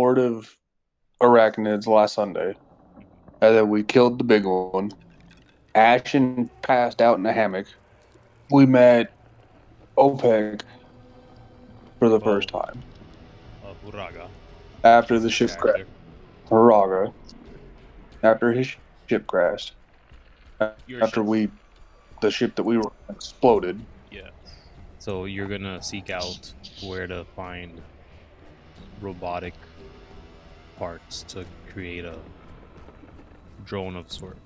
horde of arachnids last Sunday, and then we killed the big one. Ashen passed out in a hammock. We met OPEC for the Oh, first time Uraga. after He's the his ship crashed. character. Haraga, after his ship crashed, Your after ship. the ship that we were on exploded. Yes. So you're gonna seek out where to find robotic parts to create a drone of sort.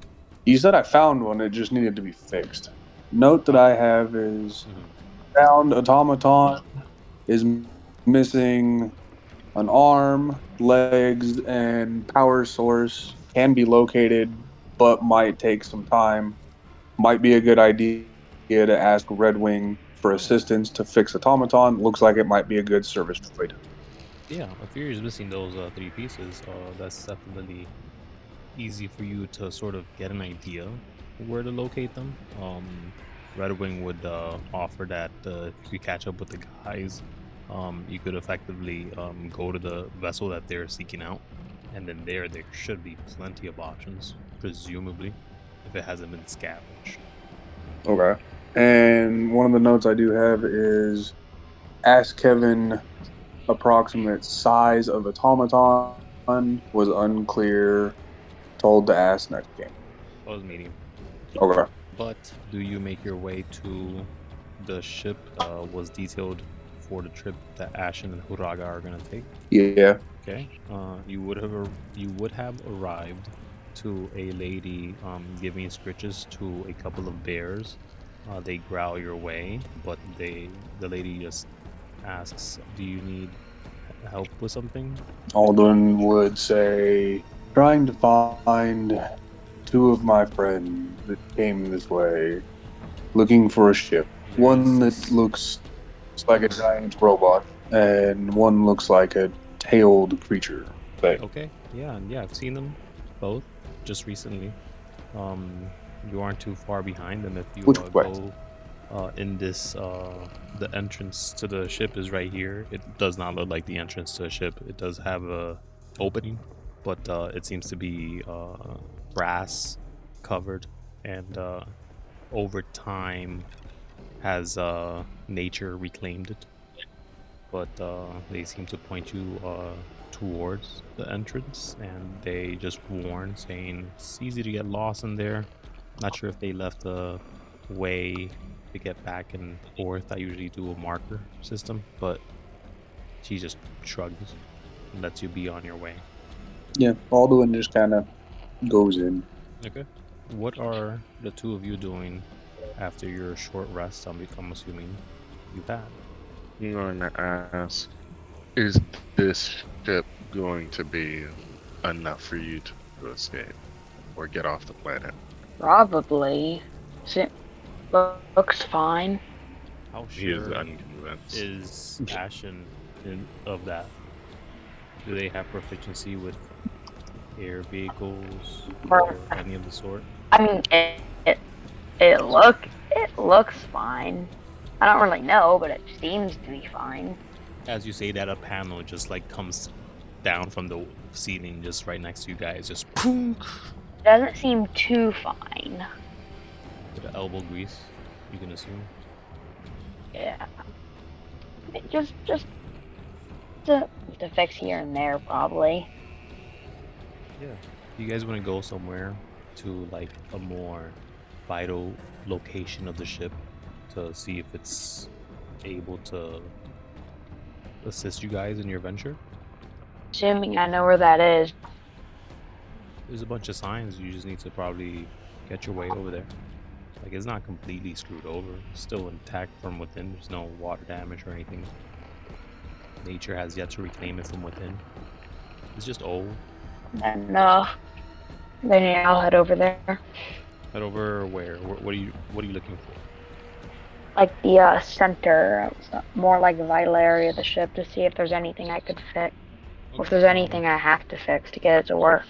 You said I found one, it just needed to be fixed. Note that Oh. I have is Mhm. found automaton is missing an arm, legs, and power source. Can be located, but might take some time. Might be a good idea to ask Red Wing for Oh, assistance to fix automaton. Looks like it might be a good service droid. yeah. If you're just missing those three pieces, that's definitely easy for you to sort of get an idea where to locate them. Red Wing would offer that if you catch up with the guys, you could effectively go to the vessel that they're seeking out, and then there should be plenty of options, presumably, if it hasn't been scavenged. Okay. And one of the notes I do have is ask Kevin approximate size of automaton was unclear. Told to ask next game. I was medium. Okay. But do you make your way to the ship was detailed for the trip that Ashen and Huraga are gonna take? Yeah. Okay. You would have arrived to a lady giving scritches to a couple of bears. They growl your way, but the lady just asks, "Do you need help with something?" Alden would say, trying to find two of my friends that came this way, looking for a ship. There is One that this. looks like a giant robot, and one looks like a tailed creature thing. Okay. Yeah. I've seen them both just recently. Um, you aren't too far behind them if you Which way? go in this. The entrance to the ship is right here. It does not look like the entrance to a ship. It does have a opening, but it seems to be brass covered, and over time has nature reclaimed it. But they seem to point you towards the entrance, and they just warn, saying it's easy to get lost in there. Not sure if they left a way to get back and forth. I usually do a marker system, but she just shrugs and lets you be on your way. Yeah, Alden just kind of goes in. Okay. What are the two of you doing after your short rest? I'm assuming you've had. I'm going to ask, is this ship going to be enough for you to escape or get off the planet? Probably. It looks fine. How He is sure unconvinced. is Ashen of that? Do they have proficiency with air vehicles or any of the sort? I mean, it looks fine. I don't really know, but it seems to be fine. As you say that, a panel just like comes down from the ceiling just right next to you guys, just It doesn't seem too fine. with the elbow grease, you can assume. Yeah. It just to fix here and there, probably. Yeah. You guys want to go somewhere to like a more vital location of the ship to see if it's able to assist you guys in your venture? Assuming I know where that is. There's a bunch of signs. You just need to probably get your way over there. Like, it's not completely screwed over. It's still intact from within. There's no water damage or anything. Nature has yet to reclaim it from within. It's just old. And then yeah, I'll head over there. Head over where? What are you looking for? Like the center, more like the vital area of the ship, to see if there's anything I could fix. Or if there's anything I have to fix to get it to work.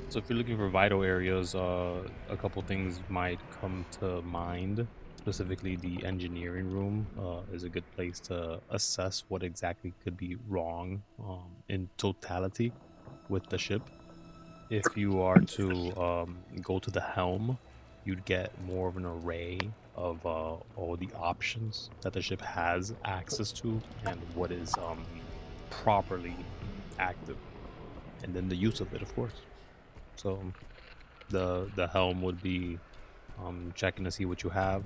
So if you're looking for vital areas, a couple things might come to mind. specifically the engineering room, is a good place to assess what exactly could be wrong in totality with the ship. If you are to go to the helm, you'd get more of an array of all the options that the ship has access to and what is properly active, and then the use of it, of course. So the helm would be checking to see what you have,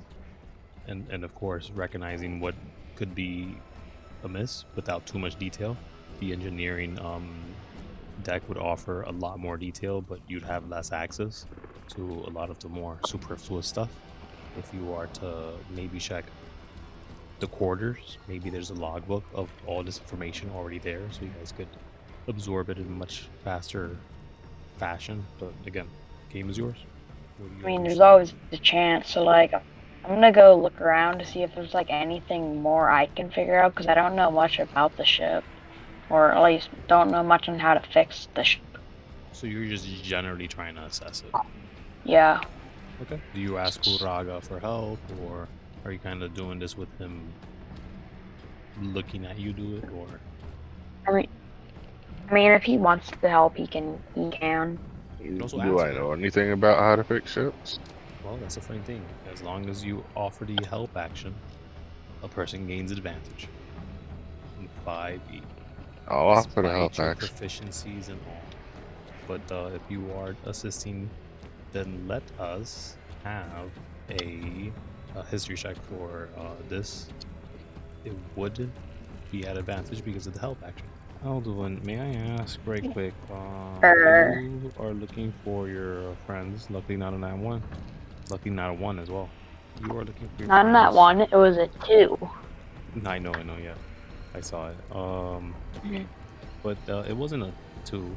and of course recognizing what could be amiss without too much detail. The engineering deck would offer a lot more detail, but you'd have less access to a lot of the more superfluous stuff. If you are to maybe check the quarters, maybe there's a logbook of all this information already there, so you guys could absorb it in a much faster fashion. But again, game is yours. What do you I mean, guys there's see? always the chance. So, like, I'm gonna go look around to see if there's like anything more I can figure out because I don't know much about the ship, or at least don't know much on how to fix the ship. So you're just generally trying to assess it. Yeah. Okay. Do you ask Uraga for help, or are you kind of doing this with him looking at you do it, or? I mean, if he wants to help, he can. He can. can also Do ask I him. know anything about how to fix ships? Well, that's the funny thing. As long as you offer the help action, a person gains advantage. In 5e. I'll offer the Despite help your action. proficiencies and all. But if you are assisting, then let us have a history check for this. It would be at advantage because of the help action. Alduin, may I ask right quick? You are looking for your friends. Luckily, not on that one. Luckily, not a 1 as well. You are looking for your Not in that friends. one. It was a 2. I know, yeah. I saw it. But it wasn't a 2.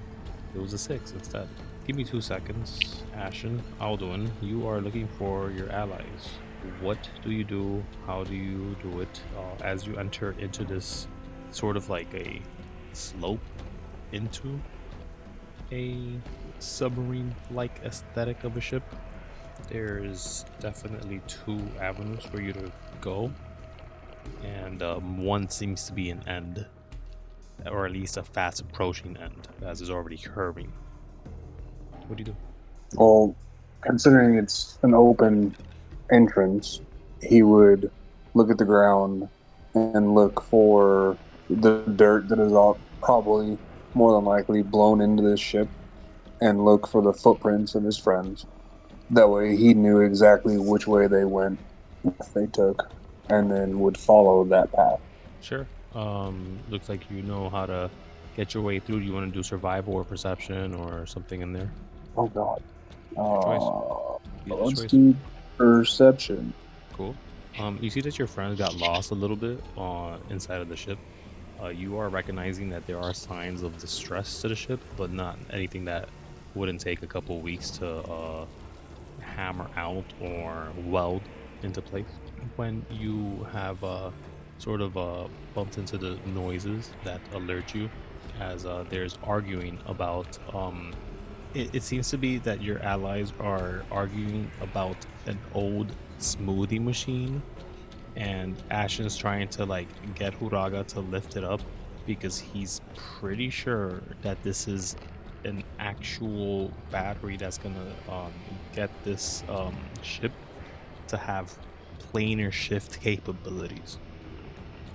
It was a 6 instead. Give me 2 seconds. Ashen, Alduin, you are looking for your allies. What do you do? How do you do it? As you enter into this sort of like a slope into a submarine-like aesthetic of a ship, there's definitely 2 avenues for you to go, and one seems to be an end, or at least a fast approaching end, as is already curving. What do you do? Well, considering it's an open entrance, he would look at the ground and look for the dirt that is all probably more than likely blown into this ship and look for the footprints of his friends. That way he knew exactly which way they went, if they took, and then would follow that path. Sure. Looks like you know how to get your way through. Do you want to do survival or perception or something in there? Oh god. Your choice. Let's do perception. Cool. You see that your friends got lost a little bit inside of the ship. You are recognizing that there are signs of distress to the ship, but not anything that wouldn't take a couple weeks to hammer out or weld into place. When you have sort of bumped into the noises that alert you as there's arguing about it seems to be that your allies are arguing about an old smoothie machine, and Ashen's trying to like get Huraga to lift it up because he's pretty sure that this is an actual battery that's gonna get this ship to have planar shift capabilities.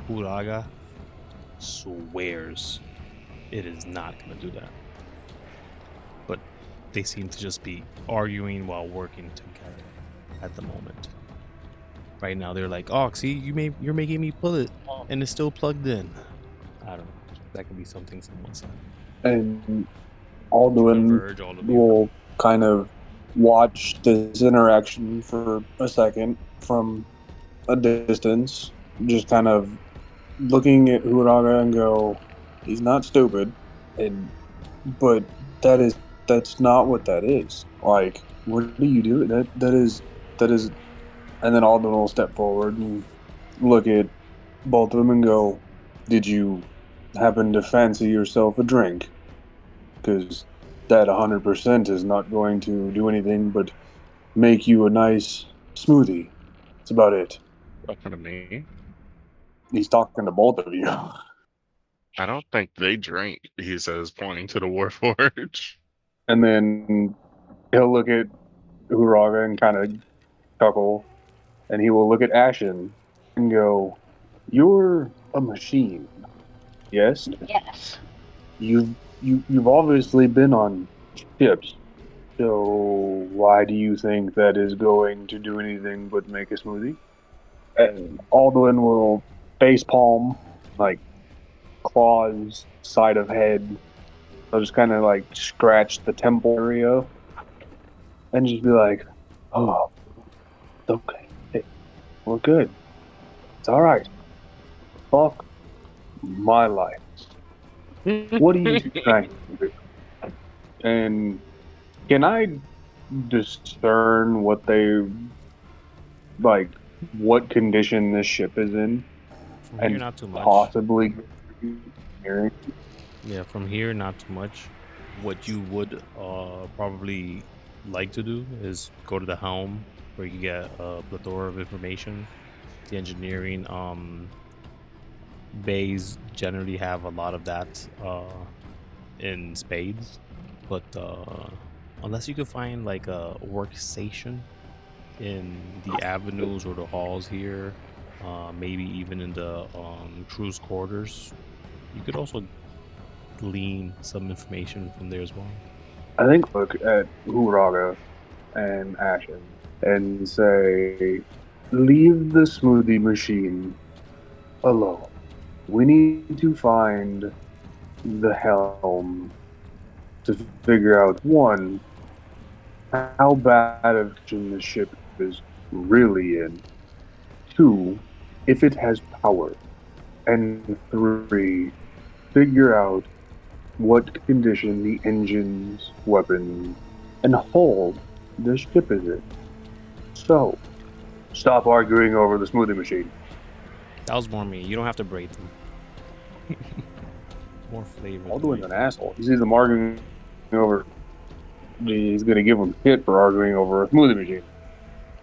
Huraga swears it is not gonna do that, but they seem to just be arguing while working together at the moment. Right now, they're like, "Oh, see, you're making me pull it, and it's still plugged in." I don't know. That could be something someone said. And Alduin Converge, all of you. will kind of watch this interaction for a second from a distance, just kind of looking at Huraga and go, he's not stupid, but that's not what that is. Like, what do you do? That is, and then Alduin will step forward and look at both of them and go, did you happen to fancy yourself a drink? Because that 100% is not going to do anything but make you a nice smoothie. That's about it. Talking to me. He's talking to both of you. I don't think they drink, he says, pointing to the Warforge. And then he'll look at Uraga and kind of chuckle. And he will look at Ashen and go, "You're a machine, yes? Yes. You've obviously been on ships. So why do you think that is going to do anything but make a smoothie?" And Alduin will face palm, like claws, side of head. They'll just kind of like scratch the temple area and just be like, "Oh, it's okay. Hey, we're good. It's all right. Fuck my life. What are you trying to do?" And can I discern what they like, what condition this ship is in, From here, and not too much. possibly hearing? Yeah, from here, not too much. What you would probably like to do is go to the helm, where you get a plethora of information. The engineering bays generally have a lot of that in spades, but unless you could find like a workstation in the avenues or the halls here, maybe even in the crew's quarters, you could also glean some information from there as well. I think look at Uraga and Ashen and say, "Leave the smoothie machine alone. We need to find the helm to figure out one, how bad of condition the ship is really in, two, if it has power, and three, figure out what condition the engines, weapons, and hull the ship is in. So, stop arguing over the smoothie machine." That was more me. You don't have to braid them. More flavor. Alduin's an asshole. He sees them arguing over. He's gonna give them shit for arguing over a smoothie machine.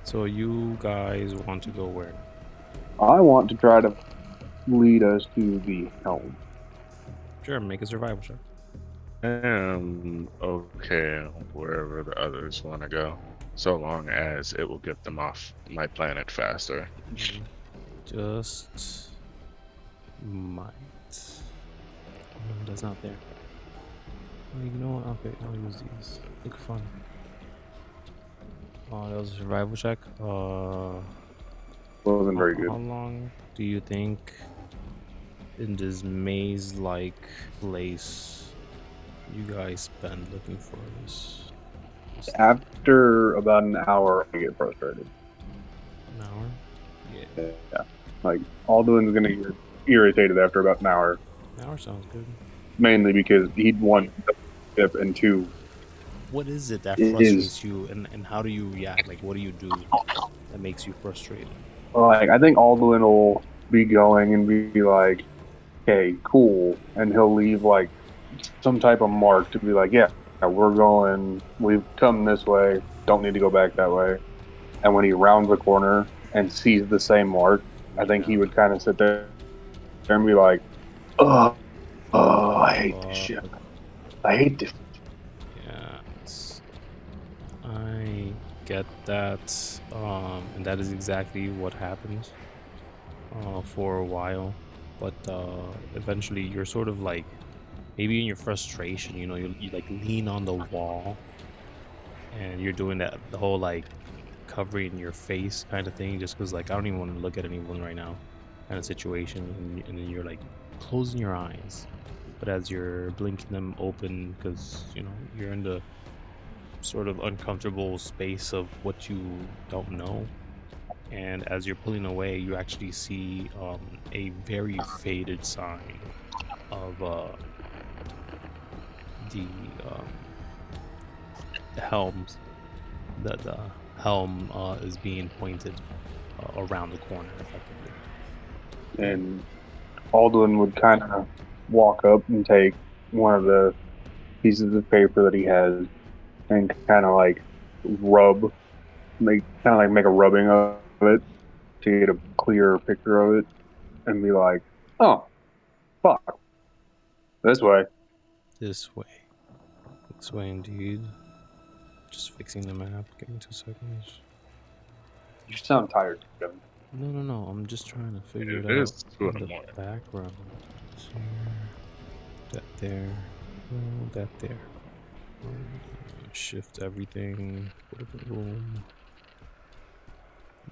So you guys want to go where? I want to try to lead us to the helm. Sure, make a survival check. Okay wherever the others want to go, so long as it will get them off my planet faster. Just might. No, that's not there. Oh, you know what? Okay, I'll use these. Look fun. Oh, that was a survival check. Wasn't very good. How long do you think in this maze-like place you guys spend looking for this? After about an hour, I get frustrated. An hour? Yeah. Yeah. Like, Alduin's gonna get irritated after about an hour. An hour sounds good. Mainly because he'd want the ship, and two, What is it that It frustrates you, and how do you react? Like, what do you do that makes you frustrated? like, I think Alduin will be going and be like, "Okay, cool," and he'll leave like some type of mark to be like, "Yeah, we're going. We've come this way. Don't need to go back that way." And when he rounds the corner and sees the same mark, I think he would kind of sit there and be like, "Oh, I hate this ship. I hate this." Yes, I get that, and that is exactly what happens for a while. But eventually, you're sort of like, maybe in your frustration, you like lean on the wall, and you're doing that the whole like covering your face kind of thing, just because like I don't even want to look at anyone right now, kind of situation, and then you're like closing your eyes, but as you're blinking them open, because you're in the sort of uncomfortable space of what you don't know. And as you're pulling away, you actually see a very faded sign of the helms. That the helm is being pointed around the corner, effectively. And Alduin would kind of walk up and take one of the pieces of paper that he has and kind of like make a rubbing of it to get a clearer picture of it and be like, oh, fuck. This way. This way. This way indeed. Just fixing the map. Give me 2 seconds. You sound tired, Kevin. No. I'm just trying to figure it It out is 2 in in the the morning. background. This here, that there, that there. Shift everything. Boom.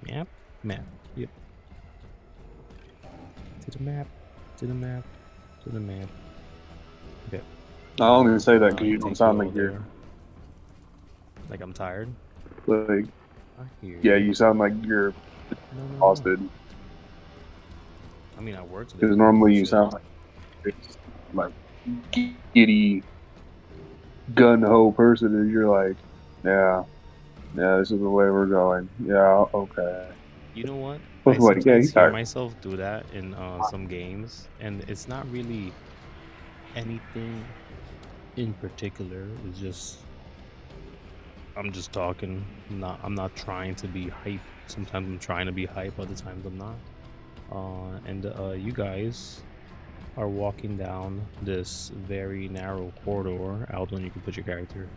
Map. Yep. To the map. Okay. I only say that Now because you take don't sound all like you're there. Like I'm tired. like. I hear Yeah, you. you sound like you're No. exhausted. I mean, I worked today. Because normally you Shit. sound like this, like giddy, gun ho person, and you're like, yeah, this is the way we're going. Yeah, okay. You know what? I I was like, yeah, sometimes he's hear tired. myself do that in some games, and it's not really anything in particular. It's just I'm just talking. I'm not trying to be hype. Sometimes I'm trying to be hype. Other times I'm not. And you guys are walking down this very narrow corridor. Aldon, you can put your character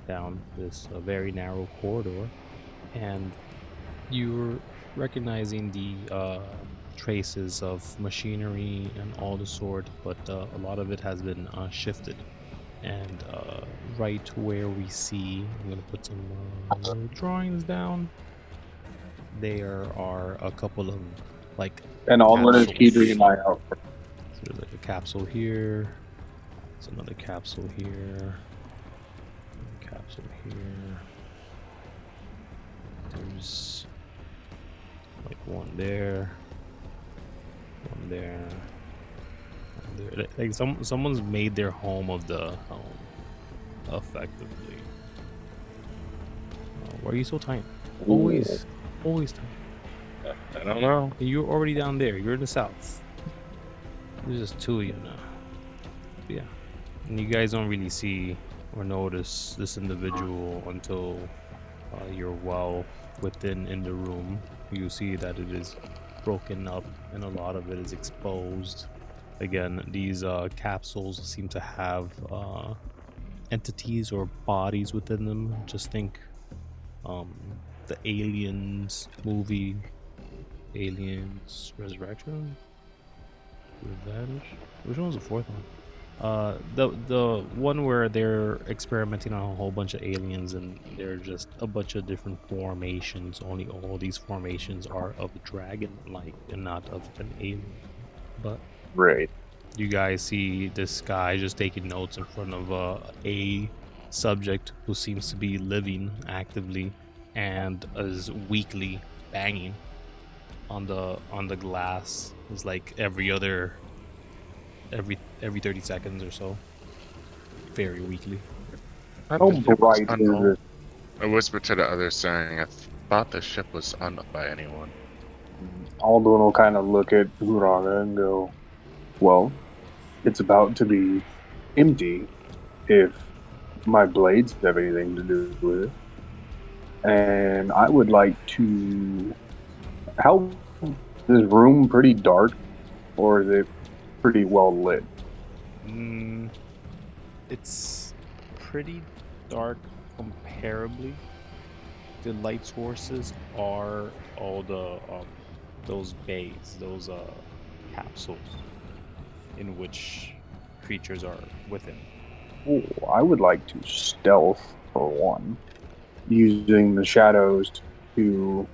down this very narrow corridor, and you're recognizing the traces of machinery and all the sort, but a lot of it has been shifted. And right where we see, I'm gonna put some drawings down. There are a couple of like And all I'm gonna capsules. keep an eye out for. So there's like a capsule here. There's another capsule here. Capsule here. There's like one there. One there. One there. Like someone's made their home of the home, effectively. Why are you so tight? Always tight. I don't know. You're already down there. You're in the south. There's just 2 of you now. Yeah. And you guys don't really see or notice this individual until you're well within in the room. You see that it is broken up and a lot of it is exposed. Again, these capsules seem to have entities or bodies within them. Just think the Aliens movie, Aliens Resurrection, Revenge. Which one was the 4th one? The one where they're experimenting on a whole bunch of aliens and they're just a bunch of different formations. Only all these formations are of dragon-like and not of an alien. But Right. you guys see this guy just taking notes in front of a subject who seems to be living actively and is weakly banging on the glass. It's like every 30 seconds or so, very weakly. I How thought it was bright is unknown. this? I whispered to the others, saying, I thought the ship was unknown by anyone. Alduin will kind of look at Uraga and go, well, it's about to be empty if my blades have anything to do with it. And I would like to. How is this room pretty dark, or is it pretty well lit? It's pretty dark comparably. The light sources are all the those bays, those capsules in which creatures are within. Oh, I would like to stealth for one, using the shadows to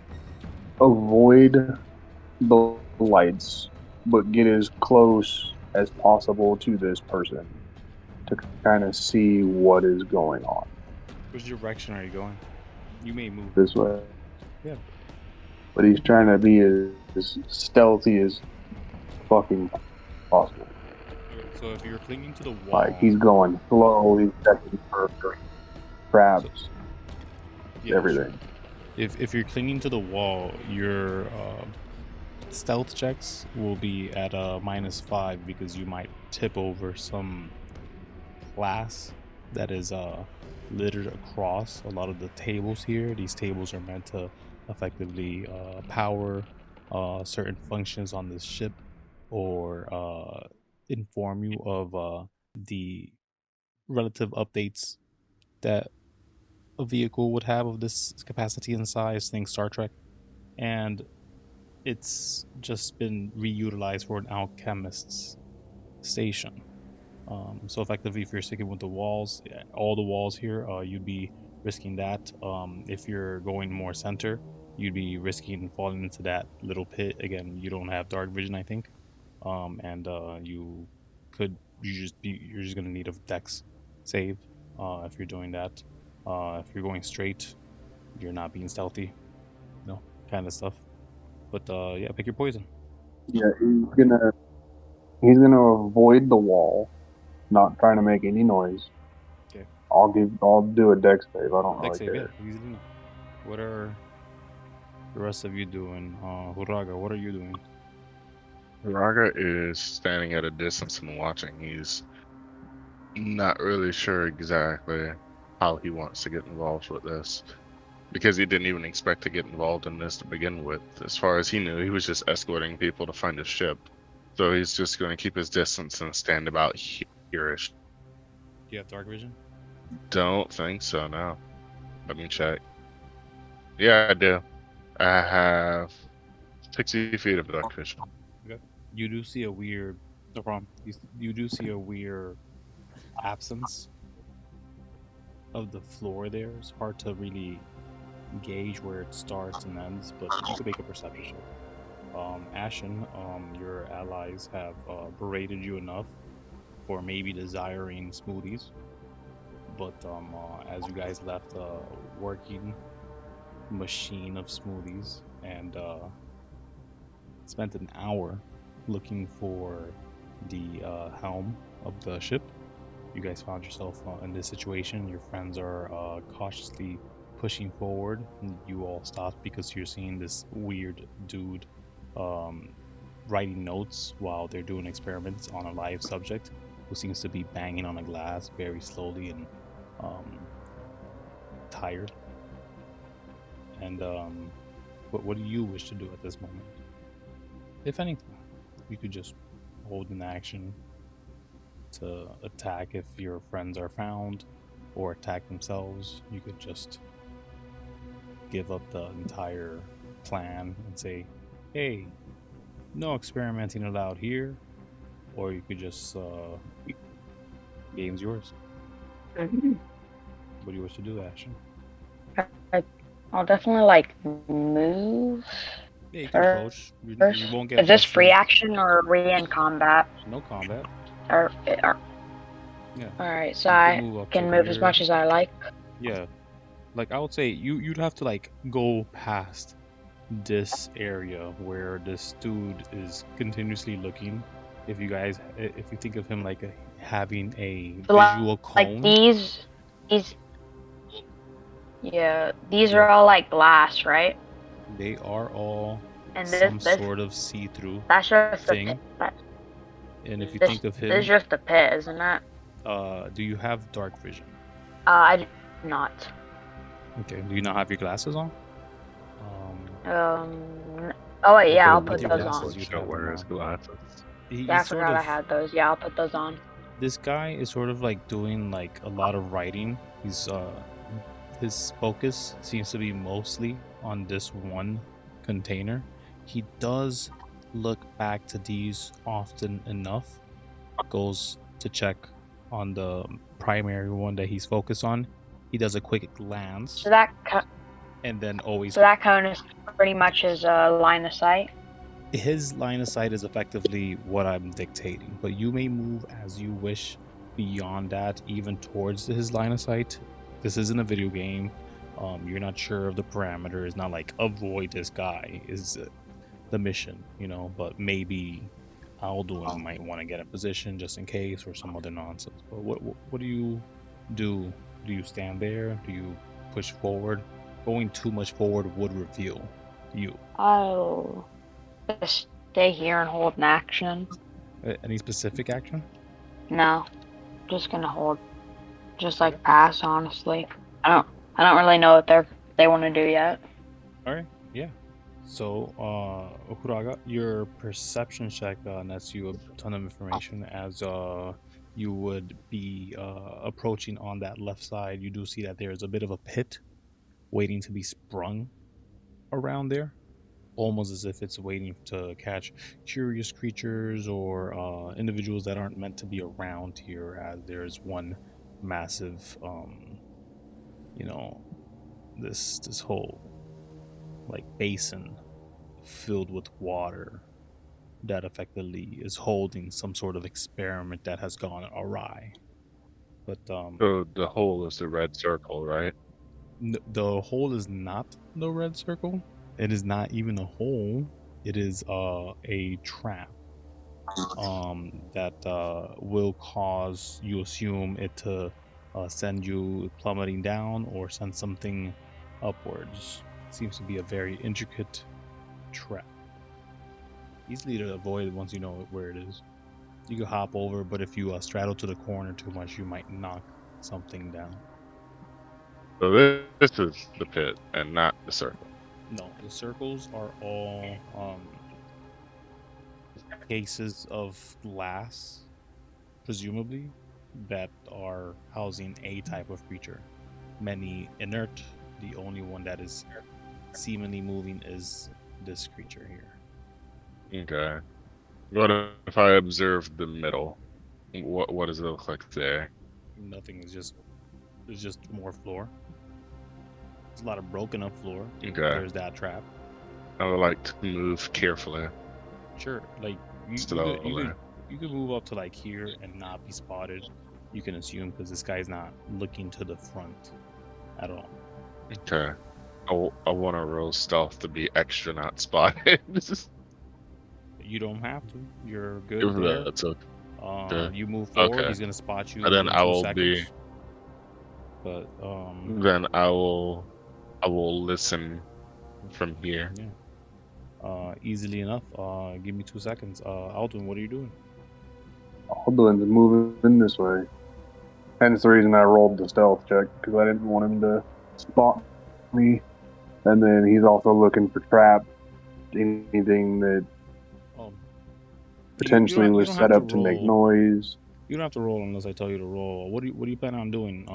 avoid the lights, but get as close as possible to this person to kind of see what is going on. Which direction are you going? You may move This way. Yeah. But he's trying to be as stealthy as fucking possible. So if you're clinging to the wall, Like, he's going slow, he's checking for traps, everything. Sure. If you're clinging to the wall, your stealth checks will be at a -5 because you might tip over some glass that is littered across a lot of the tables here. These tables are meant to effectively power certain functions on this ship, or inform you of the relative updates that a vehicle would have of this capacity and size. Think Star Trek, and it's just been reutilized for an alchemist's station. So effectively, if you're sticking with the walls, all the walls here, you'd be risking that. If you're going more center, you'd be risking falling into that little pit. Again, you don't have dark vision, I think, and you're just gonna need a dex save if you're doing that. If you're going straight, you're not being stealthy, kind of stuff. But yeah, pick your poison. Yeah, he's gonna avoid the wall, not trying to make any noise. Okay. I'll do a dex save. I don't Dex really save, yeah, care. easily enough. What are the rest of you doing? Huraga, what are you doing? Raga is standing at a distance and watching. He's not really sure exactly how he wants to get involved with this, because he didn't even expect to get involved in this to begin with. As far as he knew, he was just escorting people to find a ship. So he's just going to keep his distance and stand about here-ish. Do you have dark vision? Don't think so, no. Let me check. Yeah, I do. I have 60 feet of dark vision. Okay. You do see a weird. No problem. You do see a weird absence of the floor there. It's hard to really gauge where it starts and ends, but you can make a perception check. Ashen, your allies have berated you enough for maybe desiring smoothies, but as you guys left a working machine of smoothies and spent an hour looking for the helm of the ship, you guys found yourself in this situation. Your friends are cautiously pushing forward, and you all stopped because you're seeing this weird dude writing notes while they're doing experiments on a live subject who seems to be banging on a glass very slowly and tired. And what do you wish to do at this moment? If anything, you could just hold an action to attack if your friends are found, or attack themselves. You could just give up the entire plan and say, hey, no experimenting allowed here. Or you could just game's yours. What do you wish to do, Ashton? I'll definitely move. Yeah, you can approach. You won't get. Is this free action or are we in combat? No combat. Yeah. All right, so I can move as much as I like. Yeah, I would say you'd have to go past this area where this dude is continuously looking. If you think of him having a visual cone, these are all glass, right? They are all and some sort of see-through that's just thing. And if you think of him, this is just a pit, isn't it? Do you have dark vision? I do not. Okay. Do you not have your glasses on? Oh wait, yeah, I'll put those on. You don't wear his glasses. Yeah, I forgot I had those. Yeah, I'll put those on. This guy is sort of doing a lot of writing. He's his focus seems to be mostly on this one container. He does look back to these often enough. Goes to check on the primary one that he's focused on. He does a quick glance. So that and then always. So that cone is pretty much his line of sight. His line of sight is effectively what I'm dictating, but you may move as you wish beyond that, even towards his line of sight. This isn't a video game. You're not sure of the parameters. Not avoid this guy is the mission, but maybe Alduin might want to get a position just in case, or some other nonsense. But what do you do? Do you stand there? Do you push forward? Going too much forward would reveal you. I'll just stay here and hold an action. Any specific action? No, just gonna hold. Just pass, honestly. I don't really know what they want to do yet. All right, yeah. So, Okuraga, your perception check nets you a ton of information as you would be approaching on that left side. You do see that there's a bit of a pit waiting to be sprung around there, almost as if it's waiting to catch curious creatures or individuals that aren't meant to be around here. As there's one massive, you know, this whole like basin filled with water that effectively is holding some sort of experiment that has gone awry. But So the hole is the red circle, right? the hole is not the red circle. It is not even a hole. It is a trap that will cause you assume it to send you plummeting down or send something upwards. It seems to be a very intricate trap, easily to avoid once you know where it is. You could hop over, but if you straddle to the corner too much, you might knock something down. So this is the pit and not the circle. No, the circles are all cases of glass, presumably, that are housing a type of creature. Many inert. The only one that is seemingly moving is this creature here. Okay. What if I observe the middle? What does it look like there? Nothing is just. There's just more floor. There's a lot of broken up floor. Okay. There's that trap. I would like to move carefully. Sure, like Slowly. you could move up to like here and not be spotted. You can assume because this guy's not looking to the front at all. Okay. I want to roll stealth to be extra not spotted. You don't have to. You're good If there. that's okay. You move forward. Okay. He's gonna spot you And then in I 2 will seconds. be. But Then I will listen from here. yeah. Easily enough. Give me 2 seconds. Aldwin, what are you doing? Aldwin's moving this way. Hence the reason I rolled the stealth check, because I didn't want him to spot me. And then he's also looking for traps, anything that potentially you was don't set have up to to make roll. noise. You don't have to roll unless I tell you to roll. What do you plan on doing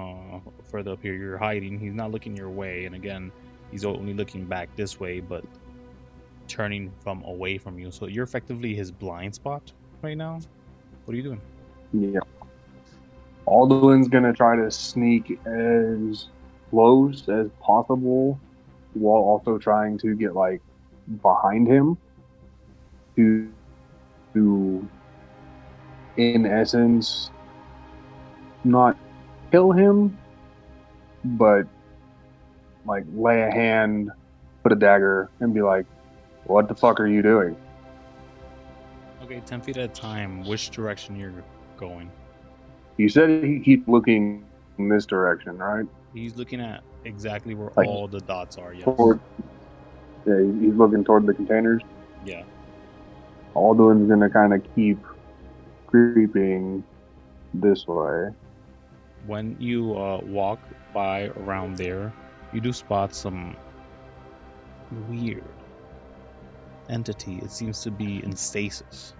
further up here? You're hiding. He's not looking your way, and again, he's only looking back this way, but turning from away from you. So you're effectively his blind spot right now. What are you doing? Yeah. Aldwin's gonna try to sneak as close as possible while also trying to get like behind him to in essence not kill him, but like lay a hand, put a dagger, and be like, "What the fuck are you doing?" Okay, 10 feet at a time. Which direction you're going? You said he keeps looking in this direction, right? He's looking at exactly where Like all the dots are. Yes. toward, yeah, he's looking toward the containers. Yeah. Alduin's gonna kind of keep creeping this way. When you walk by around there, you do spot some weird entity. It seems to be in stasis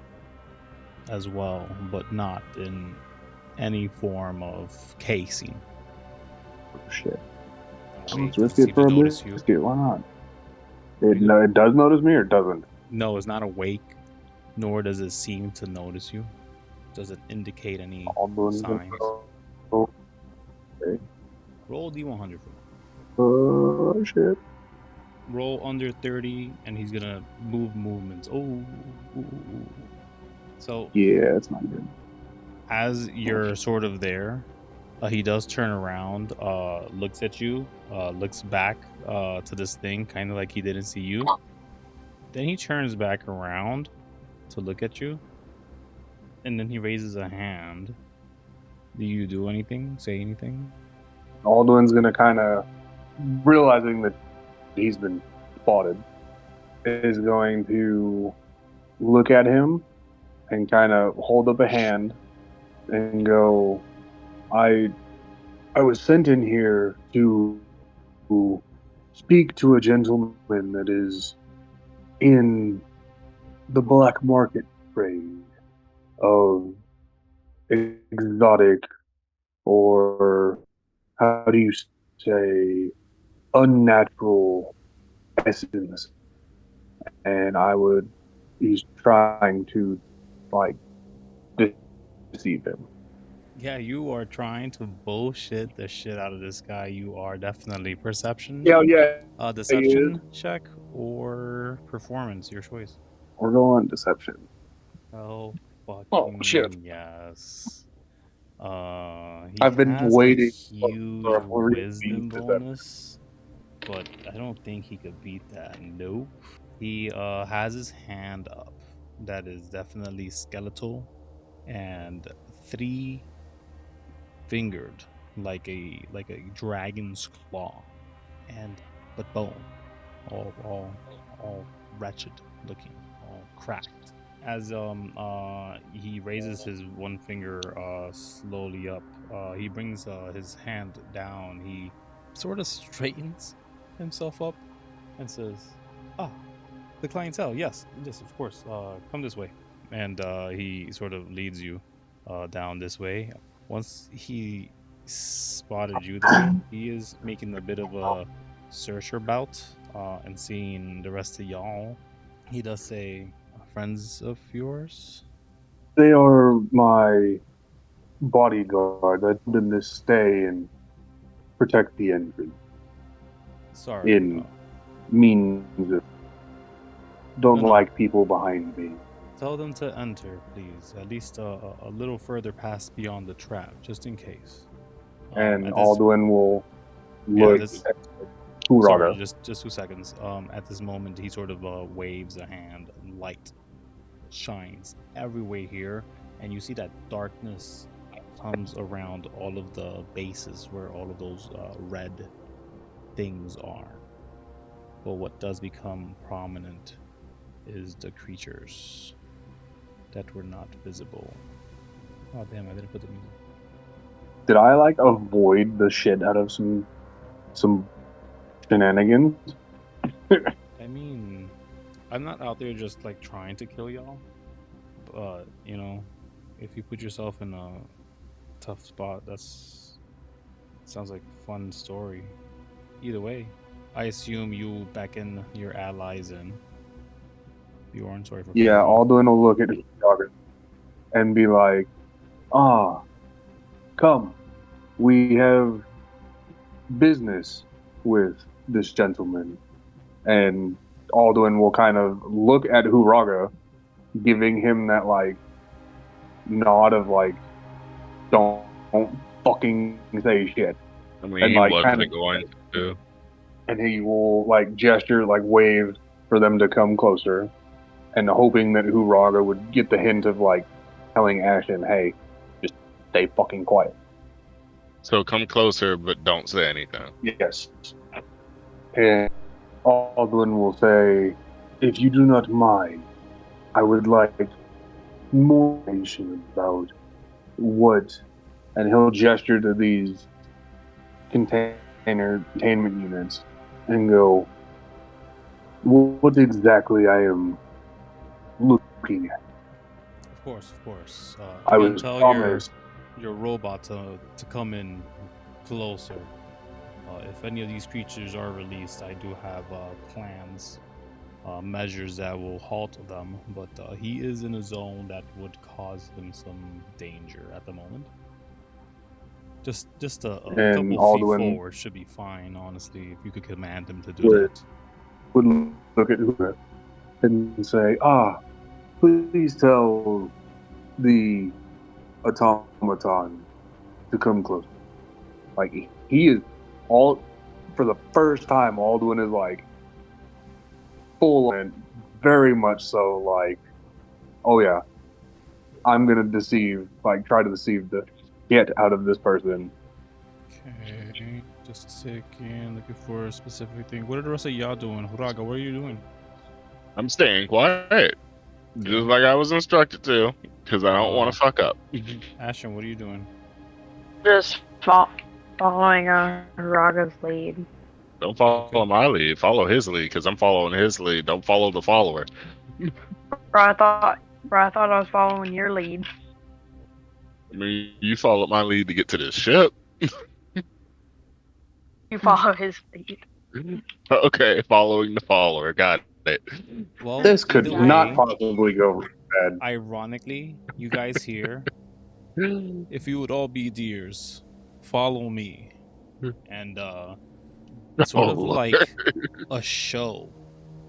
as well, but not in any form of casing. Oh, shit. Okay, Let's does risk it it seem for to a notice you? biscuit. Why not? It does notice me or it doesn't? No, it's not awake, nor does it seem to notice you. Does it indicate any Alduin's signs? gonna okay. Roll D100 for me. Oh shit. Roll under 30, and he's gonna move movements. Oh. So Yeah, it's not good. as you're sort of there, he does turn around, looks at you, looks back to this thing, kind of like he didn't see you. Then he turns back around to look at you, and then he raises a hand. Do you do anything? Say anything? Alduin's gonna kind of, realizing that he's been spotted, is going to look at him and kind of hold up a hand and go, I was sent in here to speak to a gentleman that is in the black market trade of exotic, or how do you say, unnatural essence. And he's trying to, like, deceive him. Yeah, you are trying to bullshit the shit out of this guy. You are definitely perception, Yeah, he is. deception check, or performance. Your choice. We're going deception. Oh Oh, shit. fucking yes. He I've been has a waiting huge for a real wisdom deception. bonus, but I don't think he could beat that. Nope. He has his hand up. That is definitely skeletal and three fingered like a dragon's claw, and but bone, all wretched looking, all cracked. As he raises his one finger slowly up, he brings his hand down. He sort of straightens himself up and says, "Ah, the clientele. Yes, yes, of course. Come this way." And he sort of leads you down this way. Once he spotted you, though, he is making a bit of a searcher bout and seeing the rest of y'all. He does say, "Friends of yours?" They are my bodyguard. I told them to stay and protect the entrance. Sorry. In means of don't No, no. like people behind me. Tell them to enter, please. At least a little further past beyond the trap, just in case. And At this, Alduin will yeah, look this. at Sorry, Uraga. just 2 seconds. At this moment, he sort of waves a hand, and light shines everywhere here, and you see that darkness comes around all of the bases where all of those red things are. But what does become prominent is the creatures that were not visible. Oh damn! I didn't put the music. Did I like avoid the shit out of some shenanigans? I mean, I'm not out there just like trying to kill y'all, but you know, if you put yourself in a tough spot, that's sounds like a fun story. Either way, I assume you beckon your allies in. Bjorn, sorry for Yeah, cutting you off. Alduin will look at Uraga and be like, "Ah, come, we have business with this gentleman." And Alduin will kind of look at Huraga, giving him that, like, nod of, like, don't fucking say shit. I mean, And, he like, kind wasn't of, going to. and he will, like, gesture, like, wave for them to come closer, and hoping that Huraga would get the hint of, like, telling Ashen, hey, just stay fucking quiet. So come closer, but don't say anything. Yes. And Alduin will say, if you do not mind, I would like more information about what, and he'll gesture to these containment units and go, what exactly I am looking at. Of course, of course. I You'll was tell promised. your robot to come in closer. If any of these creatures are released, I do have plans, measures that will halt them. But he is in a zone that would cause him some danger at the moment. Just a And couple feet Alduin forward should be fine, honestly, if you could command him to do would, that. would look at Hura and say, please tell the automaton to come close. Like, he is all, for the first time, Alduin is like full and very much so like, oh yeah, I'm gonna try to deceive the shit out of this person. Okay, just a second. Looking for a specific thing. What are the rest of y'all doing? Huraga, what are you doing? I'm staying quiet, just like I was instructed to, because I don't want to fuck up. Ashton, what are you doing? Just following Raga's lead. Don't follow Okay. my lead. Follow his lead, because I'm following his lead. Don't follow the follower. Bro, I thought I was following your lead. I mean, you followed my lead to get to this ship. You follow his lead. Okay, following the follower. Got it. Well, This could either not way, possibly go bad. ironically, you guys here, if you would all be deers, follow me. And sort Oh, of Lord. like a show.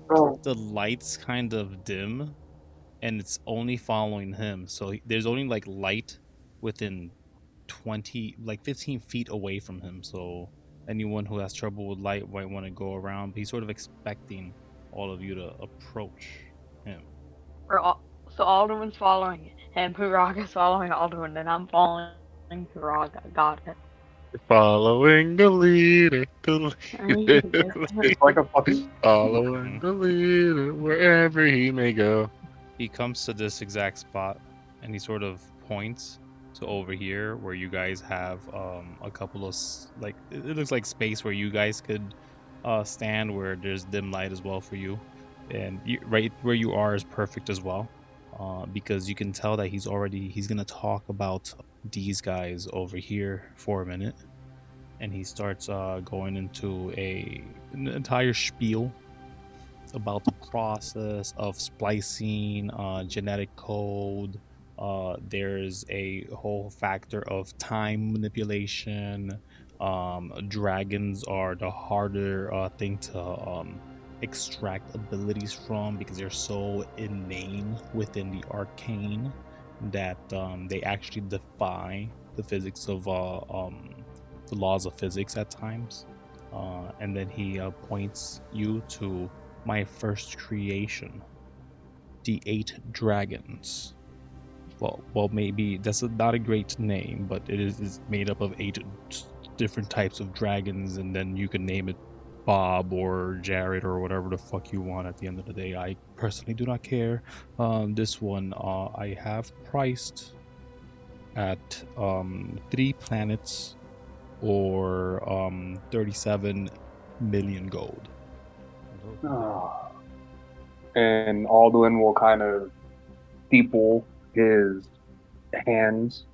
Oh. The lights kind of dim and it's only following him. So there's only like light within 20, like 15 feet away from him. So anyone who has trouble with light might want to go around. But he's sort of expecting all of you to approach him. So Alderman's following him, Huraga's following Alderman, and I'm following Huraga. Got it. Following the leader, the leader, It's like a fucking following the leader wherever he may go. He comes to this exact spot and he sort of points to over here where you guys have a couple of like it looks like space where you guys could stand where there's dim light as well for you, and right where you are is perfect as well, because you can tell that he's gonna talk about these guys over here for a minute, and he starts going into an entire spiel about the process of splicing, genetic code. There's a whole factor of time manipulation. Dragons are the harder thing to extract abilities from because they're so inane within the arcane that they actually defy the physics of the laws of physics at times. And then he points you to my first creation, the 8 dragons. Well, maybe that's not a great name, but it's made up of 8 different types of dragons, and then you can name it Bob or Jared or whatever the fuck you want at the end of the day. I personally do not care. This one I have priced at 3 planets or 37 million gold. And Alduin will kind of steeple his hands,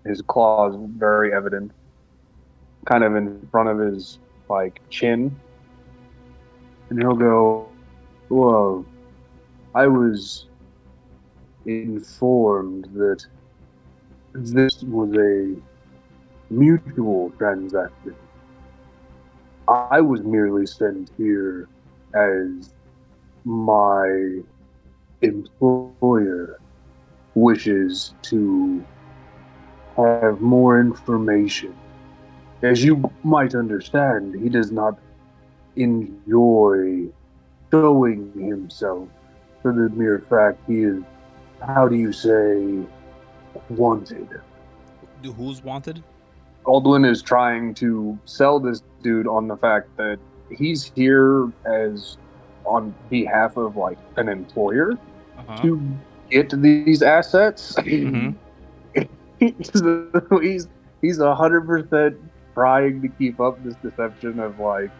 his claws very evident, kind of in front of his like chin, and he'll go, "Whoa, I was informed that this was a mutual transaction. I was merely sent here as my employer wishes to have more information. As you might understand, he does not enjoy showing himself for the mere fact he is, how do you say, wanted." Who's wanted? Aldwin is trying to sell this dude on the fact that he's here as on behalf of like an employer to get these assets. Mhm. So he's 100% trying to keep up this deception of like,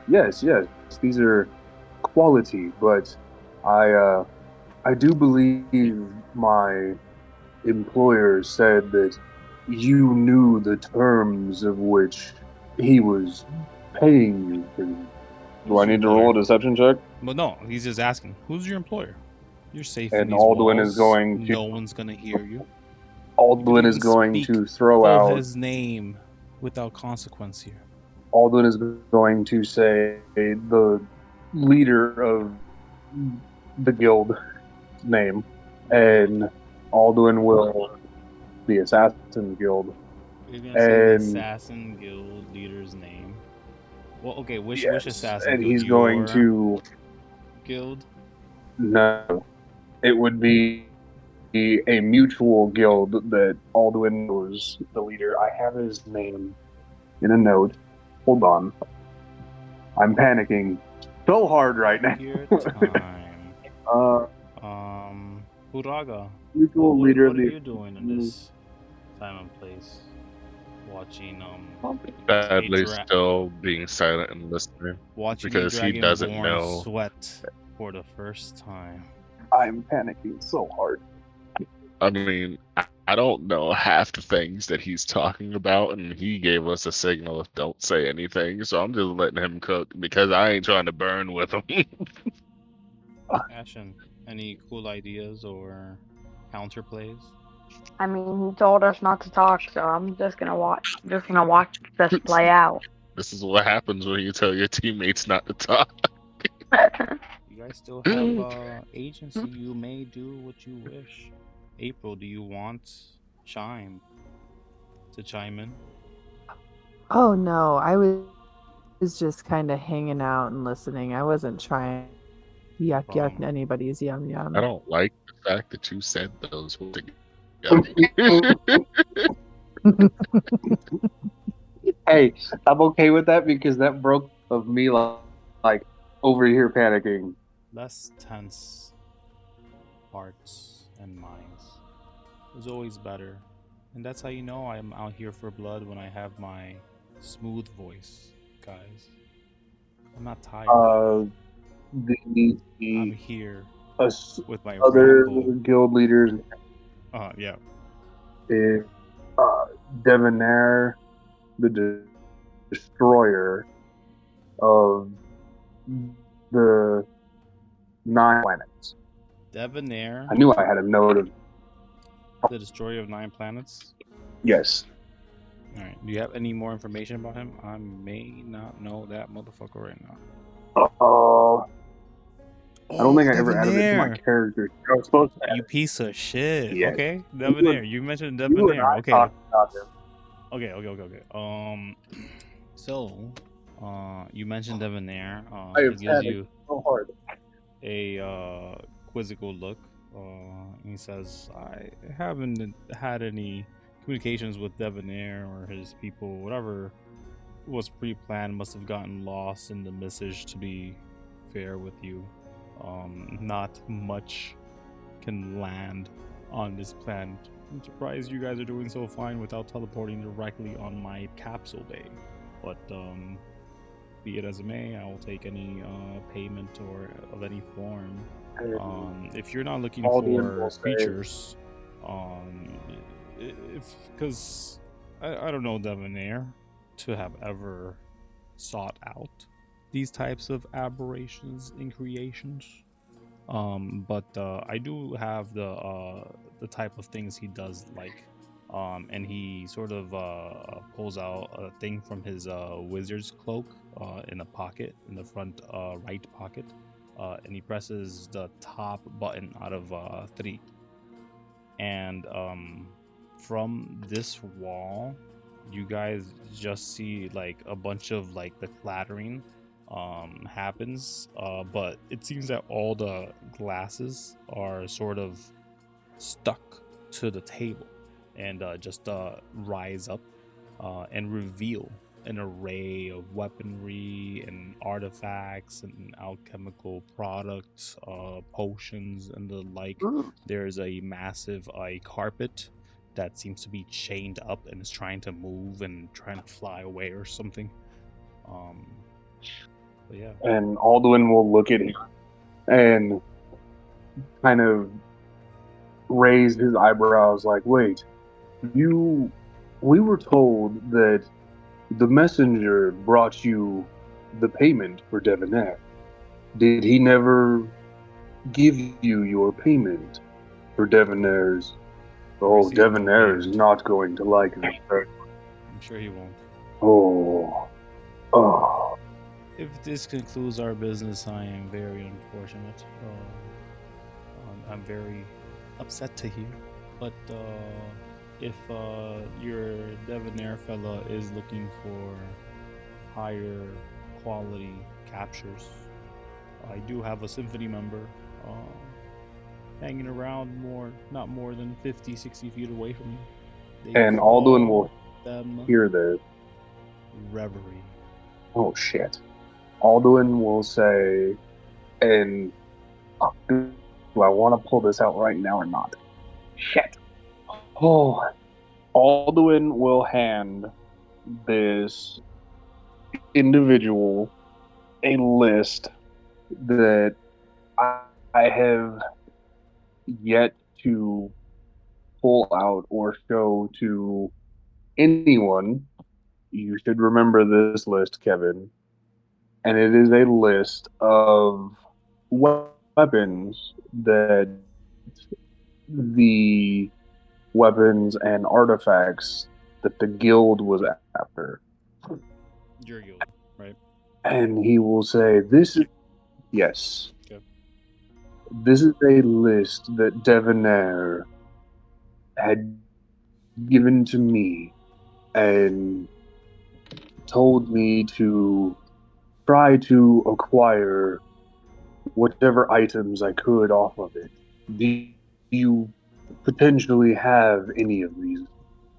yes, these are quality, but I do believe my employer said that you knew the terms of which he was paying you for. Do Who's I your need to roll a employer? deception check? But no, he's just asking, who's your employer? You're safe in And these Alduin is walls. going to No one's gonna hear you. You could Alduin is even going speak to throw full out. his name without consequence here. Alduin is going to say the leader of the guild name, and Alduin will the assassin guild. You're gonna say the And assassin guild leader's name. Well, okay, which yes, assassin and guild? he's going Your to guild? no. It would be a mutual guild that Alduin knows the leader. I have his name in a note. Hold on. I'm panicking so hard right now. Your time. uh, Uraga. mutual leader What of are the. you doing in this time and place? watching Sadly, dra- still being silent and listening watching a because he doesn't dragonborn know. sweat for the first time. I'm panicking so hard. I mean, I don't know half the things that he's talking about, and he gave us a signal of don't say anything. So I'm just letting him cook because I ain't trying to burn with him. Ashen, any cool ideas or counterplays? I mean, he told us not to talk, so I'm just gonna watch. This play out. This is what happens when you tell your teammates not to talk. You guys still have agency. You may do what you wish. April, do you want Chime to chime in? Oh no, I was just kind of hanging out and listening. I wasn't trying to yuck anybody's yum I yum. don't like the fact that you said those words together. Hey, I'm okay with that because that broke of me like over here panicking. Less tense hearts and minds is always better. And that's how you know I'm out here for blood when I have my smooth voice, guys. I'm not tired. I'm The here us with my other rainbow. guild leaders Yeah. is Debonair, the destroyer of the 9 planets. Debonair, I knew I had a note of the destroyer of 9 planets. yes. Alright. Do you have any more information about him? I may not know that motherfucker right now. I don't think I ever added it to my character. I was supposed to. You piece of shit. Yes. Okay, Debonair. You mentioned You and Debonair. I Okay. talked about him. Okay. So, you mentioned Debonair. I He have gives had you it so hard. a quizzical look. He says, "I haven't had any communications with Debonair or his people. Whatever was pre-planned must have gotten lost in the message. To be fair with you, not much can land on this planet. I'm surprised you guys are doing so fine without teleporting directly on my capsule bay. But be it as it may, I will take any payment or of any form. If you're not looking for creatures, because I don't know Debonair to have ever sought out these types of aberrations in creations. But I do have the type of things he does like. And he sort of pulls out a thing from his wizard's cloak in a pocket, in the front right pocket, and he presses the top button out of 3. And from this wall, you guys just see like a bunch of like the clattering happens, but it seems that all the glasses are sort of stuck to the table and just rise up and reveal an array of weaponry and artifacts and alchemical products, potions and the like. There's a massive carpet that seems to be chained up and is trying to move and trying to fly away or something. But yeah. And Alduin will look at him and kind of raise his eyebrows like, wait, we were told that the messenger brought you the payment for Debonair. Did he never give you your payment for Debonair's? Oh, Debonair is not going to like this. I'm sure he won't. Oh. If this concludes our business, I am very unfortunate. I'm very upset to hear. But if your Debonair fella is looking for higher quality captures, I do have a Symphony member hanging around not more than 50, 60 feet away from you. And Alduin will hear this. Reverie. Oh shit. Alduin will say, and do I want to pull this out right now or not? Shit. Oh. Alduin will hand this individual a list that I have yet to pull out or show to anyone. You should remember this list, Kevin. And it is a list of weapons that the weapons and artifacts that the guild was after. Your guild, right? And he will say, "This is, yes, Okay. this is a list that Devonair had given to me and told me to try to acquire whatever items I could off of it. Do you potentially have any of these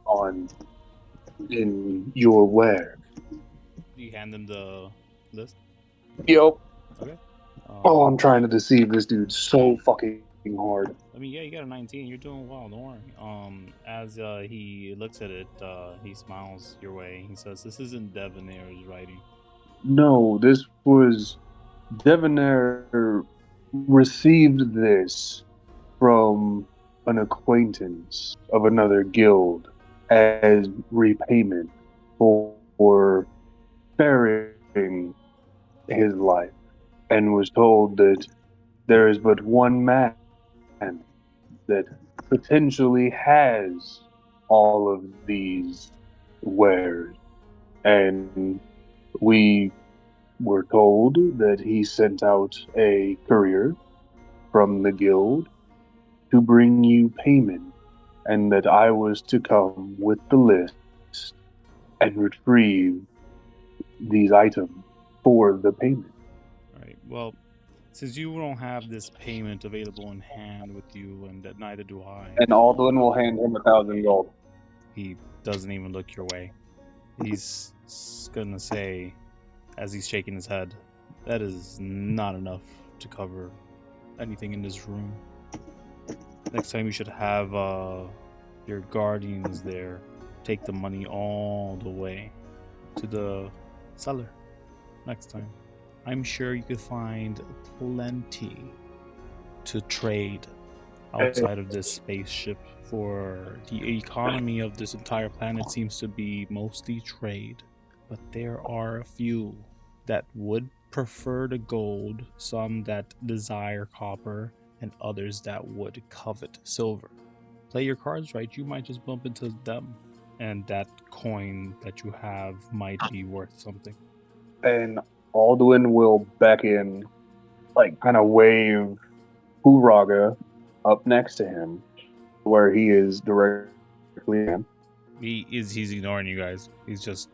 on in your ware?" Do you hand them the list? Yep. Okay. Oh, I'm trying to deceive this dude so fucking hard. I mean, yeah, you got a 19. You're doing well. Don't worry. As he looks at it, he smiles your way. He says, "This isn't Devonair's writing." No, this was Devonair received this from an acquaintance of another guild as repayment for sparing his life, and was told that there is but one man that potentially has all of these wares. And we were told that he sent out a courier from the guild to bring you payment, and that I was to come with the list and retrieve these items for the payment. All right. Well, since you don't have this payment available in hand with you, and that neither do I, And Alduin will hand him 1,000 gold. he doesn't even look your way. He's gonna say, as he's shaking his head, "That is not enough to cover anything in this room. Next time you should have your guardians there take the money all the way to the cellar next time. I'm sure you could find plenty to trade outside of this spaceship, for the economy of this entire planet seems to be mostly trade. But there are a few that would prefer the gold, some that desire copper, and others that would covet silver. Play your cards right, you might just bump into them, and that coin that you have might be worth something." And Alduin will beckon, like, kind of wave Huraga up next to him, where he is directly in. He's ignoring you guys. He's just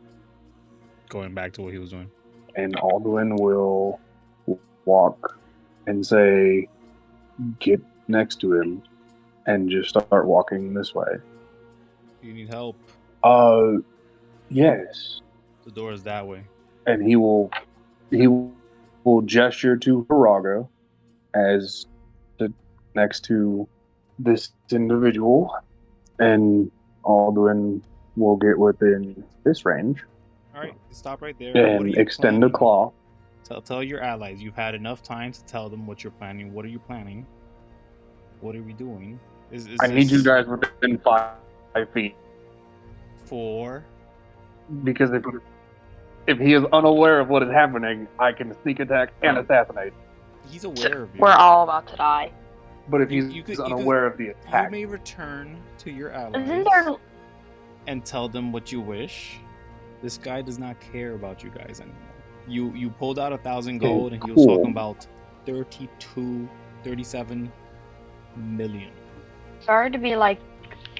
going back to what he was doing. And Alduin will walk and say, "Get next to him," and just start walking this way. "Do you need help?" Yes. The door is that way. And he will gesture to Huraga as next to this individual, and Alduin will get within this range. All right, stop right there. And extend a claw. Tell your allies you've had enough time to tell them what you're planning. What are you planning? What are we doing? I need you guys within 5 feet. For? Because if he is unaware of what is happening, I can sneak attack and assassinate. He's aware of you. We're all about to die. But if he's unaware of the attack, you may return to your allies Isn't there... and tell them what you wish. This guy does not care about you guys anymore. You pulled out 1,000 gold, and he was talking about 37 million. Sorry to be like,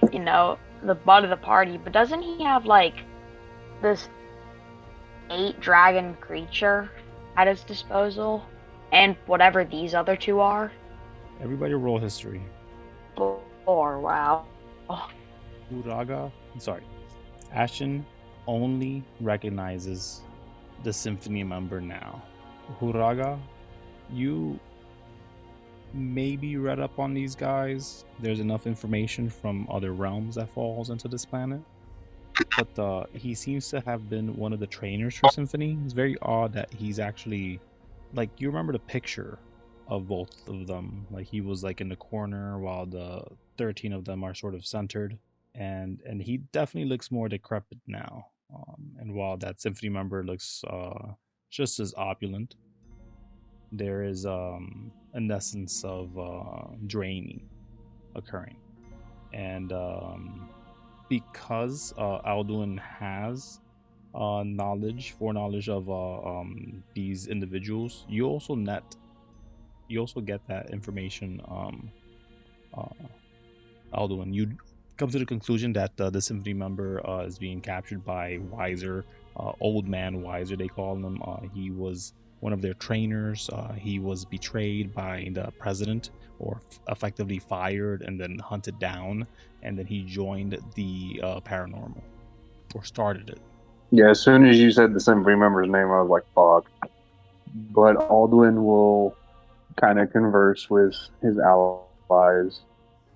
the butt of the party, but doesn't he have like this 8 dragon creature at his disposal? And whatever these other 2 are? Everybody roll history. 4, wow. Ashen only recognizes the Symphony member now. Huraga, you maybe read up on these guys. There's enough information from other realms that falls into this planet. but he seems to have been one of the trainers for Symphony. It's very odd that he's actually, like, you remember the picture of both of them. Like, he was like in the corner while the 13 of them are sort of centered, and he definitely looks more decrepit now. And while that Symphony member looks just as opulent, there is an essence of draining occurring. And because Alduin has foreknowledge of these individuals, you also get that information. Alduin, you come to the conclusion that the Symphony member is being captured by Wiser, Old Man Wiser, they call him. He was one of their trainers. He was betrayed by the president, or effectively fired and then hunted down, and then he joined the paranormal, or started it. Yeah, as soon as you said the Symphony member's name, I was like, fuck. But Alduin will kind of converse with his allies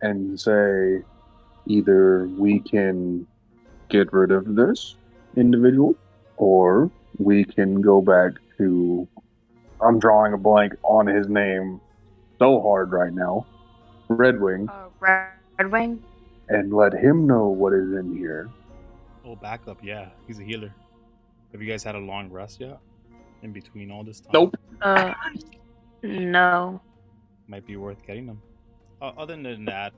and say, either we can get rid of this individual, or we can go back to, I'm drawing a blank on his name so hard right now, Redwing, Redwing? and let him know what is in here. Oh, backup, yeah, he's a healer. Have you guys had a long rest yet? In between all this time? Nope. No. Might be worth getting them. Other than that,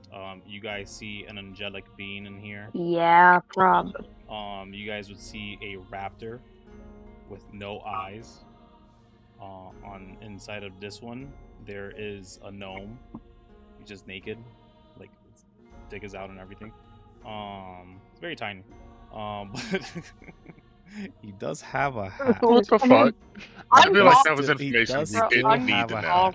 you guys see an angelic being in here. Yeah, probably. You guys would see a raptor with no eyes. On inside of this one, there is a gnome. He's just naked, like dick is out and everything. It's very tiny. But he does have a hat. What the fuck? I feel like that was information we didn't need to know.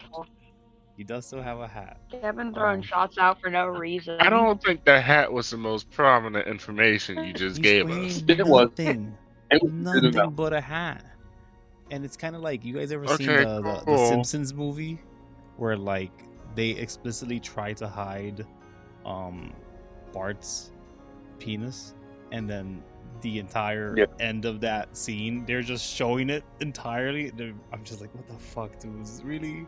He does still have a hat. Kevin throwing shots out for no reason. I don't think the hat was the most prominent information you just gave us. It was nothing but a hat. And it's kind of like, you guys ever seen the Simpsons movie where like they explicitly try to hide Bart's penis, and then the entire end of that scene, they're just showing it entirely. I'm just like, what the fuck, dude? Is this really?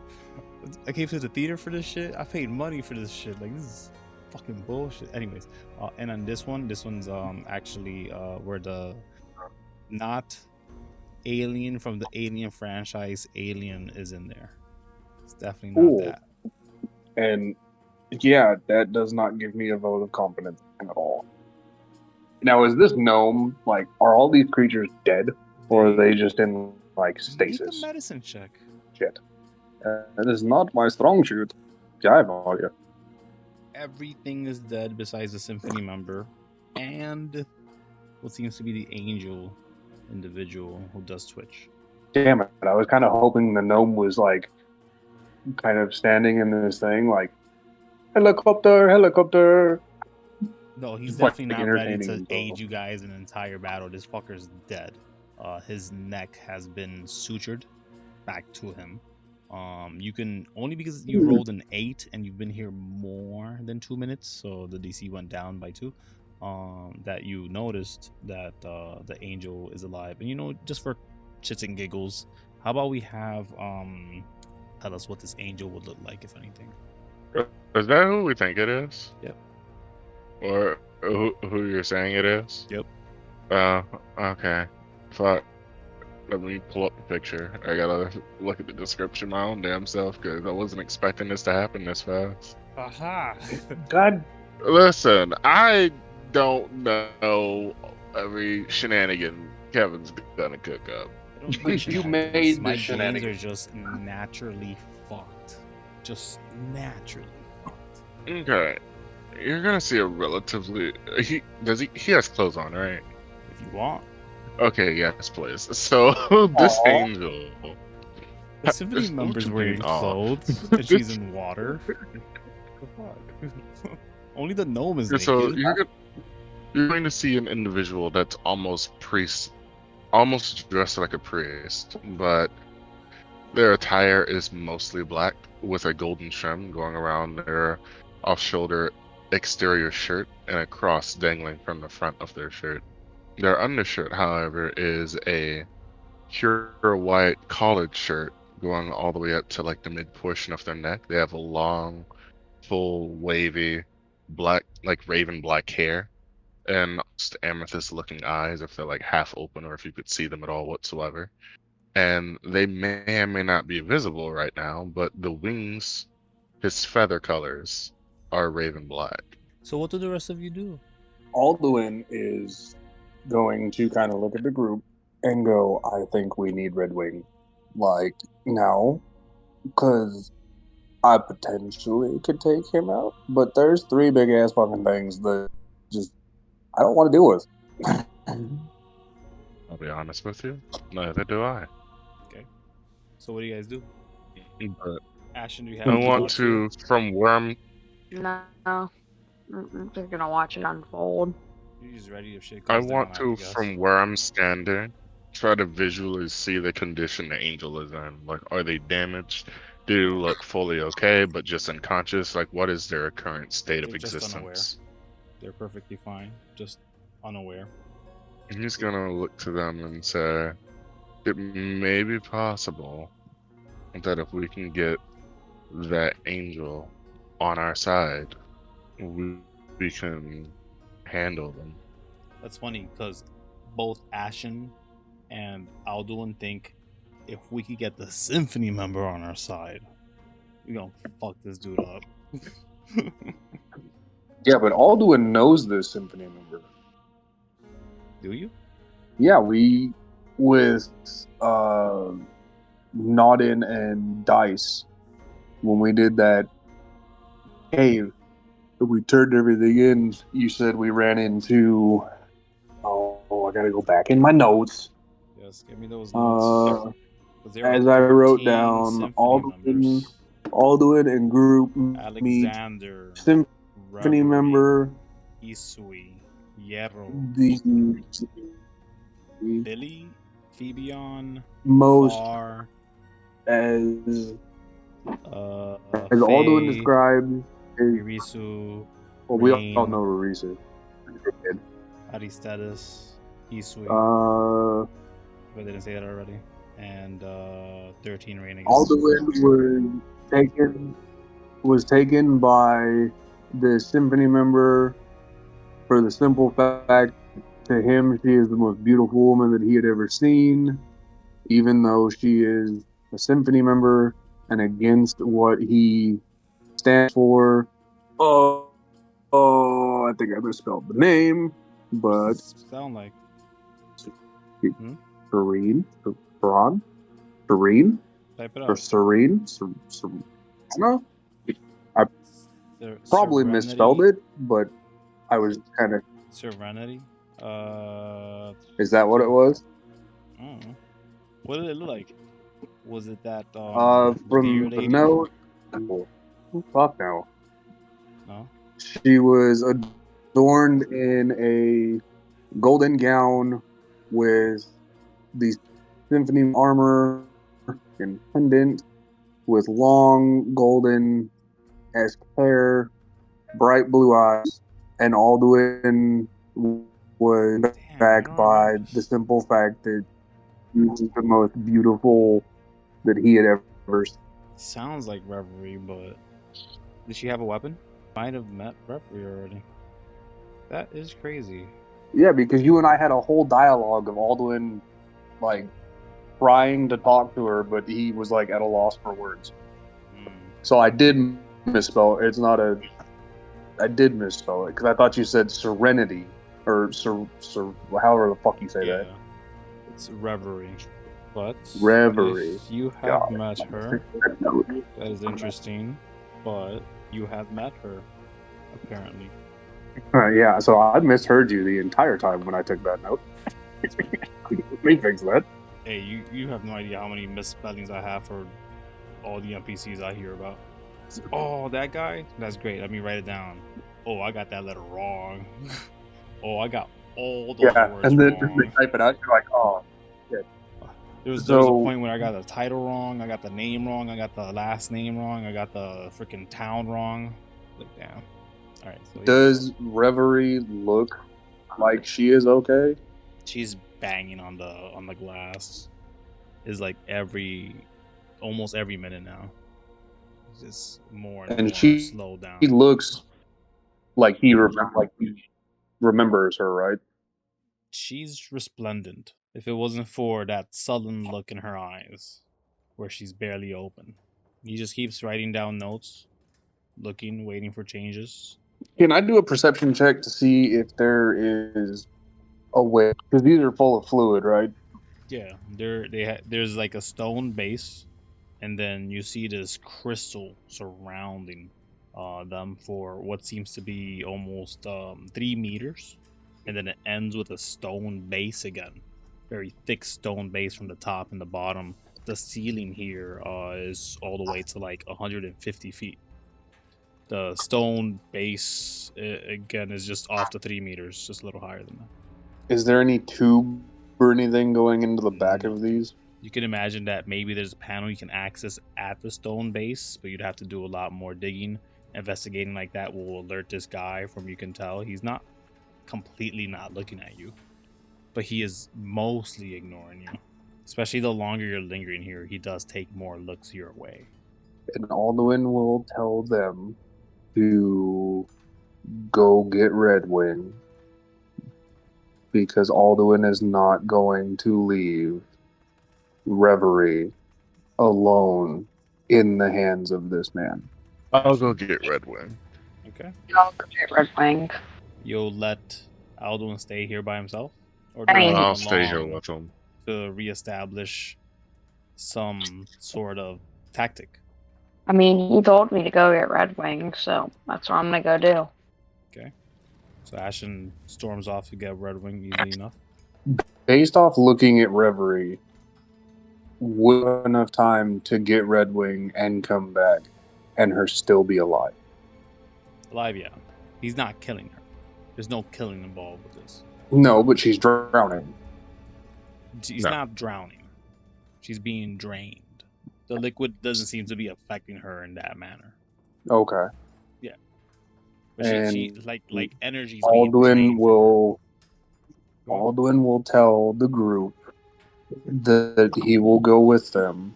I came to the theater for this shit. I paid money for this shit. Like, this is fucking bullshit. Anyways, and on this one's actually where the not alien from the Alien franchise, Alien, is in there. It's definitely not that. And yeah, that does not give me a vote of confidence at all. Now, is this gnome, like, are all these creatures dead, or are they just in, like, stasis? Make a medicine check. Shit. That is not my strong suit. Yeah, everything is dead besides the Symphony member and what seems to be the angel individual who does Twitch. Damn it. I was kind of hoping the gnome was, like, kind of standing in this thing, like, helicopter. No, he's definitely not ready to aid you guys in an entire battle. This fucker's dead. His neck has been sutured back to him. You can, only because you rolled an 8 and you've been here more than 2 minutes, so the DC went down by 2, that you noticed that the angel is alive. And just for shits and giggles, how about we have tell us what this angel would look like, if anything. Is that who we think it is? Yep. Or who you're saying it is? Yep. Okay. Fuck. Let me pull up the picture. I gotta look at the description my own damn self, because I wasn't expecting this to happen this fast. Aha! God. Listen, I don't know every shenanigan Kevin's gonna cook up. You made the My shenanigans. games are just naturally fucked. Just naturally fucked. Okay. You're gonna see a relatively... He has clothes on, right? If you want. Okay, yes, please. So, this angel... The Symphony There's member's no wearing being off. clothes, and she's in water. Only the gnome is naked. So, you're going to see an individual that's almost dressed like a priest, but their attire is mostly black, with a golden trim going around their off-shoulder exterior shirt and a cross dangling from the front of their shirt. Their undershirt, however, is a pure white collared shirt going all the way up to like the mid portion of their neck. They have a long, full, wavy, black, like raven black hair, and just amethyst looking eyes if they're like half open or if you could see them at all whatsoever. And they may or may not be visible right now, but the wings, his feather colors, are raven black. So what do the rest of you do? Alduin is going to kind of look at the group and go, I think we need Red Wing. Like, now, because I potentially could take him out, but there's 3 big ass fucking things that just I don't want to deal with. I'll be honest with you, neither do I. Okay. So what do you guys do? But Ashton, do you have I any want thoughts here? to, from where I'm No, I'm just gonna watch it unfold. You're just ready if shit I comes down, want to, I guess. from where I'm standing, try to visually see the condition the angel is in. Like, are they damaged? Do they look fully okay, but just unconscious? Like, what is their current state of They're just unaware. existence? They're perfectly fine, just unaware. And he's gonna look to them and say, it may be possible that if we can get that angel on our side, we can handle them. That's funny because both Ashen and Alduin think if we could get the Symphony member on our side, we gonna fuck this dude up. Yeah, but Alduin knows this Symphony member. Do you? Yeah, we with Nodin and Dice when we did that cave. We turned everything in. You said we ran into. Oh, I gotta go back in my notes. Yes, give me those notes. 'Cause there are As I wrote 13 down, Symphony members. Alduin and group meet Alexander, Symphony Reverie, member, Isui, Hierro, the Billy, Phoebion, most Far, as Alduin Faye, described. Ririsu, Well, we Rain, all know Ririsu. Aristatus, Isui. If I didn't say that already. And 13 reigning. Alduin was taken by the Symphony member for the simple fact to him she is the most beautiful woman that he had ever seen, even though she is a Symphony member and against what he stands for. I think I misspelled the name, but sound like Serene, type it or out. Serene, no, I probably misspelled it, but I was kind of. Serenity. Is that what it was? I don't know. What did it look like? Was it that From beer the lady? note. Fuck no. No. She was adorned in a golden gown with the Symphony armor and pendant with long golden-esque hair, bright blue eyes, and Alduin was backed by the simple fact that she was the most beautiful that he had ever seen. Sounds like Reverie, but did she have a weapon? Might have met Reverie already. That is crazy. Yeah, because you and I had a whole dialogue of Alduin, like, trying to talk to her, but he was, like, at a loss for words. So I did misspell it. It's not a... I did misspell it, because I thought you said Serenity, or however the fuck you say that. It's Reverie. But Reverie. if you have met her, that is interesting, but you have met her, apparently. Yeah, so I misheard you the entire time when I took that note. Let me fix that. Hey, you have no idea how many misspellings I have for all the NPCs I hear about. Oh, that guy? That's great. Let me write it down. Oh, I got that letter wrong. Oh, I got all those words and then wrong. they type it out, you're like, oh, shit. There was a point where I got the title wrong, I got the name wrong, I got the last name wrong, I got the freaking town wrong. Like, damn. Alright, so does Reverie look like she is okay? She's banging on the glass. Is like almost every minute now. Just more and And more slow down. he looks like he remembers her, right? She's resplendent. If it wasn't for that sullen look in her eyes, where she's barely open. He just keeps writing down notes, looking, waiting for changes. Can I do a perception check to see if there is a way? Because these are full of fluid, right? Yeah, there's like a stone base, and then you see this crystal surrounding them for what seems to be almost 3 meters, and then it ends with a stone base again, very thick stone base from the top and the bottom. The ceiling here is all the way to like 150 feet. The stone base again is just off the 3 meters, just a little higher than that. Is there any tube or anything going into the back No. of these? You can imagine that maybe there's a panel you can access at the stone base, but you'd have to do a lot more digging. Investigating like that will alert this guy. From you can tell he's not completely not looking at you, but he is mostly ignoring you. Especially the longer you're lingering here, he does take more looks your way. And Alduin will tell them to go get Redwing, because Alduin is not going to leave Reverie alone in the hands of this man. I'll go get Redwing. Okay. I'll go get Redwing. You'll let Alduin stay here by himself, or I mean, I'll stay here with him. to reestablish some sort of tactic. I mean, he told me to go get Redwing, so that's what I'm gonna go do. Okay. So Ashen storms off to get Redwing easily enough. Based off looking at Reverie, would have enough time to get Redwing and come back and her still be alive? Alive, yeah. He's not killing her. There's no killing involved with this. No, but she's drowning. She's not drowning. She's being drained. The liquid doesn't seem to be affecting her in that manner. Okay. Yeah. But she like energy's Alduin being drained will from her. Alduin will tell the group that he will go with them,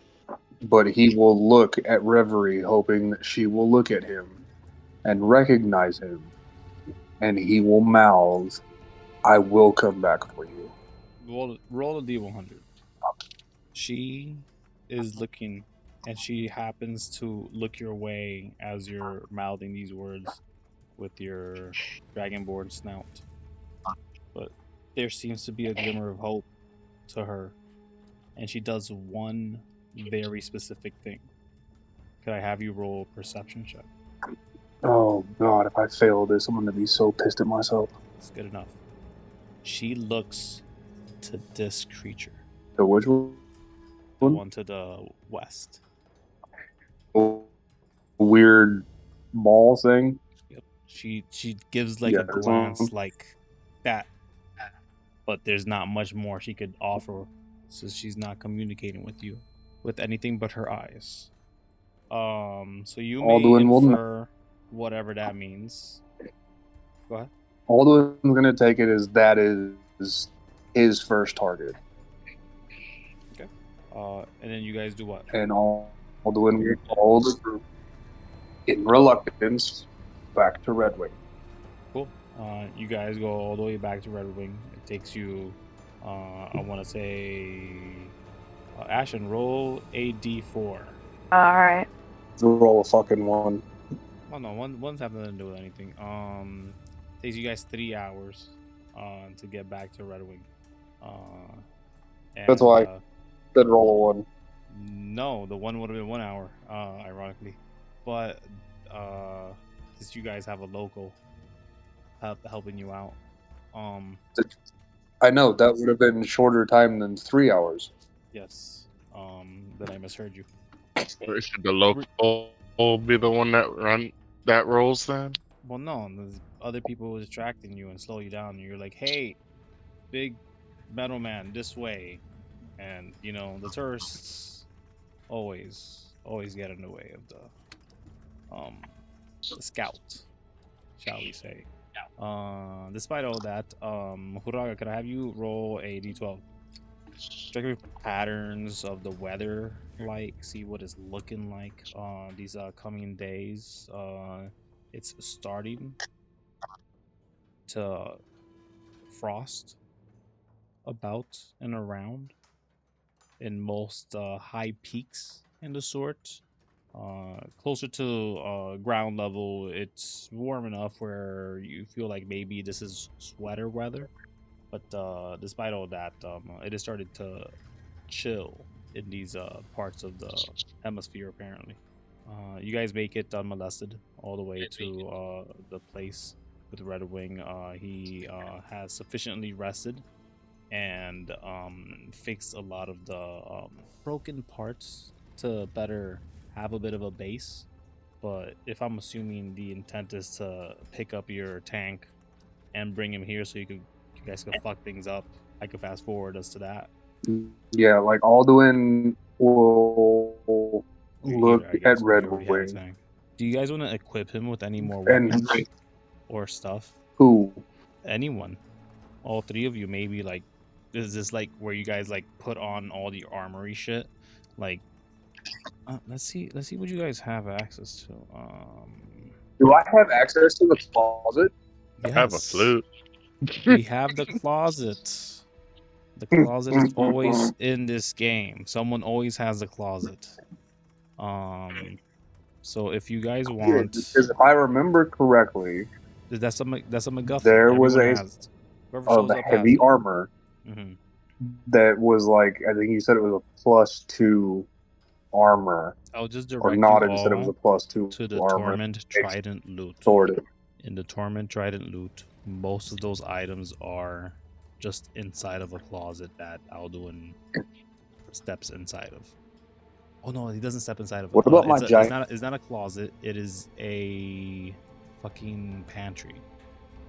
but he will look at Reverie, hoping that she will look at him and recognize him, and he will mouth, "I will come back for you." Roll a D100. She is looking, and she happens to look your way as you're mouthing these words with your dragonborn snout. But there seems to be a glimmer of hope to her, and she does one very specific thing. Could I have you roll a perception check? Oh God, if I fail this, I'm going to be so pissed at myself. It's good enough. She looks to this creature, So which one? the one to the west. Weird ball thing? Yep. She gives like a glance like that, but there's not much more she could offer, so she's not communicating with you with anything but her eyes. So you may infer whatever that means. Go ahead. Alduin's going to take it as that is his first target. Okay. And then you guys do what? And Alduin will follow the group in reluctance back to Redwing. Cool. You guys go all the way back to Redwing. It takes you, I want to say, Ashen, roll a d4. Alright. Roll a fucking one. Oh no, one's have nothing to do with anything. Takes you guys 3 hours to get back to Redwing. That's why I said roll a one. No, the one would have been 1 hour, ironically. But since you guys have a local helping you out, I know that would have been shorter time than 3 hours. yes. Then I misheard you. Or should the local be the one that rolls then? Well, no, there's other people distracting you and slow you down. And you're like, "Hey, big metal man, this way," and you know the tourists always get in the way of the scout, shall we say? Despite all that, Huraga, could I have you roll a d12? Check your patterns of the weather, like see what it's looking like these coming days. It's starting to frost about and around in most high peaks in the sort. Closer to ground level, it's warm enough where you feel like maybe this is sweater weather. But despite all that, it has started to chill in these parts of the hemisphere. Apparently, you guys make it unmolested all the way to the place with Red Wing. He has sufficiently rested and fixed a lot of the broken parts to better have a bit of a base. But if I'm assuming the intent is to pick up your tank and bring him here so you guys could fuck things up, I could fast forward us to that. Yeah, like Alduin will look I at guess Red you already have a Wing tank. Do you guys want to equip him with any more and weapons or stuff? who? Anyone, all three of you, maybe. Like, is this like where you guys like put on all the armory shit? Like, let's see what you guys have access to. Do I have access to the closet? I have a Yes, flute. we have the closet. The closet is always in this game. Someone always has a closet. So if you guys want, Because if I remember correctly, that's a MacGuffin. there was Everyone a has it. Whoever of shows up has heavy it. armor hmm that was like, I think you said it was a +2 armor, I'll just or direct you nodded and said it was a all +2 to the armor. Torment Trident loot. Sorted. In the Torment Trident loot, most of those items are just inside of a closet that Alduin steps inside of. Oh no, he doesn't step inside of it. What about my giant? It's not a closet. It is a fucking pantry.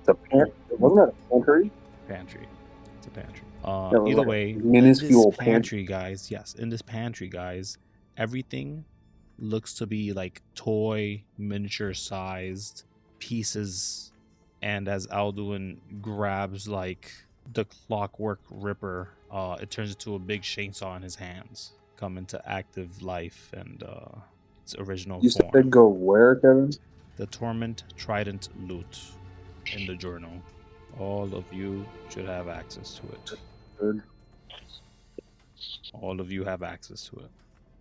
Wasn't that a pantry? Pantry. It's a pantry. It was Either like a way, minuscule in this pantry, guys. Yes, in this pantry, guys, everything looks to be like toy, miniature sized pieces. And as Alduin grabs like the Clockwork Ripper, it turns into a big chainsaw in his hands, come into active life and its original You form. said go where, Kevin? The Torment Trident loot in the journal. All of you should have access to it. Good. All of you have access to it.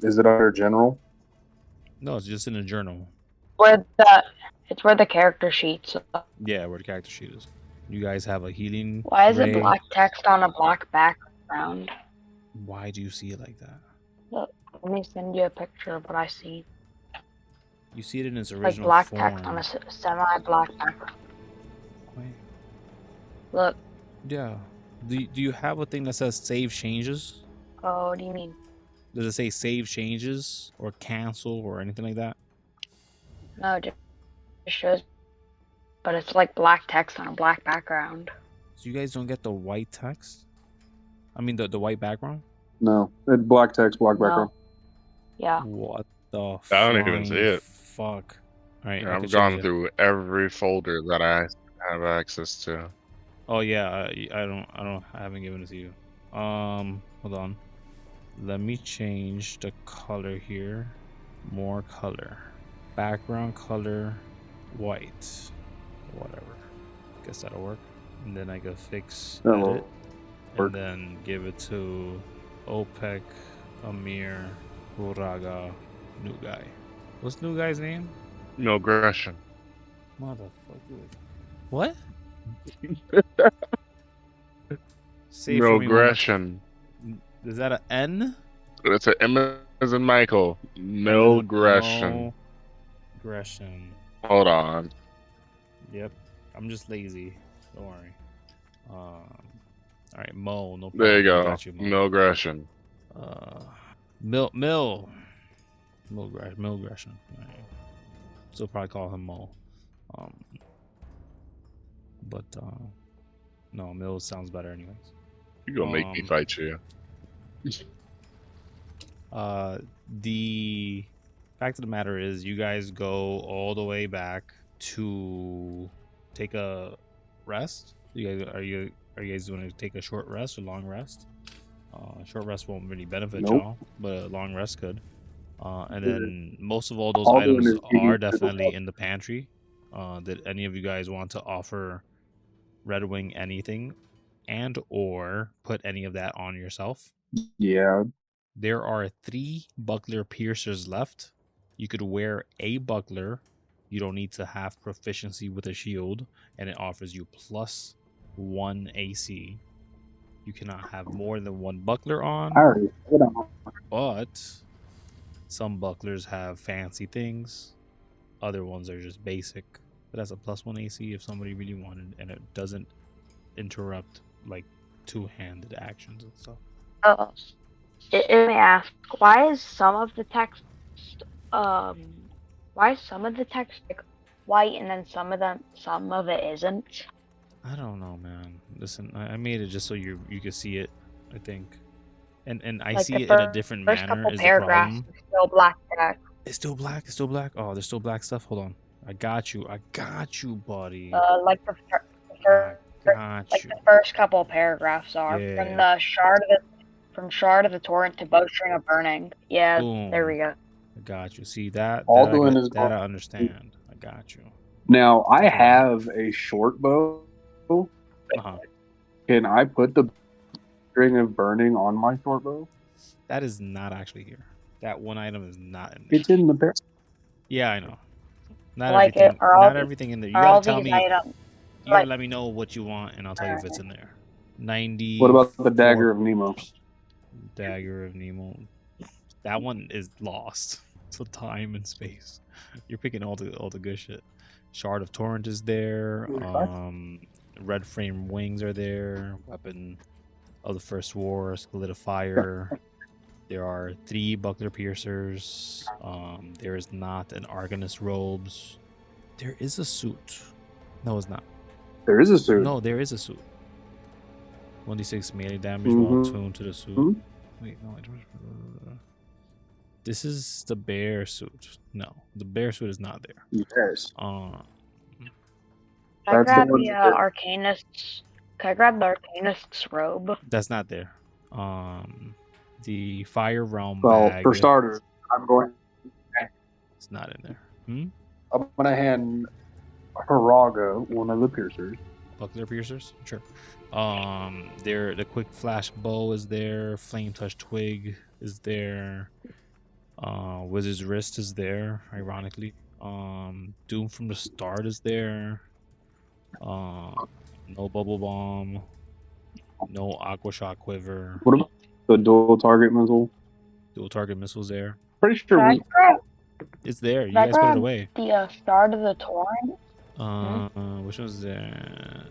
Is it under general? No, it's just in a journal. It's where the character sheets are. Yeah, where the character sheet is. You guys have a healing Why is ray. it black text on a black background? Why do you see it like that? Look, let me send you a picture of what I see. You see it in its Like original black form. text on a semi-black background. Wait. Look. Yeah. Do you have a thing that says save changes? Oh, what do you mean? Does it say save changes or cancel or anything like that? No, it just shows. But it's like black text on a black background. So you guys don't get the white text? I mean the white background? No, it's black text, black No. background. Yeah. What the I don't even see it. Fuck. All right, I've gone through every folder that I have access to. Oh yeah, I haven't given it to you. Hold on. Let me change the color here. More color. Background color white. Whatever. Guess that'll work. And then I can fix That'll edit. work. And then give it to OPEC, Amir, Uraga, new guy. What's new guy's name? No aggression. Motherfucker. What? Say No for me one more aggression. Is that an N? It's an M as in Michael. No aggression. No aggression. Hold on. Yep. I'm just lazy. Don't worry. All right, Mo. No problem. There you I go. got you, Mo. No aggression. Mill aggression. All right. Still probably call him Mo. But no, Mill sounds better anyways. You gonna make me fight you. The fact of the matter is, you guys go all the way back to take a rest? Are you guys going to take a short rest or long rest? Short rest won't really benefit Nope. y'all, but a long rest could. And then most of all those All doing items is are eating. definitely in the pantry. Did any of you guys want to offer Red Wing anything, and or put any of that on yourself? Yeah. There are 3 buckler piercers left. You could wear a buckler. You don't need to have proficiency with a shield, and it offers you +1 AC. You cannot have more than 1 buckler I on, already said I'm but some bucklers have fancy things. Other ones are just basic. But that's a +1 AC if somebody really wanted, and it doesn't interrupt like two-handed actions and stuff. Oh, let me ask, why is some of the text, why is some of the text like white and then some of it isn't? I don't know, man. Listen, I made it just so you could see it, I think. And I Like see the it in a different first manner couple is the paragraphs problem. is still black text. It's still black. It's still black. Oh, there's still black stuff. Hold on. I got you. I got you, buddy. Like I got you. the first couple paragraphs are from Yeah. the shard of the torrent to bowstring of burning. Yeah, there Boom. we go. I got you. See that? all That I doing got, is that I going. understand. I got you. Now I Take it out. have a short bow. Uh-huh. Can I put the string of burning on my short bow? That is not actually here. That one item is not in there. It's in the bear. Yeah, I know. Not Like everything. are all Not the- everything in there. You Are gotta all tell these me. items You gotta like let me know what you want, and I'll tell you if it's in there. 90. What about the dagger of Nemo? Dagger of Nemo. That one is lost to time and space. You're picking all the good shit. Shard of Torrent is there. Red Frame Wings are there. Weapon of the First War, Solidifier. There are 3 buckler piercers. There is not an Arcanist robes. There is a suit. No, it's not. There is a suit. No, there is a suit. 1d6 melee damage while tuned to the suit. Mhm. Wait, no, I don't. This is the bear suit. No, the bear suit is not there. Yes. Can I That's the grab one the that- Arcanist's? Can I grab the Arcanist's robe? That's not there. The Fire Realm Well, bag. for starters, I'm going. It's not in there. Hmm? I'm gonna hand Haraga one of the piercers. Buckler piercers? Sure. There the quick flash bow is there. Flame touch twig is there. Wizard's wrist is there. Ironically, Doom from the start is there. No bubble bomb. No aqua shot quiver. What about the dual target missile? Dual target missiles there. Pretty sure Can I we. grab It's there. You Can I guys put it grab away. the Shard of the Torrent? Which one's there?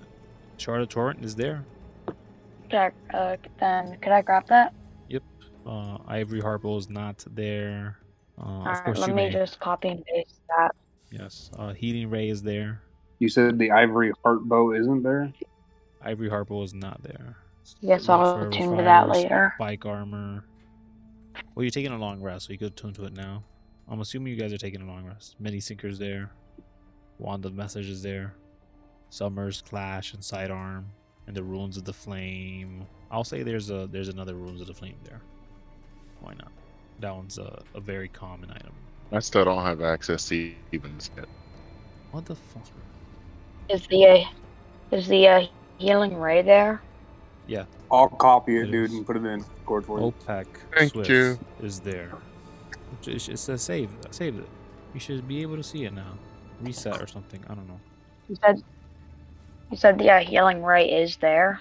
Shard of Torrent is there. Then could I grab that? Yep. Ivory Harpo is not there. Of course Let you me may. just copy and paste that. Yes. Healing Ray is there. You said the ivory heart bow isn't there. Ivory Harpo is not there. Yes, Red I'll Forever tune to that Fire, later. Spike armor. Well, you're taking a long rest, so you could tune to it now. I'm assuming you guys are taking a long rest. Mini Sinker's there. Wand of Message is there. Summer's Clash and Sidearm. And the Runes of the Flame. I'll say there's another Runes of the Flame there. Why not? That one's a very common item. I still don't have access to evens yet. What the fuck? Is the healing ray there? Yeah. I'll copy it, It dude, is. and put it in Discord for you. OPEC Thank Swift you. is there. It says save. I saved it. You should be able to see it now. Reset or something. I don't know. You said the healing ray is there.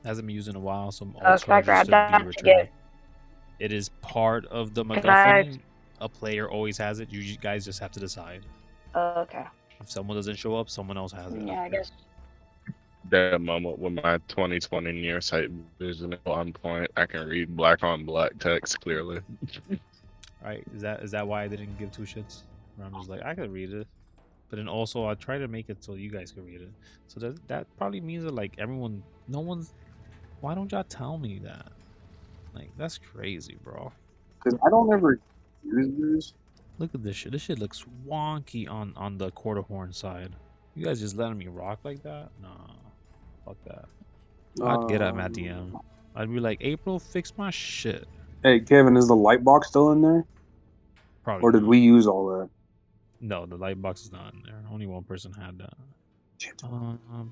Hasn't been used in a while, so all Can I charges grab should that be to returned. get? It is part of the Can I- MacGuffin. A player always has it. You guys just have to decide. Okay. If someone doesn't show up, someone else has it. Yeah, I guess. That moment with my 2020 nearsight vision on point, I can read black on black text clearly. Right? Is that why I didn't give two shits? Where I'm just like, I could read it, but then also I try to make it so you guys can read it. So that probably means that like everyone, no one's. Why don't y'all tell me that? Like that's crazy, bro. Because I don't ever use this. Look at this shit. This shit looks wonky on the quarter horn side. You guys just letting me rock like that? Nah, fuck that. I'd get at Matt DM. I'd be like, April, fix my shit. Hey, Kevin, is the light box still in there? Probably Or did not. we use all that? No, the light box is not in there. Only one person had that. Shit.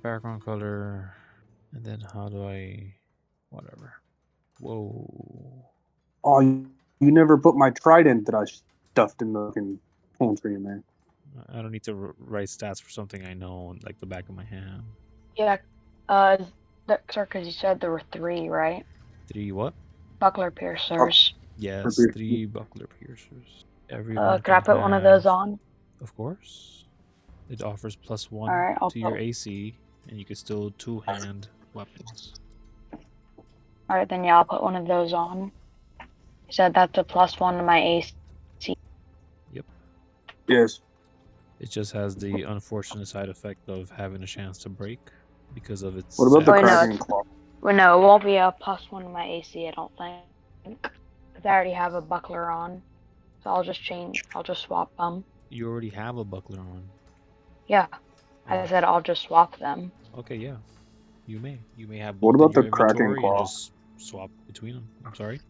Background color. And then how do I... Whatever. Whoa. Oh, you never put my trident that I stuffed in the fucking pantry in there. I don't need to write stats for something I know like the back of my hand. Yeah. Sorry, because you said there were 3, right? 3 what? Buckler piercers. Yes, piercers. 3 buckler piercers. Everyone Could I put one of those on? Of course. It offers +1 Alright, I'll to your put... AC, and you can still 2-hand weapons. Alright, then yeah, I'll put one of those on. You said that's a +1 to my AC. Yes. It just has the unfortunate side effect of having a chance to break because of its. What about the Oh, no, cracking claw? Well, no, it won't be a +1 to my AC, I don't think. Because I already have a buckler on. So I'll just swap them. You already have a buckler on. Yeah. I said I'll just swap them. Okay, yeah. You may have. What both about in the your cracking inventory and claw? just swap between them. I'm sorry.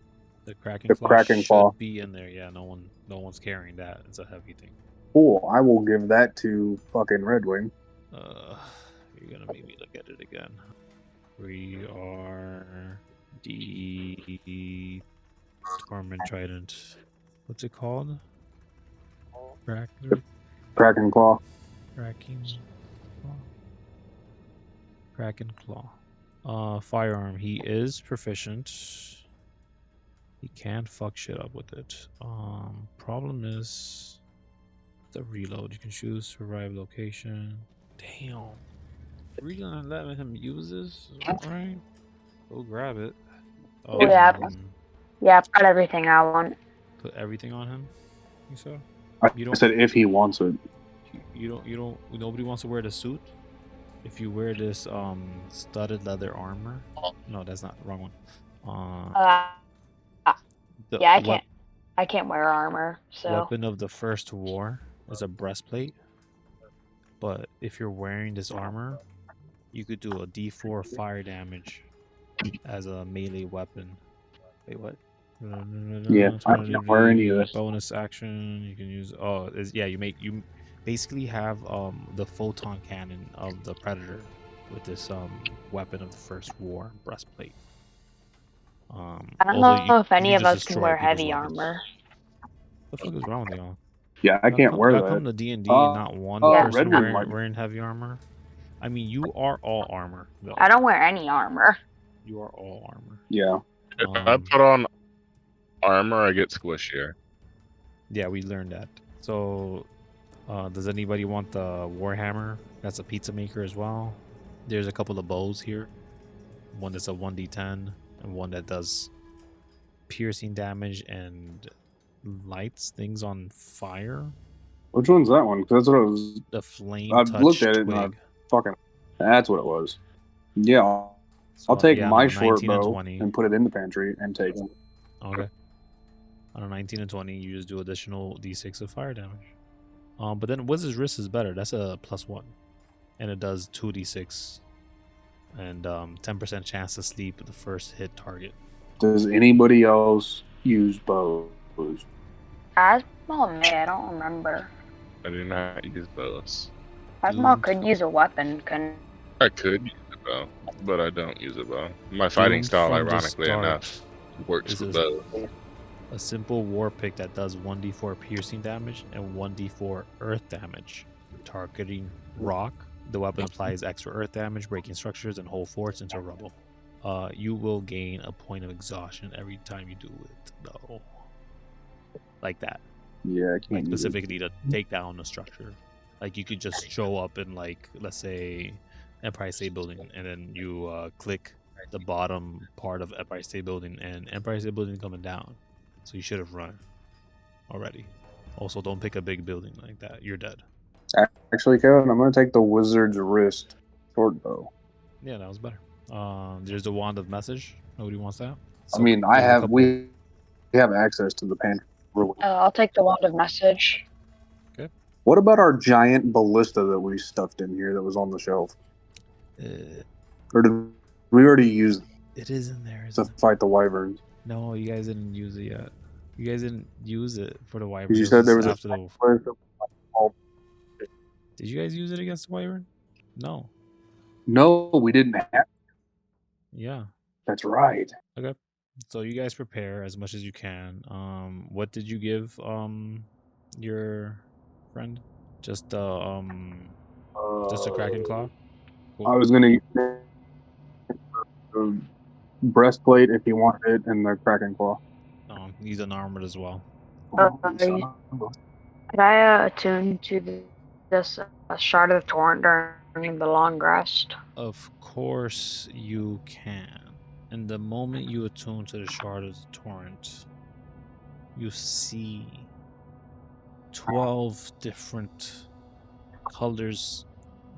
The cracking The claw cracking should claw. be in there. Yeah, no one's carrying that. It's a heavy thing. Cool. I will give that to fucking Redwing. You're gonna make me look at it again. We are the Torment Trident. What's it called? Cracking claw. Kraken Claw. Firearm. He is proficient. He can fuck shit up with it. Problem is the reload. You can choose survive location. Damn. Really not letting him use this? Alright. Go grab it. Oh, Yeah. Yeah, put everything I want. Put everything on him? You so? I said if he wants it. Nobody wants to wear the suit? If you wear this studded leather armor. No, that's not the wrong one. Yeah, I can't wear armor, so. Weapon of the First War is a breastplate. But if you're wearing this armor, you could do a D4 fire damage as a melee weapon. Wait, what? Yeah, I can't wear any of this. Bonus action. You can use. You basically have the photon cannon of the Predator with this weapon of the First War breastplate. I don't know if any of us can wear heavy armor. What the fuck is wrong with y'all? Yeah, I can't wear that. How come the D&D not one person Redwing wearing heavy armor? I mean, you are all armor, though. I don't wear any armor. You are all armor. Yeah. If I put on armor, I get squishier. Yeah, we learned that. So, does anybody want the Warhammer? That's a pizza maker as well. There's a couple of bows here. One that's a 1d10 and one that does piercing damage and lights things on fire. Which one's that one? Because that's what I was. The flame. I looked at it and fucking. That's what it was. Yeah, I'll take my short bow and put it in the pantry and take them. Okay. On a 19 and 20, you just do additional d6 of fire damage. But then Wizard's Wrist is better. That's a +1, and it does 2d6 and 10% chance to sleep the first hit target. Does anybody else use bows? Asmal may, I don't remember. I do not use bows. Asmal could use a weapon, couldn't? I could use a bow, but I don't use a bow. My fighting style, ironically enough, works with bows. A simple war pick that does 1d4 piercing damage and 1d4 earth damage. Targeting rock, the weapon applies extra earth damage, breaking structures and whole forts into rubble. You will gain a point of exhaustion every time you do it, though. Like that. Yeah, I can't. Specifically to take down a structure. Like you could just show up in, like, let's say, Empire State Building, and then you click the bottom part of Empire State Building, and Empire State Building coming down. So you should have run already. Also, don't pick a big building like that. You're dead. Actually, Kevin, I'm going to take the Wizard's Wrist short bow. Yeah, that was better. There's the Wand of Message. Nobody wants that? So I mean, we have access to the pantry. I'll take the Wand of Message. Okay. What about our giant ballista that we stuffed in here that was on the shelf? Or did we already use It is in there, to isn't it? fight the wyverns? No, you guys didn't use it yet. You guys didn't use it for the wyvern. Because you It said there just was after the. Did you guys use it against the wyvern? No. No, we didn't have. Yeah. That's right. Okay. So you guys prepare as much as you can. What did you give your friend? Just a Kraken claw? Cool. I was gonna use the breastplate if he wanted it, and the Kraken claw. He's unarmored as well. Could I attune to this shard of the torrent during the long rest? Of course you can. And the moment you attune to the shard of the torrent, you see 12 different colors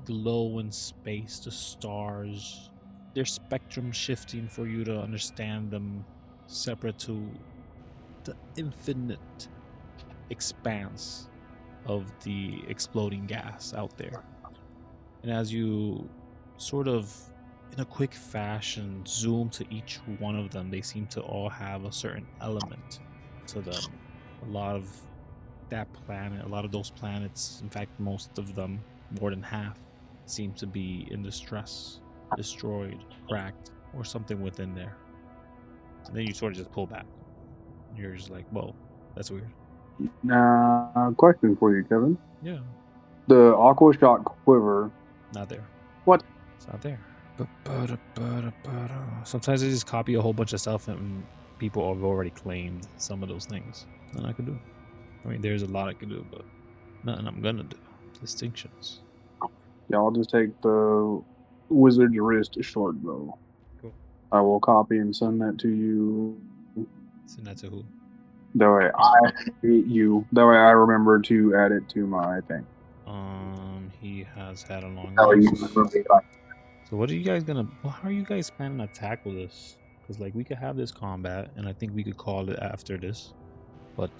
glow in space, the stars. Their spectrum shifting for you to understand them separate to the infinite expanse of the exploding gas out there. And as you sort of, in a quick fashion, zoom to each one of them, they seem to all have a certain element to them. A lot of that planet, a lot of those planets, in fact, most of them, more than half, seem to be in distress, destroyed, cracked, or something within there. And then you sort of just pull back. You're just like, whoa, that's weird. Now, question for you, Kevin. Yeah. The Aqua Shot Quiver. Not there. What? It's not there. Sometimes I just copy a whole bunch of stuff and people have already claimed some of those things. Nothing I can do. I mean, there's a lot I can do, but nothing I'm gonna do. Distinctions. Yeah, I'll just take the Wizard's Wrist short bow. Cool. I will copy and send that to you. Send that to who? That way That way I remember to add it to my thing. He has had a long How are you? rest. So what are you guys gonna? How are you guys planning to tackle this? Because like we could have this combat, and I think we could call it after this. But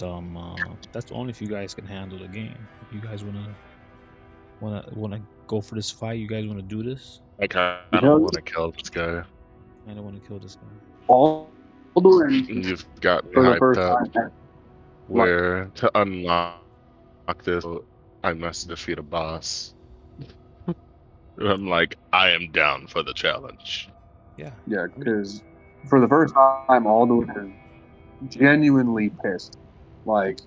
that's only if you guys can handle the game. If you guys wanna go for this fight, you guys wanna do this? I kind of want to kill this guy. I don't want to kill this guy. All the way You've got me for the hyped first up. time. Where to unlock this, I must defeat a boss. I'm like, I am down for the challenge. Yeah. Yeah, because for the first time, Alduin is genuinely pissed. Like,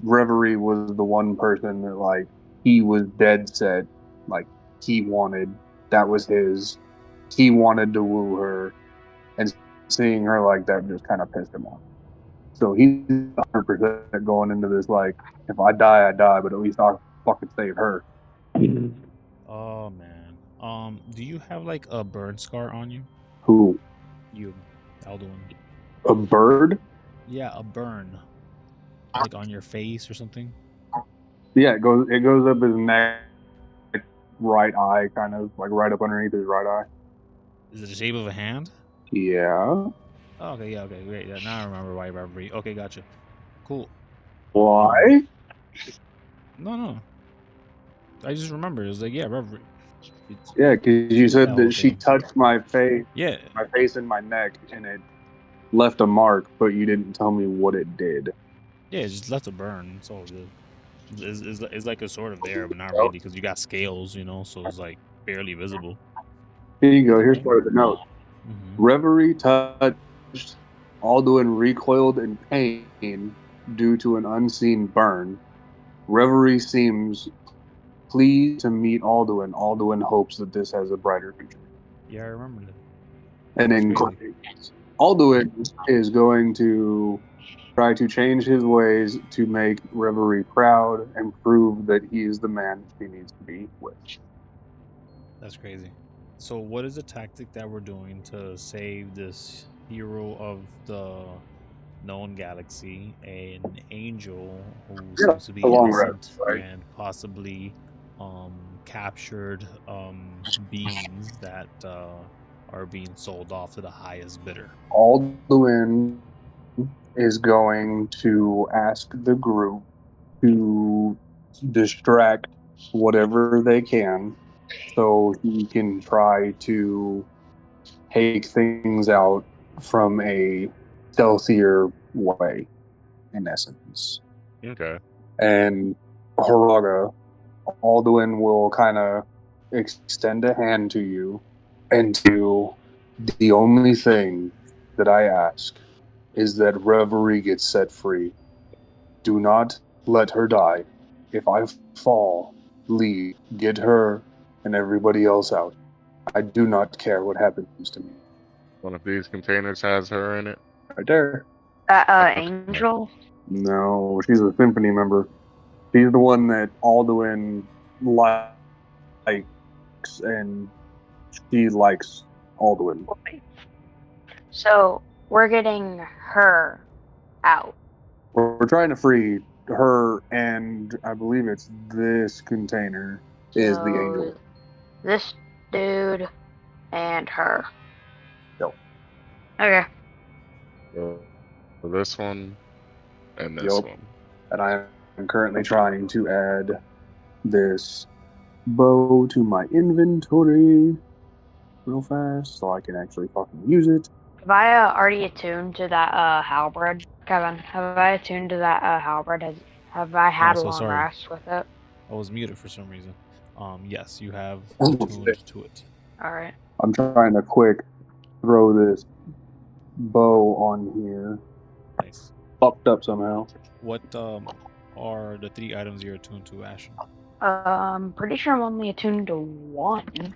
Reverie was the one person that, like, he was dead set. Like, he wanted, that was his. He wanted to woo her. And seeing her like that just kind of pissed him off. So he's 100% going into this, like, if I die, I die, but at least I'll fucking save her. Oh man. Do you have like a burn scar on you? Who? You, Alduin. A bird? Yeah, a burn. Like on your face or something? Yeah, it goes up his neck, right eye, kind of like right up underneath his right eye. Is it the shape of a hand? Yeah. Oh, okay, yeah, okay, great. Yeah, now I remember why Reverie. Okay, gotcha. Cool. Why? No. I just remember. It was like, yeah, Reverie. Yeah, because you said that she touched my face, Yeah. my face and my neck, and it left a mark, but you didn't tell me what it did. Yeah, it just left a burn. It's all good. It's like a sort of there, but not really, because you got scales, you know, so it's like barely visible. Here you go. Here's part of the note. Mm-hmm. Reverie touched. Alduin recoiled in pain due to an unseen burn. Reverie seems pleased to meet Alduin. Alduin hopes that this has a brighter future. Yeah, I remember that. And then Alduin is going to try to change his ways to make Reverie proud and prove that he is the man she needs to be with. That's crazy. So what is the tactic that we're doing to save this hero of the known galaxy, an angel who seems to be innocent and possibly captured beings that are being sold off to the highest bidder? Alduin is going to ask the group to distract whatever they can so he can try to take things out from a stealthier way, in essence. Okay. And Horaga, Alduin will kind of extend a hand to you and to the only thing that I ask is that Reverie gets set free. Do not let her die. If I fall, leave. Get her and everybody else out. I do not care what happens to me. One of these containers has her in it. Right there. Angel. No, she's a Symphony member. She's the one that Alduin likes, and she likes Alduin. So we're getting her out. We're trying to free her, and I believe it's this container is the angel. So this dude and her. Yep. Okay. So this one and this Yep. one. And I am currently trying to add this bow to my inventory real fast so I can actually fucking use it. Have I already attuned to that halberd, Kevin? Have I attuned to that halberd? Have I had a so long sorry. rest with it? I was muted for some reason. Yes, you have Almost attuned there. to it. All right. I'm trying to quick throw this bow on here. Nice. Fucked up somehow. What are the 3 items you're attuned to, Ashen? Pretty sure I'm only attuned to one.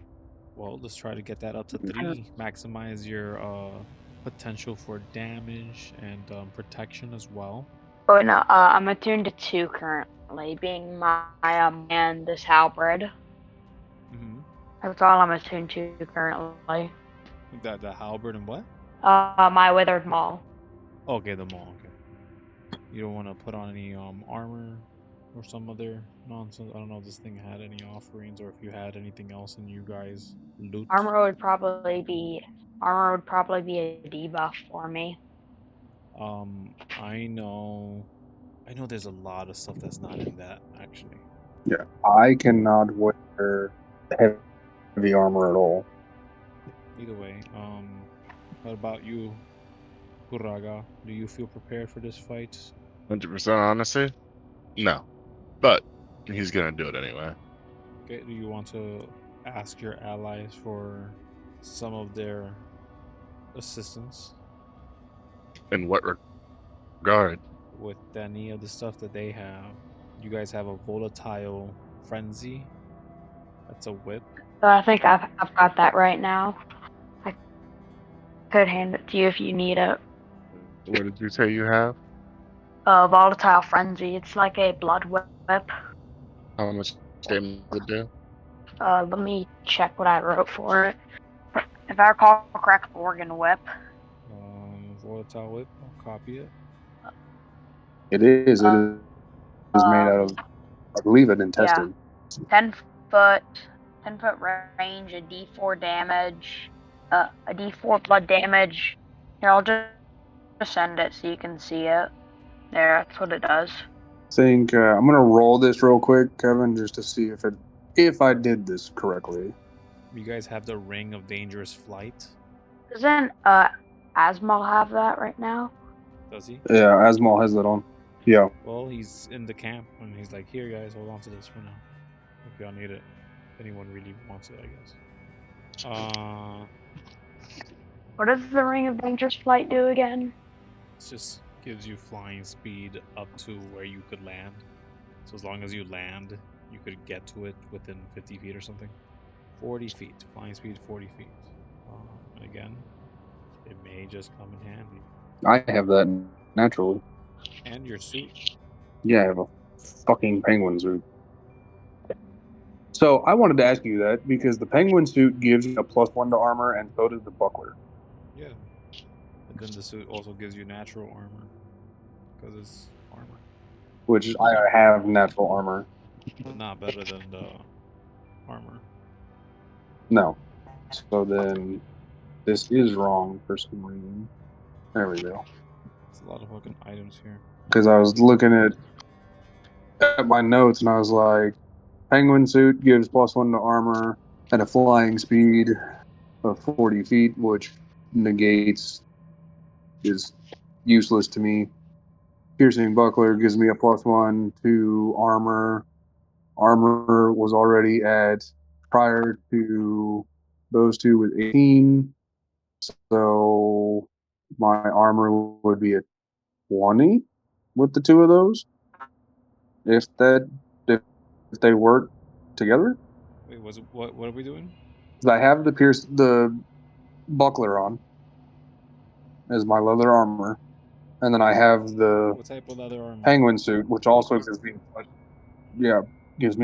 Well, let's try to get that up to 3. Maximize your potential for damage and protection as well. Oh no, I'm attuned to 2 currently, being my and this halberd. Mm-hmm. That's all I'm attuned to currently. The halberd and what? My withered maul. Okay, the maul. Okay. You don't want to put on any armor or some other nonsense. I don't know if this thing had any offerings or if you had anything else in you guys loot. Armor would probably be a debuff for me. I know there's a lot of stuff that's not in that actually. Yeah, I cannot wear heavy armor at all. Either way, what about you, Kuraga? Do you feel prepared for this fight? 100% honesty? No. But he's gonna do it anyway. Okay, do you want to ask your allies for some of their assistance In what regard? with any of the stuff that they have? You guys have a volatile frenzy. That's a whip. So I think I've got that right now. I could hand it to you if you need it. What did you say you have? Volatile frenzy. It's like a blood whip. How much damage does it do? Let me check what I wrote for it. If I recall correct, organ whip. Volatile whip. I'll copy it. It is. It is made out of, I believe, an intestine. 10 foot range, a D4 damage, a D4 blood damage. Here, I'll just send it so you can see it. There, that's what it does. I think I'm gonna roll this real quick, Kevin, just to see if I did this correctly. You guys have the Ring of Dangerous Flight. Doesn't Asmal have that right now? Does he? Yeah, Asmal has that on. Yeah. Well, he's in the camp and he's like, here, guys, hold on to this for now. If y'all need it. If anyone really wants it, I guess. What does the Ring of Dangerous Flight do again? It just gives you flying speed up to where you could land. So as long as you land, you could get to it within 50 feet or something. 40 feet. Flying speed 40 feet. And again, it may just come in handy. I have that naturally. And your suit. Yeah, I have a fucking penguin suit. So I wanted to ask you that because the penguin suit gives you a +1 to armor, and so does the buckler. Yeah. And then the suit also gives you natural armor. Because it's armor. Which I have natural armor. But not better than the armor. No. So then this is wrong for some reason. There we go. There's a lot of fucking items here. Because I was looking at at my notes and I was like, penguin suit gives +1 to armor and a flying speed of 40 feet, which negates is useless to me. Piercing buckler gives me a +1 to armor. Armor was already at prior to those two with 18, so my armor would be at 20 with the two of those. If they work together, Wait, what are we doing? because I have the buckler on as my leather armor, and then I have the What type of leather armor? penguin suit, which also gives me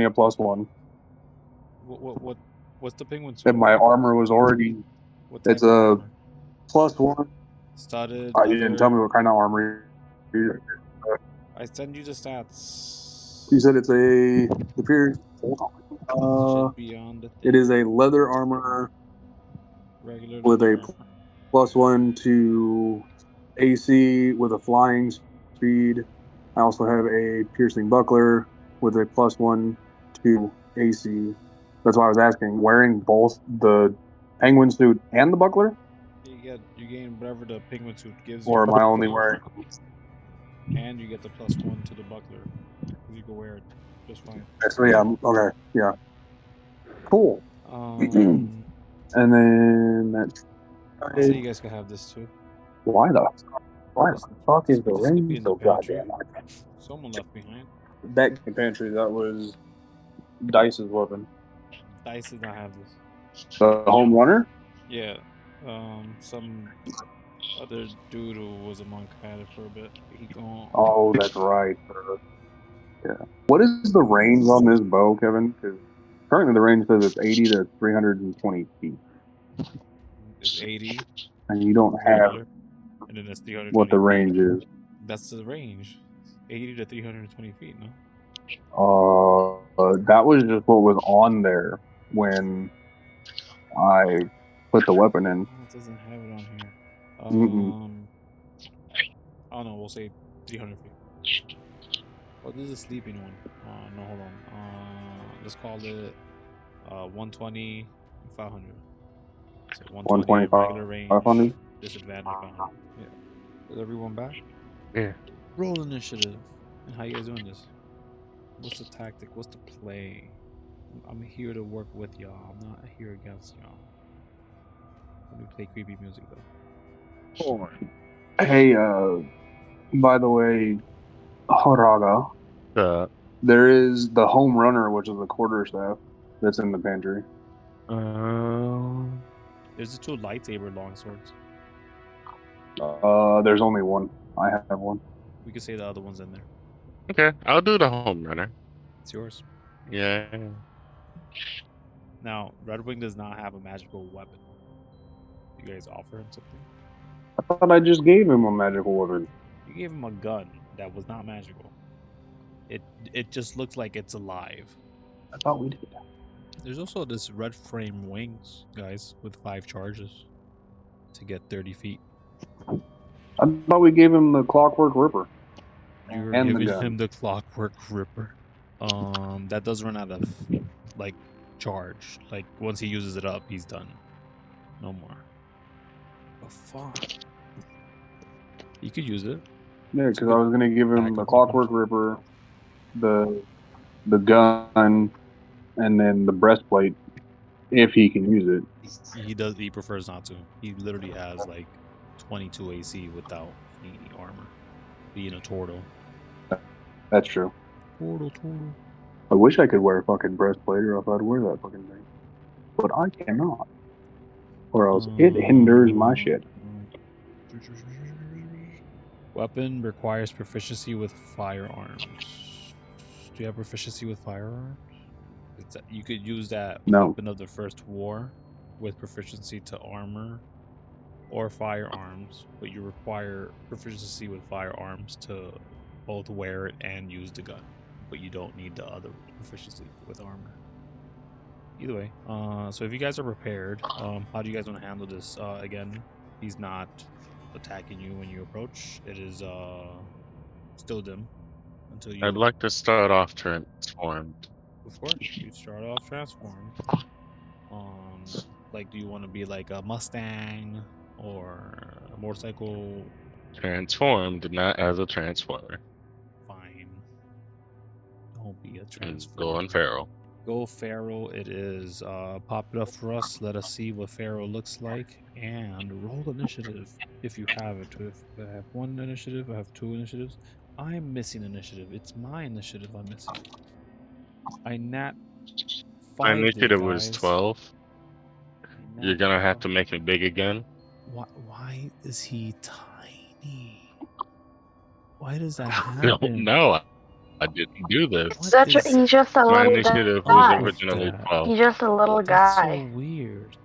a +1. What's the penguin suit? And my armor was already What it's type of a armor? +1. Studded You didn't tell me leather. what kind of armor. I send you the stats. You said it's the period. Hold on. Should be on the It thing. is a leather armor Regular with leather a armor. +1 to AC with a flying speed. I also have a piercing buckler with a +1 to AC. That's why I was asking. Wearing both the penguin suit and the buckler, You gain whatever the penguin suit gives or you, am I only wearing? and you get the +1 to the buckler. You can wear it just fine. Actually, okay. Yeah, cool. Um, And then that's I'll say you guys can have this too. why the This, fuck is the this could be rain in the so pantry. goddamn hard? Someone left behind. That pantry, that was Dice's weapon. Dice did not have this. The home runner? Yeah. Some other dude who was a monk had it for a bit. He gone. Oh, that's right. Yeah. What is the range on this bow, Kevin? Because currently the range says it's 80 to 320 feet, Is 80 and you don't have regular, and then it's what 320 the feet. range is. That's the range. 80 to 320 feet, no? That was just what was on there when I put the weapon in. Oh, it doesn't have it on here. Mm-mm. I don't know. We'll say 300 feet. Oh, this is a sleeping one. No, hold on. Let's call it 120 and 500. So 120 125, regular range, 500. disadvantage 500. Yeah. Is everyone back? Yeah. Roll initiative. And how you guys doing this? What's the tactic? What's the play? I'm here to work with y'all. I'm not here against y'all. Let me play creepy music though. 4. Hey, by the way, Horaga, The there is the home runner, which is a quarterstaff that's in the pantry. There's the two lightsaber longswords. There's only one. I have one. We could say the other one's in there. okay. I'll do the home runner. It's yours. Yeah. Now, Redwing does not have a magical weapon. You guys offer him something? I thought I just gave him a magical weapon. You gave him a gun that was not magical. It just looks like it's alive. I thought we did. There's also this red frame wings, guys, with 5 charges to get 30 feet. I thought we gave him the Clockwork Ripper. You were And the giving gun. him the Clockwork Ripper. That does run out of like charge. Like once he uses it up, he's done. No more. Oh fuck. You could use it. Yeah, because I was gonna give him the Backup Clockwork weapon. Ripper, the gun, and then the breastplate if he can use it. He does. He prefers not to. He literally has like 22 AC without any armor. Being a turtle. That's true. Turtle. I wish I could wear a fucking breastplate, or else I'd wear that fucking thing. But I cannot. Or else it hinders my shit. Weapon requires proficiency with firearms. Do you have proficiency with firearms? You could use that No. weapon of the first war with proficiency to armor or firearms, but you require proficiency with firearms to both wear it and use the gun. But you don't need the other proficiency with armor. Either way, so if you guys are prepared, how do you guys want to handle this? Again, he's not attacking you when you approach. It is still dim. until you. I'd like to start off transformed. Of course, you start off transformed. Like, do you want to be like a Mustang or a motorcycle? Transformed, not as a transformer. Fine. Don't be a I'm transformer. going feral. Go feral. It is. Pop it up for us. Let us see what feral looks like, and roll initiative if you have it. If I have one initiative, I have two initiatives. I'm missing initiative. It's my initiative I'm missing. I nat My 5 initiative was guys. 12. I You're nat gonna have fi- to make me big again. Why is he tiny? Why does that No, happen? no, I didn't do this. That's he's just a My little initiative was guy. originally that? 12. He's just a little That's so guy. weird.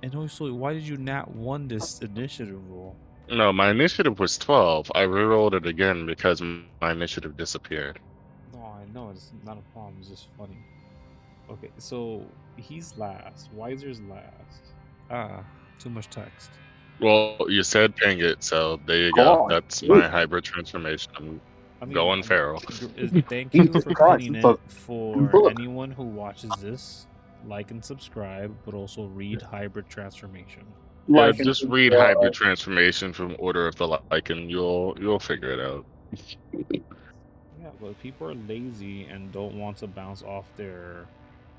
And also, why did you nat 1 this initiative roll? No, my initiative was 12. I rerolled it again because my initiative disappeared. No, I know it's not a problem. It's just funny. Okay, so he's last. Weiser's last. Too much text. Well, you said ping it, so there you Go go. on. That's my hybrid transformation. I'm I mean, going feral. thank you for Christ, pinning it's a it. For book. anyone who watches this, like and subscribe, but also read Hybrid Transformation. Yeah, Like, just read hybrid transformation from Order of the Like, and you'll figure it out. Yeah, but people are lazy and don't want to bounce off their.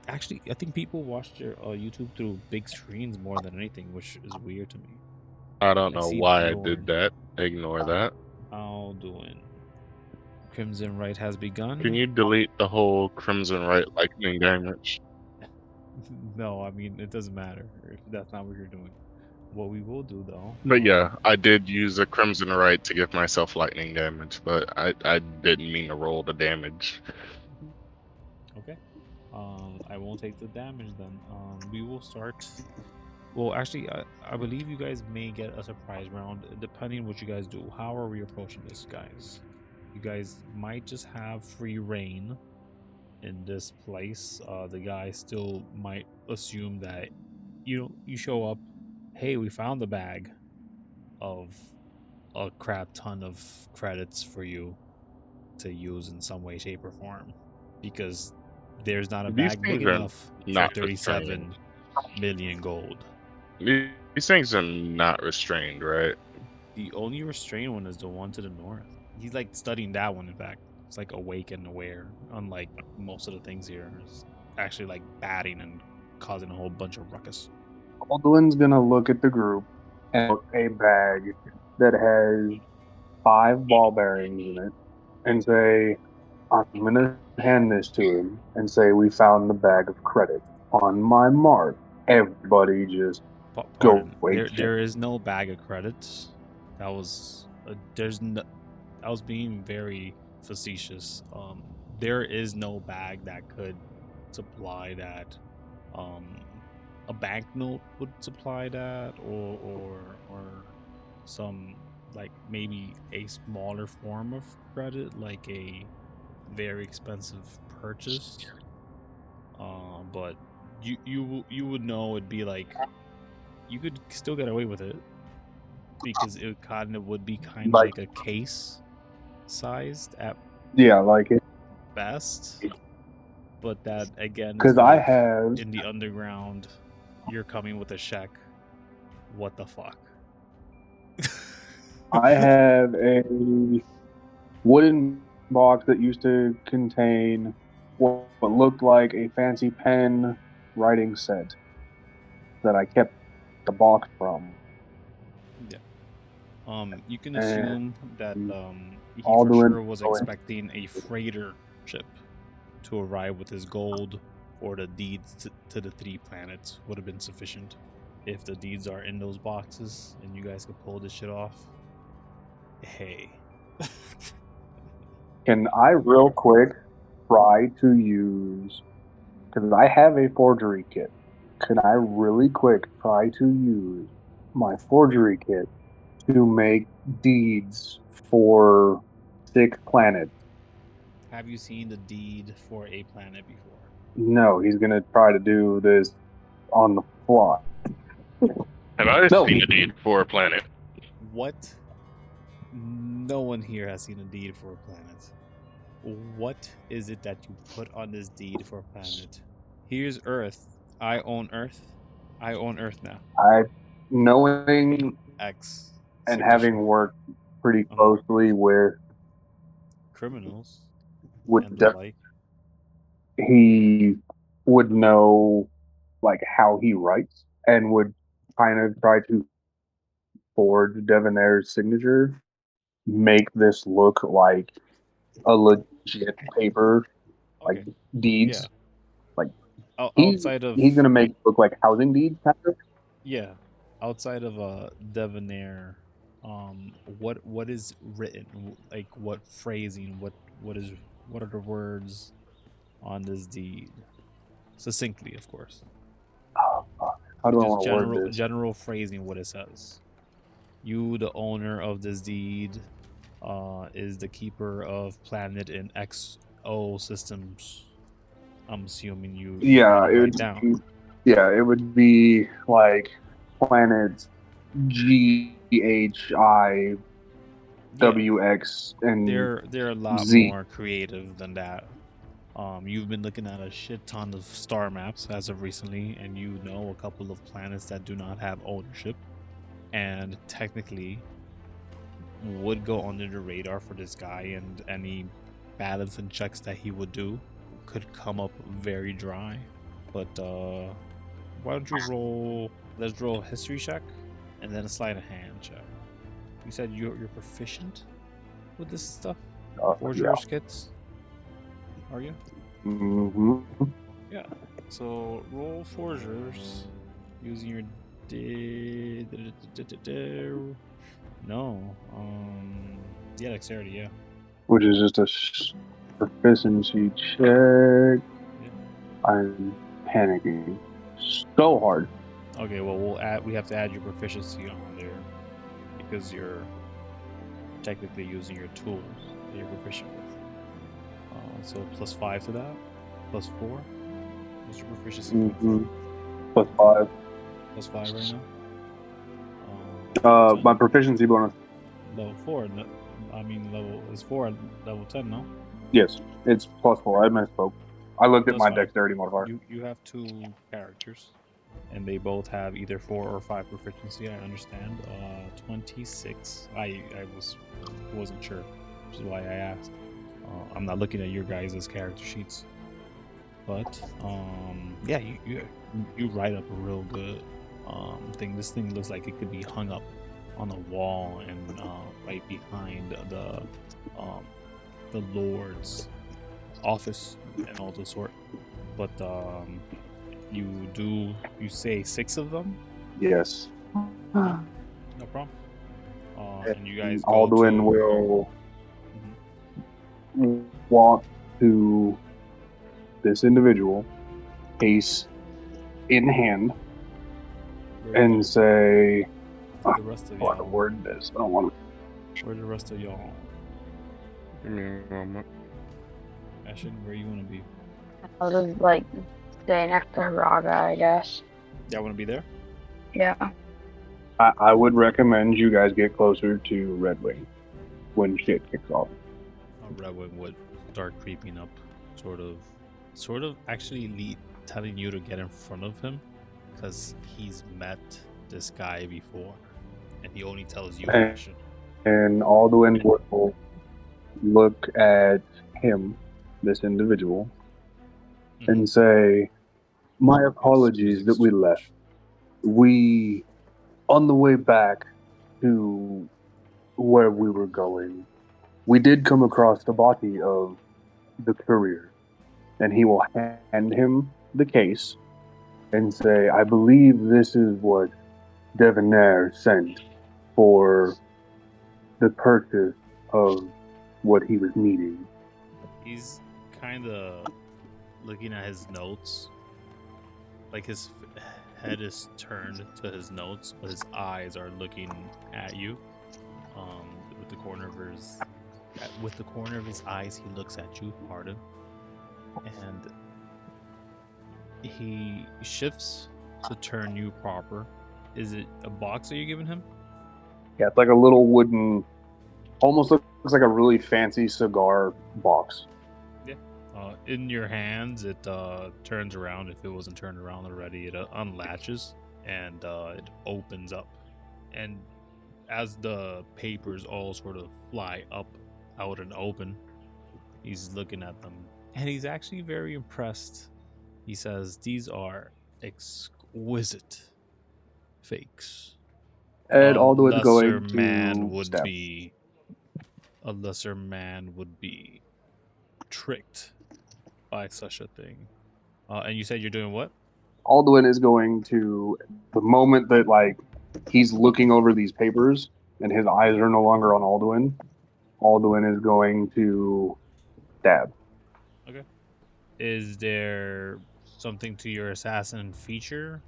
Actually, I think people watch their YouTube through big screens more than anything, which is weird to me. I don't I know see why I Bjorn. did that. Ignore that. How doing? Crimson Right has begun. Can you delete the whole Crimson Right lightning damage? No, I mean it doesn't matter if that's not what you're doing. What we will do though. But yeah, I did use a Crimson Right to give myself lightning damage, but I didn't mean to roll the damage. Okay. I won't take the damage then. We will start. Well, actually, I believe you guys may get a surprise round depending on what you guys do. How are we approaching this, guys? You guys might just have free reign in this place. The guy still might assume that you show up. Hey, we found the bag of a crap ton of credits for you to use in some way, shape, or form, because there's not a These bag big things are enough for not 37 restrained. million gold. These things are not restrained, right? The only restrained one is the one to the north. He's like studying that one. In fact, it's like awake and aware. Unlike most of the things here, it's actually like batting and causing a whole bunch of ruckus. Baldwin's gonna look at the group and look a bag that has 5 ball bearings in it and say, I'm gonna hand this to him and say, we found the bag of credit. On my mark, everybody just go Pardon. wait. There is no bag of credits. That was there's no. I was being very facetious. There is no bag that could supply that. A banknote would supply that, or some, like, maybe a smaller form of credit, like a very expensive purchase. But you would know it'd be like you could still get away with it because it kind of would be kind of Like, like a case sized at yeah, like it. best. But that again is Because I like have, in the underground, you're coming with a check. What the fuck? I have a wooden box that used to contain what looked like a fancy pen writing set that I kept the box from. Yeah. You can And assume that he for Alduin sure was expecting a freighter ship to arrive with his gold, or the deeds to the 3 planets would have been sufficient. If the deeds are in those boxes and you guys could pull this shit off, hey. Can I real quick try to use, because I have a forgery kit, can I really quick try to use my forgery kit to make deeds for 6 planets? Have you seen the deed for a planet before? No, he's going to try to do this on the fly. Have I No. seen a deed for a planet? What? No one here has seen a deed for a planet. What is it that you put on this deed for a planet? Here's Earth. I own Earth. I own Earth now. Knowing X and signature. having worked pretty Uh-huh. closely Criminals with and the like. he would know like how he writes and would kind of try to forge Devonair's signature, make this look like a legit paper, like Okay. Yeah. deeds. Like he's Outside of he's gonna make it look like housing deeds kind of. yeah, outside of Devonair, what is written? Like what phrasing? What are the words on this deed? Succinctly, of course. Oh, fuck. How do I Just want to word general this? general phrasing. What it says. You, the owner of this deed, is the keeper of planet and XO systems. I'm assuming you read Yeah, it it right would down. be, yeah, it would be like planets Yeah, GHIWX and they're a lot Z. more creative than that. You've been looking at a shit ton of star maps as of recently, and you know a couple of planets that do not have ownership, and technically would go under the radar for this guy, and any balance and checks that he would do could come up very dry. But why don't you roll? Let's roll a history check, and then a sleight of hand check. You said you're proficient with this stuff, Yeah. forgers kits, are you? hmm Yeah. So roll forgers using your no. Yeah, dexterity. Yeah. Which is just a proficiency check. Yeah. I'm panicking so hard. Okay. Well, we'll add. We have to add your proficiency on there because you're technically using your tools that you're proficient with. So +5 to that. +4. What's your proficiency point for? +5. +5 right now. My 10? proficiency bonus. Level 4. I mean, level is 4 at level 10, no? Yes, it's +4. I misspoke. I looked at That's my fine. dexterity modifier. You have 2 characters, and they both have either 4 or 5 proficiency. I understand. 26. I wasn't sure, which is why I asked. I'm not looking at your guys' character sheets, but yeah, you write up real good. Thing. This thing looks like it could be hung up on a wall and right behind the Lord's office and all the sort. But you say 6 of them? Yes. No problem. And you guys go Alduin to will walk to this individual, case in hand, where you and say, to the rest of "I want to y'all. word this. I don't want to." Where the rest of y'all? Give me a moment. Ashen, where you want to be? I'll just like stay next to Raga, I guess. Y'all want to be there? Yeah. I would recommend you guys get closer to Red Wing when shit kicks off. Redwing would start creeping up, sort of actually telling you to get in front of him, because he's met this guy before, and he only tells you Ashen. And Alduin will look at him, this individual, and say, "My apologies that we left. We, on the way back to where we were going, we did come across the body of the courier." And he will hand him the case and say, "I believe this is what Devonair sent for the purchase of what he was needing." He's kind of looking at his notes, like his head is turned to his notes, but his eyes are looking at you. With the corner of his eyes, he looks at you. Pardon. And he shifts to turn you proper. Is it a box that you're giving him? Yeah, it's like a little wooden, almost looks Looks like a really fancy cigar box. In your hands, it turns around. If it wasn't turned around already, it unlatches and it opens up. And as the papers all sort of fly up, out, and open, he's looking at them. And he's actually very impressed. He says, "These are exquisite fakes. And A Alduin's lesser going man to would stab. be a lesser man would be tricked by such a thing." And you said you're doing what? Alduin is going to, the moment that like he's looking over these papers and his eyes are no longer on Alduin, Alduin is going to stab. Okay. Is there something to your assassin feature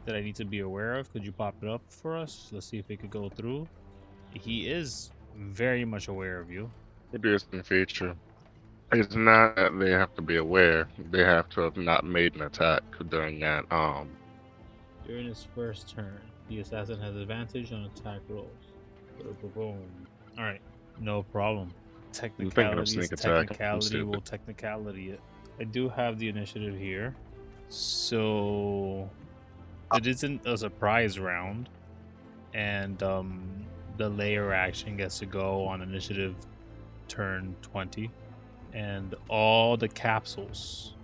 that I need to be aware of? Could you pop it up for us? Let's see if it could go through. He is very much aware of you. It is in feature. It's not that they have to be aware. They have to have not made an attack during that. During his first turn, the assassin has advantage on attack rolls. Boom. All right, no problem. I'm thinking of Technicalities, sneak attack. I'm technicality will stupid. technicality it. I do have the initiative here, so it isn't a surprise round, and the layer action gets to go on initiative turn 20, and all the capsules,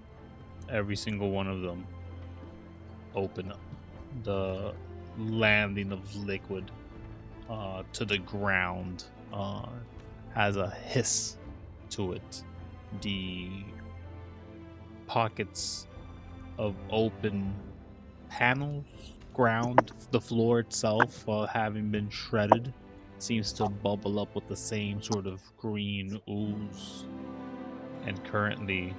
every single one of them, open up. The landing of liquid to the ground has a hiss to it. The pockets of open panels, ground, the floor itself, having been shredded, seems to bubble up with the same sort of green ooze. And currently,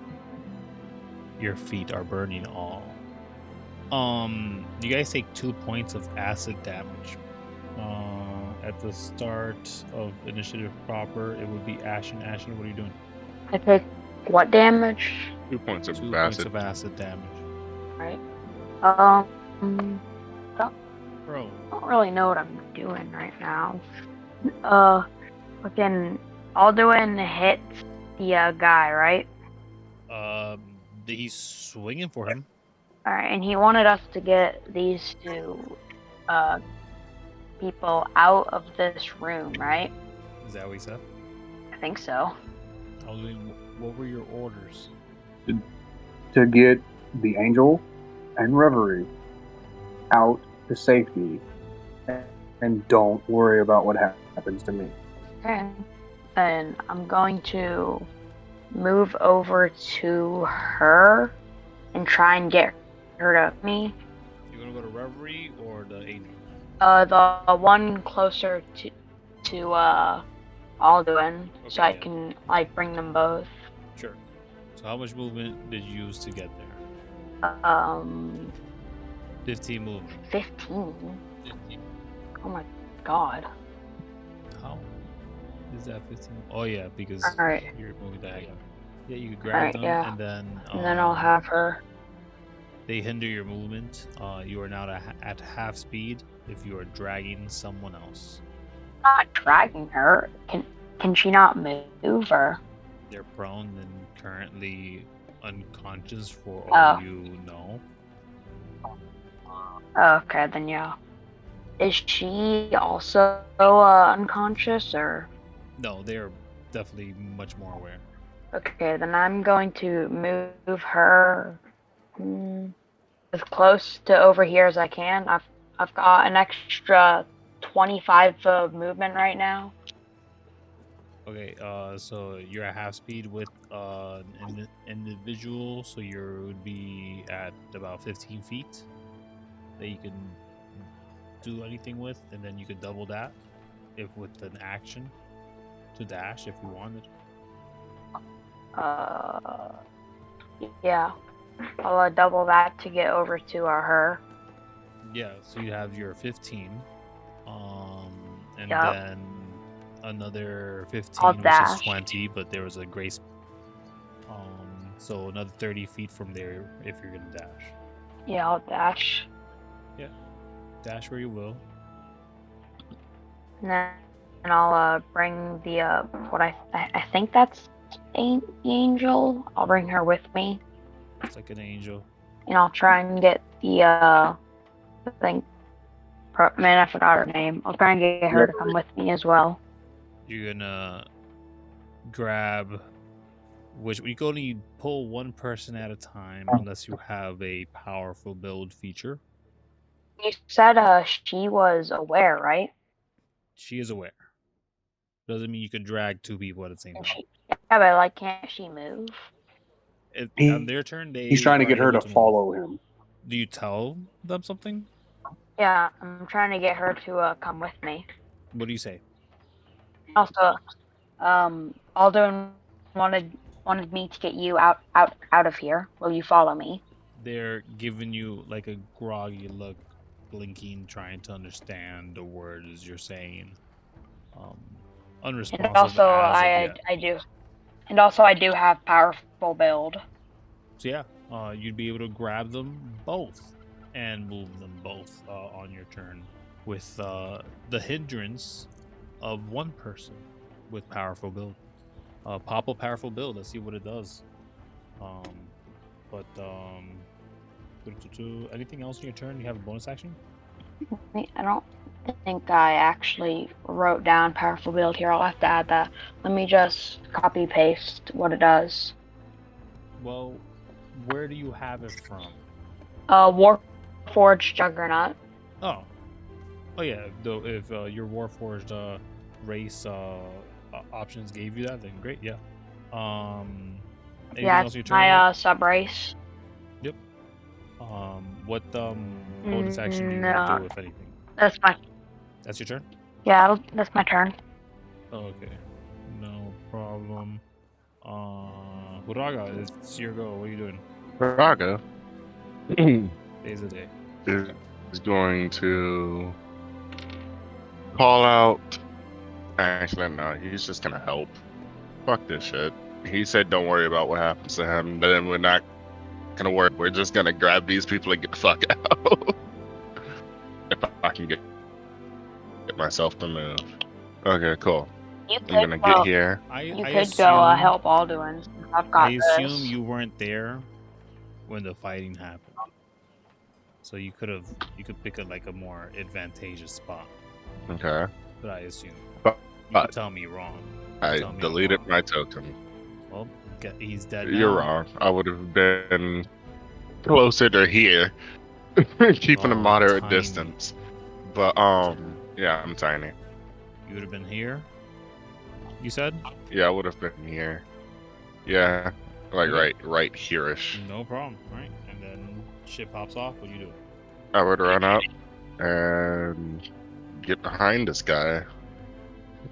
your feet are burning all. You guys take 2 points of acid damage. At the start of initiative proper, it would be Ashen. Ashen, what are you doing? I take what damage? 2 points of 2 points acid. of acid damage. Right. Bro, I don't really know what I'm doing right now. Fucking Alduin hit the guy, right? he's swinging for him. All right, and he wanted us to get these two people out of this room, right? Is that what he said? I think so. I was doing, what were your orders? To get the angel and Reverie out to safety, and don't worry about what happens to me. Okay. And I'm going to move over to her and try and get her to me. You gonna go to Reverie or the angel? The one closer to Alduin, so I yeah. can like bring them both. Sure. So how much movement did you use to get there? 15 movement. 15. 15. Oh my god. How is that 15? Oh yeah, because Alright. you're moving diagonal. Yeah, you could grab Alright, them yeah. and then I'll have her. they hinder your movement. You are now at half speed if you are dragging someone else. Not dragging her. Can she not move her? They're prone and currently unconscious for all you know. Okay, then yeah. Is she also unconscious or? No, they are definitely much more aware. Okay, then I'm going to move her as close to over here as I can. I've got an extra 25 of movement right now. Okay, so you're at half speed with an individual, so you would be at about 15 feet that you can do anything with, and then you could double that if with an action to dash if you wanted. Yeah, I'll double that to get over to her. Yeah, so you have your 15, and Yep. then another 15, I'll which dash. is 20, but there was a grace. So another 30 feet from there if you're gonna dash. Yeah, I'll dash. Yeah, dash where you will. And and I'll bring the what I think that's the angel. I'll bring her with me, It's like an angel. and I'll try and get the thing. Man, I forgot her name. I'll try and get her to come with me as well. You're gonna grab which you can only pull one person at a time unless you have a powerful build feature. You said she was aware, right? She is aware. Doesn't mean you can drag two people at the same time. Yeah, but like, can't she move? On their turn, He's trying to get her to move. follow him. Do you tell them something? Yeah, I'm trying to get her to come with me. What do you say? Also, Alden wanted me to get you out of here. Will you follow me? They're giving you like a groggy look, blinking, trying to understand the words you're saying. Unresponsive. And also, I do. And also, I do have powerful build. So yeah, you'd be able to grab them both and move them both on your turn with the hindrance of one person with powerful build. Pop a powerful build. Let's see what it does. Anything else in your turn? You have a bonus action? I don't think I actually wrote down powerful build here. I'll have to add that. Let me just copy paste what it does. Well, where do you have it from? Warforged Juggernaut. Oh yeah. Though if your Warforged race options gave you that, then great. Yeah. Yeah, else in your turn? my sub race. Yep. What bonus action do you do, if anything? That's your turn? Yeah, that's my turn. Okay. No problem. Huraga, it's your go. What are you doing? Raga Days of the day. is going to call out. Actually, no, he's just gonna help. Fuck this shit. He said, "Don't worry about what happens to him." Then we're not gonna worry. We're just gonna grab these people and get the fuck out. If I can get myself to move. Okay, cool. I'm gonna get here. You could go help Alduin. I assume you weren't there when the fighting happened, so you could pick a more advantageous spot. Okay. But I assume. But you could tell me wrong. I deleted my token. Well, he's dead. You're wrong. I would have been closer to here, keeping a moderate distance. But yeah, I'm tiny. You would have been here. You said? Yeah, I would have been here. Yeah, like right here-ish. No problem. All right, and then shit pops off. What do you do? I would run up and get behind this guy,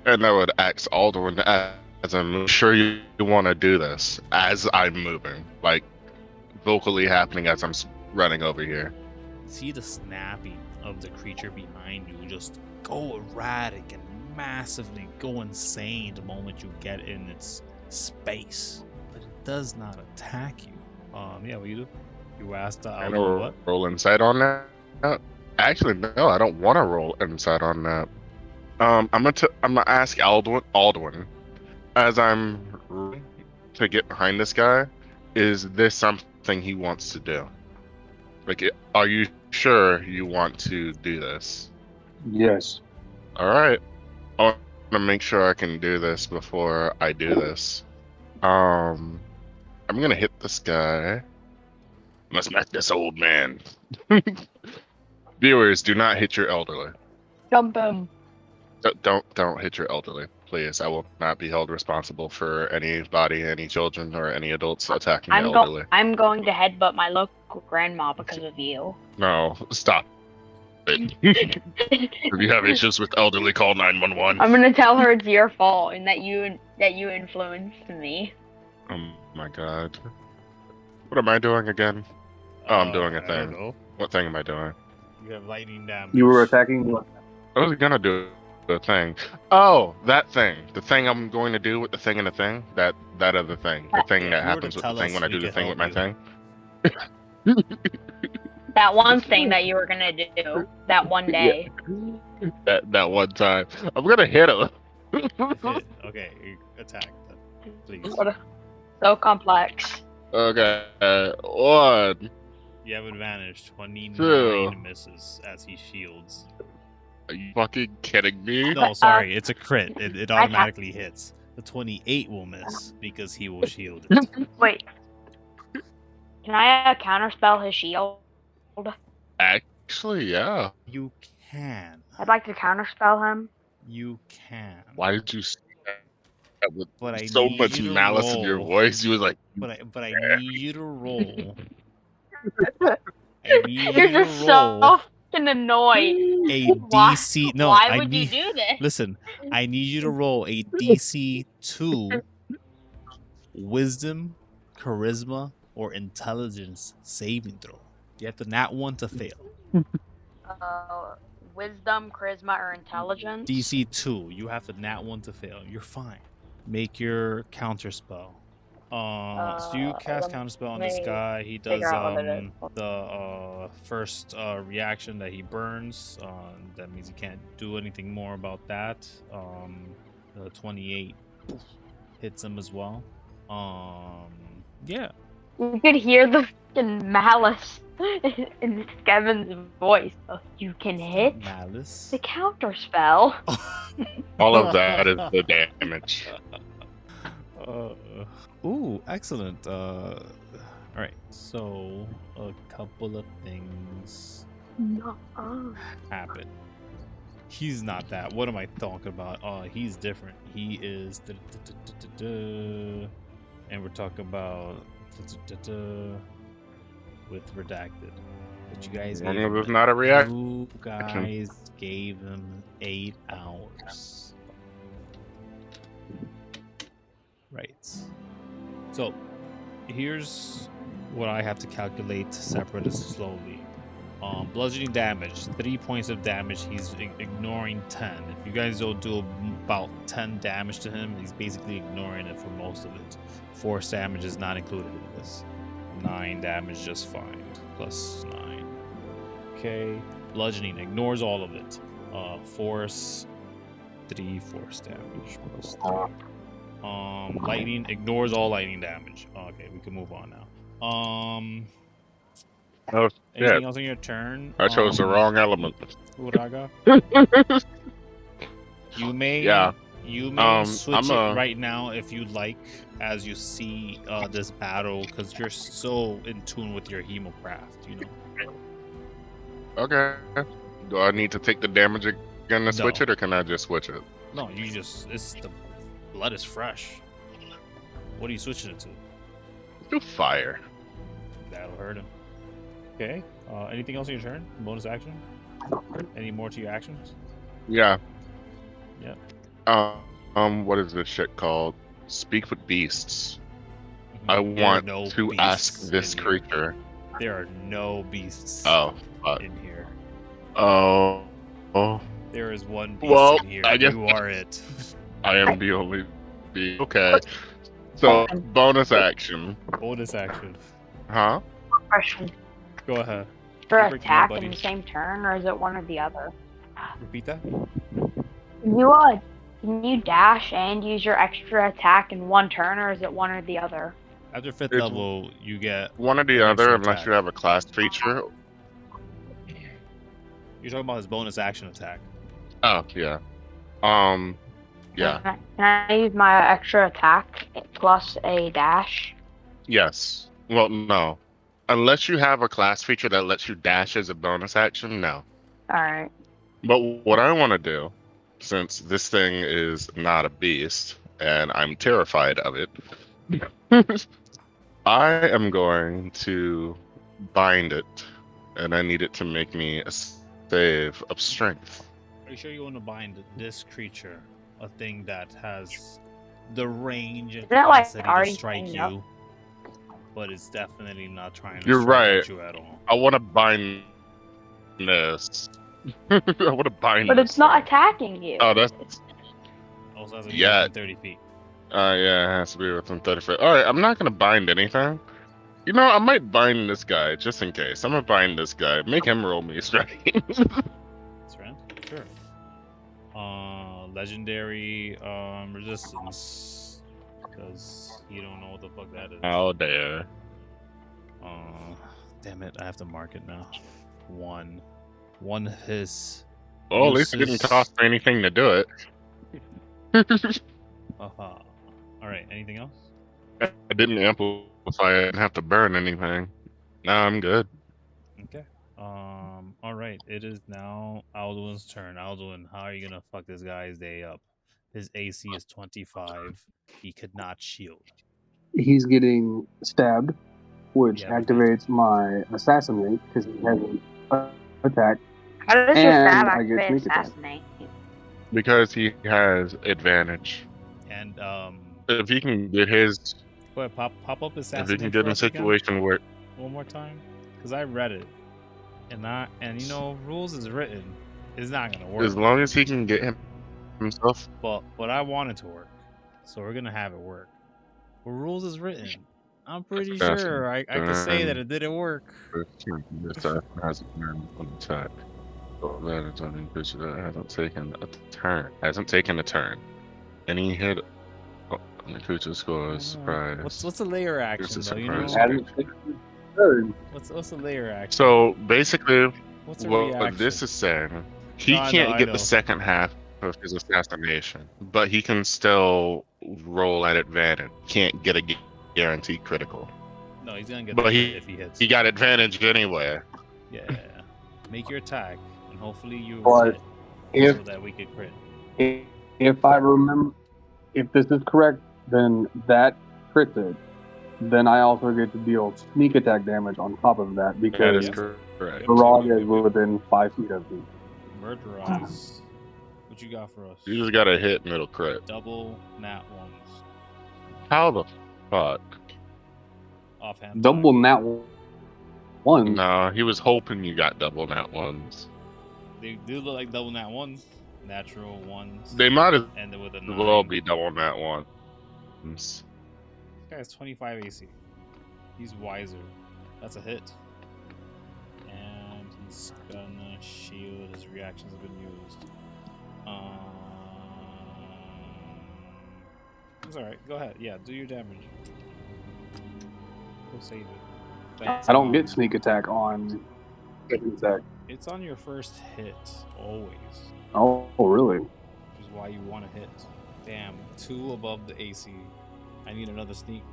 and I would ask Alduin as I'm sure you want to do this as I'm moving, like vocally happening as I'm running over here. See the snapping of the creature behind you just go erratic and massively go insane the moment you get in its space, but it does not attack you. Yeah, what do? You asked Alduin what? Roll insight on that? Actually, no, I don't want to roll insight on that. I'm gonna ask Alduin as I'm to get behind this guy. Is this something he wants to do? Like, are you sure you want to do this? Yes. All right. I want to make sure I can do this before I do this. I'm gonna hit this guy. Let's smack this old man. Viewers, do not hit your elderly. Jump him. Don't hit your elderly, please. I will not be held responsible for anybody, any children, or any adults attacking the elderly. I'm going to headbutt my local grandma because of you. No, stop it. If you have issues with elderly, call 911. I'm gonna tell her it's your fault and that you influenced me. Oh my god. What am I doing again? Oh, I'm doing a thing. What thing am I doing? You have lightning damage. You were attacking what? I was gonna do the thing. Oh, that thing. The thing I'm going to do with the thing and the thing. That other thing. The thing that happens with the thing when I do the thing with my thing. That one thing that you were gonna do that one day. that one time. I'm gonna hit him. Hit. Okay, attack. Please. So complex. Okay, 1, You have advantage. 29 2. misses as he shields. Are you fucking kidding me? No, sorry, it's a crit. It automatically hits. The 28 will miss because he will shield it. Wait. Can I counterspell his shield? Actually, yeah. You can. I'd like to counterspell him. You can. Why did you say that with But I so need much you to malice in your roll. voice? You was like, But I need you to roll. I need You're you to just roll so fucking annoyed. a Why- DC. No, Why I would need. you do this? Listen, I need you to roll a DC 2 Wisdom, Charisma, or Intelligence saving throw. You have to nat 1 to fail. Wisdom, charisma, or intelligence? DC 2, you have to nat 1 to fail. You're fine. Make your counter spell. So you cast let counterspell on this me guy. He does figure out what it is. the first reaction that he burns. That means he can't do anything more about that. The 28 hits him as well. Yeah. You could hear the fucking malice in Kevin's voice. So you can hit Malice. the counterspell. all of that is the damage. Ooh, excellent. All right. So a couple of things No. happen. He's not that. What am I talking about? He's different. He is. And we're talking about with redacted. But you guys As long gave as him it's not a reaction. You guys gave him 8 hours. Right. So here's what I have to calculate to separate this slowly. Bludgeoning damage, 3 points of damage. He's ignoring 10. If you guys don't do about 10 damage to him, he's basically ignoring it for most of it. Force damage is not included in this. 9 damage just fine. Plus 9. Okay. Bludgeoning ignores all of it. Force, 3 force damage plus 3. Lightning ignores all lightning damage. Okay, we can move on now. Oh, Anything yeah. else on your turn? I chose the wrong element. Uraga? You may Yeah. you may I'm switch a- it right now if you like as you see this battle because you're so in tune with your hemocraft, you know. Okay. Do I need to take the damage again to switch No. it, or can I just switch it? No, you just the blood is fresh. What are you switching it to? Do fire. That'll hurt him. Okay. Anything else on your turn? Bonus action? Any more to your actions? Yeah. Yep. What is this shit called? Speak with beasts. Mhm. I There are want no to beasts ask this in here. creature. There are no beasts Oh, fuck. in here. Oh. There is one beast Well, in here. I guess- You are it. I am the only beast. Okay. So, bonus action. Bonus action. Huh? Question. Go ahead. For You're breaking up, attack in buddy. the same turn, or is it one or the other? Repeat that. Can you dash and use your extra attack in one turn, or is it one or the other? After 5th It's- level, you get. One or the An other, extra unless attack. you have a class feature. You're talking about his bonus action attack. Oh, yeah. Yeah. Can I use my extra attack plus a dash? Yes. Well, no. Unless you have a class feature that lets you dash as a bonus action, no. Alright. But what I want to do, since this thing is not a beast, and I'm terrified of it, I am going to bind it, and I need it to make me a save of strength. Are you sure you want to bind this creature, a thing that has the range and Isn't it, like, capacity to already strike chained up? you, but it's definitely not trying to You're strike right. at you at all. I want to bind this. I want to bind But this it's not thing. attacking you. Oh, that's... Also has to be Yeah. within 30 feet. Yeah, it has to be within 30 feet. Alright, I'm not going to bind anything. You know, I might bind this guy, just in case. I'm going to bind this guy. Make him roll me strike. That's right. Sure. legendary resistance because you don't know what the fuck that is. Oh, there. Damn it! I have to mark it now. One of his Well, at least it didn't uses. cost me anything to do it. All right. Anything else? I didn't amplify it and have to burn anything. No, I'm good. Okay. All right. It is now Alduin's turn. Alduin, how are you gonna fuck this guy's day up? His AC is 25. He could not shield. He's getting stabbed, which Yeah, advantage. activates my assassinate because he has an attack, How does your stab and I get activate sneak attack. assassinate? Because he has advantage. And If he can get his, go ahead, pop up if he assassinate can for get in a us again situation where one more time, because I read it, and you know rules is written, it's not gonna work. as long as he can get himself, But I want it to work, so we're gonna have it work. But rules is written. I'm pretty sure I can say that it didn't work. this has an attack. So advantage on any creature that hasn't taken a turn. Hasn't taken a turn. Any hit on the creature scores surprise. What's a layer action though? You know, Hasn't taken a turn. what's a layer action? So basically, what's a what reaction? this is saying, he No, I can't know, get the second half of his assassination, but he can still roll at advantage. Can't get a guaranteed critical. No, he's gonna get But the he- crit if he hits. He got advantage anyway. Yeah. Make your attack, and hopefully you But hit if so that we can crit. if I remember, if this is correct, then that crits it. Then I also get to deal sneak attack damage on top of that That because is Yep. correct. Viraga is within 5 feet of me. Murderize. What you got for us? You just got a hit and it'll crit. Double nat ones. How the fuck? Offhand. Double nat one. No, he was hoping you got double nat ones. They do look like double nat ones. Natural ones. They might as And then with a 9. well be double nat ones. This guy's 25 AC. He's wiser. That's a hit. And he's gonna shield. His reactions have been used. It's alright. Go ahead. Yeah, do your damage. Go save it. That's, I don't get sneak attack on second attack. It's on your first hit, always. Oh, really? Which is why you want to hit. Damn, 2 above the AC. I need another sneak,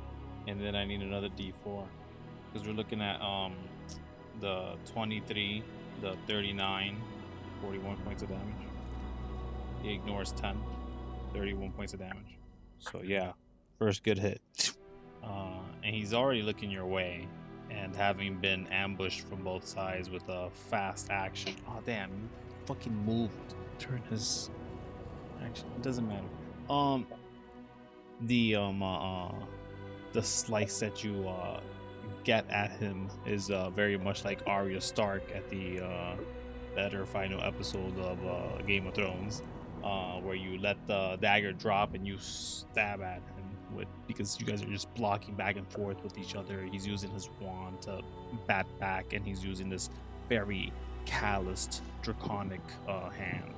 and then I need another D4. Because we're looking at the 23, the 39, 41 points of damage. He ignores 10, 31 points of damage. So yeah, first good hit. And he's already looking your way. And having been ambushed from both sides with a fast action. Oh damn, you fucking moved. Turn his action. It doesn't matter. The slice that you get at him is very much like Arya Stark at the better final episode of Game of Thrones, where you let the dagger drop and you stab at him because you guys are just blocking back and forth with each other. He's using his wand to bat back, and he's using this very calloused, draconic hand.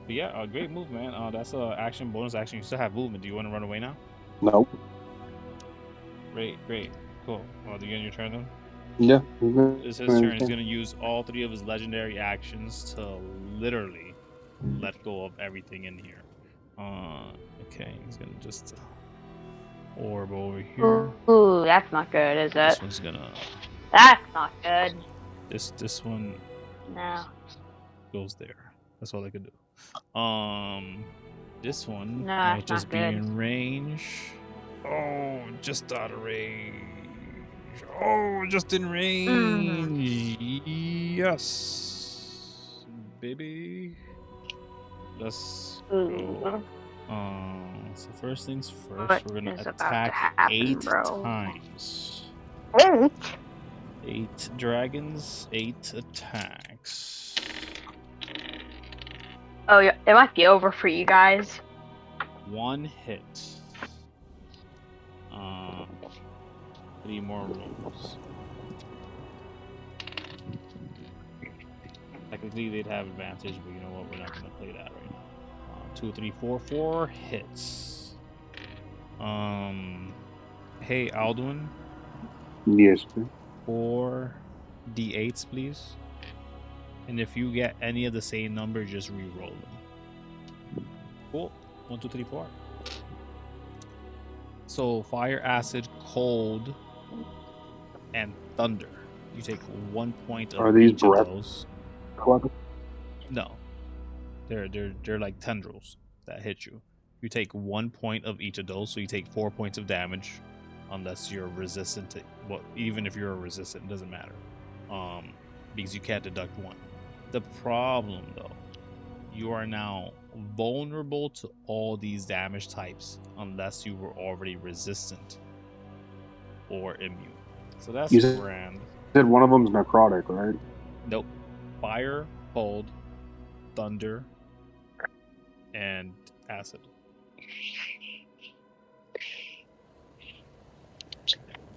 But yeah, great move, man. That's a action, bonus action. You still have movement. Do you want to run away now? Nope. Great, cool. Well, do you get your turn then? Yeah. It's his turn. He's gonna use all 3 of his legendary actions to literally let go of everything in here. Okay, he's gonna just orb over here. Ooh, that's not good, is This it? one's gonna. That's not good. This one No. goes there. That's all I could do. This one No, might that's just not be good. in range. Oh, just out of range. Oh, just in range. Yes, baby. Let's go. So first things first, What we're gonna is about to attack happen, 8 bro? times. 8? 8 dragons, 8 attacks. Oh, yeah, it might be over for you guys. 1 hit. 3 more rolls. Technically, they'd have advantage, but you know what? We're not gonna play that right now. 2, 3, 4. 4 hits. Hey, Alduin, Yes, sir. 4 d8s, please. And if you get any of the same number, just re-roll them. Cool. 1, 2, 3, 4. So fire, acid, cold, and thunder. You take 1 point of Are these each of breath those. weapons? No, they're like tendrils that hit you. You take 1 point of each of those, so you take 4 points of damage, unless you're resistant to. Well, even if you're resistant, it doesn't matter, because you can't deduct 1. The problem, though, you are now vulnerable to all these damage types unless you were already resistant or immune. So that's You said grand. one of them's necrotic, right? Nope. Fire, cold, thunder, and acid.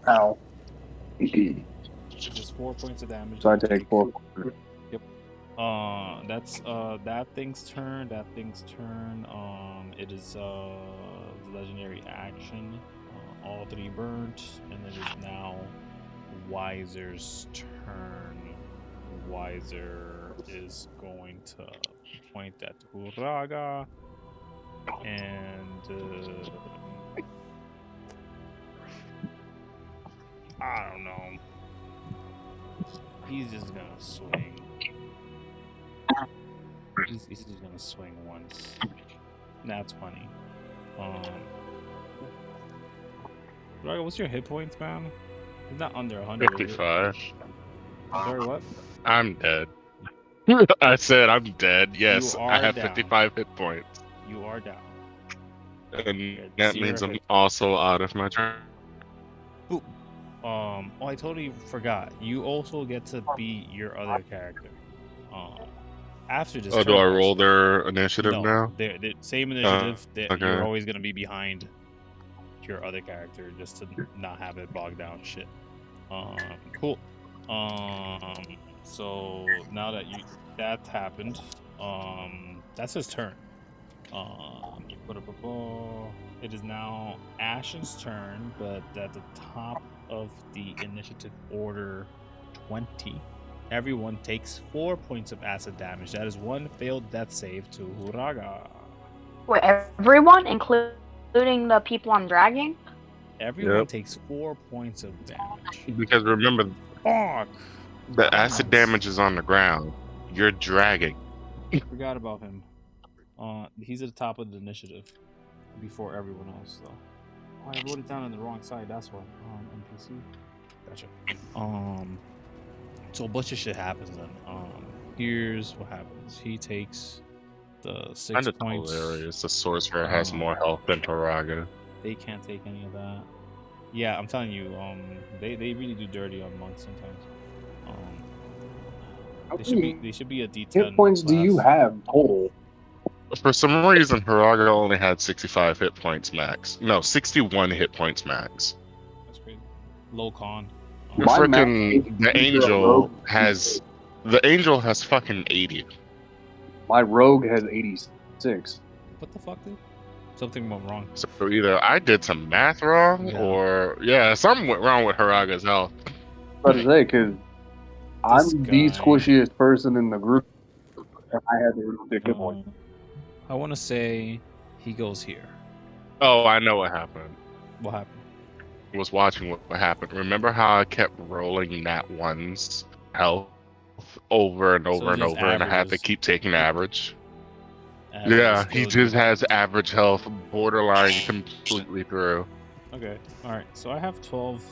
Ow. Just 4 points of damage. So I that you take 4. Yep. That's that thing's turn. That thing's turn. It is the legendary action. All 3 burnt, and it is now Wiser's turn. Wiser is going to point at Huraga, and I don't know. He's just gonna swing. He's just gonna swing once. That's funny. Huraga, what's your hit points, man? He's not under 100. 55. Sorry, what? I'm dead. I said I'm dead. Yes, You I are have down. 55 hit points. You are down. And Got that 0 means I'm hit also out of my turn. Boop. Oh, I totally forgot. You also get to be your other character. After this Oh, turn, do I roll actually. their initiative No, now? they're same initiative. You're Okay. always gonna be behind your other character just to not have it bogged down. Shit. Cool. So now that that happened, that's his turn. It is now Ashen's turn, but at the top of the initiative order 20. Everyone takes 4 points of acid damage. That is 1 failed death save to Huraga. Wait, everyone, including the people I'm dragging? Everyone Yep. takes 4 points of damage. Because remember, Fuck! the acid damage is on the ground. You're dragging. Forgot about him. He's at the top of the initiative before everyone else, though. Oh, I wrote it down on the wrong side. That's why. NPC. Gotcha. So a bunch of shit happens then. Here's what happens. He takes the 6 Kind of points. hilarious. The sorcerer has more health than Taraga. They can't take any of that. Yeah, I'm telling you. They really do dirty on monks sometimes. They should be a D10. Hit points do you class. have total? For some reason, Haraga only had 65 hit points max. No, 61 hit points max. That's crazy. Low con. My Freaking max- the angel has fucking 80. My rogue has 86. What the fuck, dude? Something went wrong. So either I did some math wrong, Yeah. or something went wrong with Haraga's health. I was about to say, because I'm the guy- squishiest person in the group, and I had to hit points. I want to say he goes here. Oh, I know what happened. What happened? I was watching what happened. Remember how I kept rolling that one's health over and over and just over, and I had to averages. keep taking average? Average Yeah, is he still just has average health, borderline completely through. Okay. All right. So I have 12.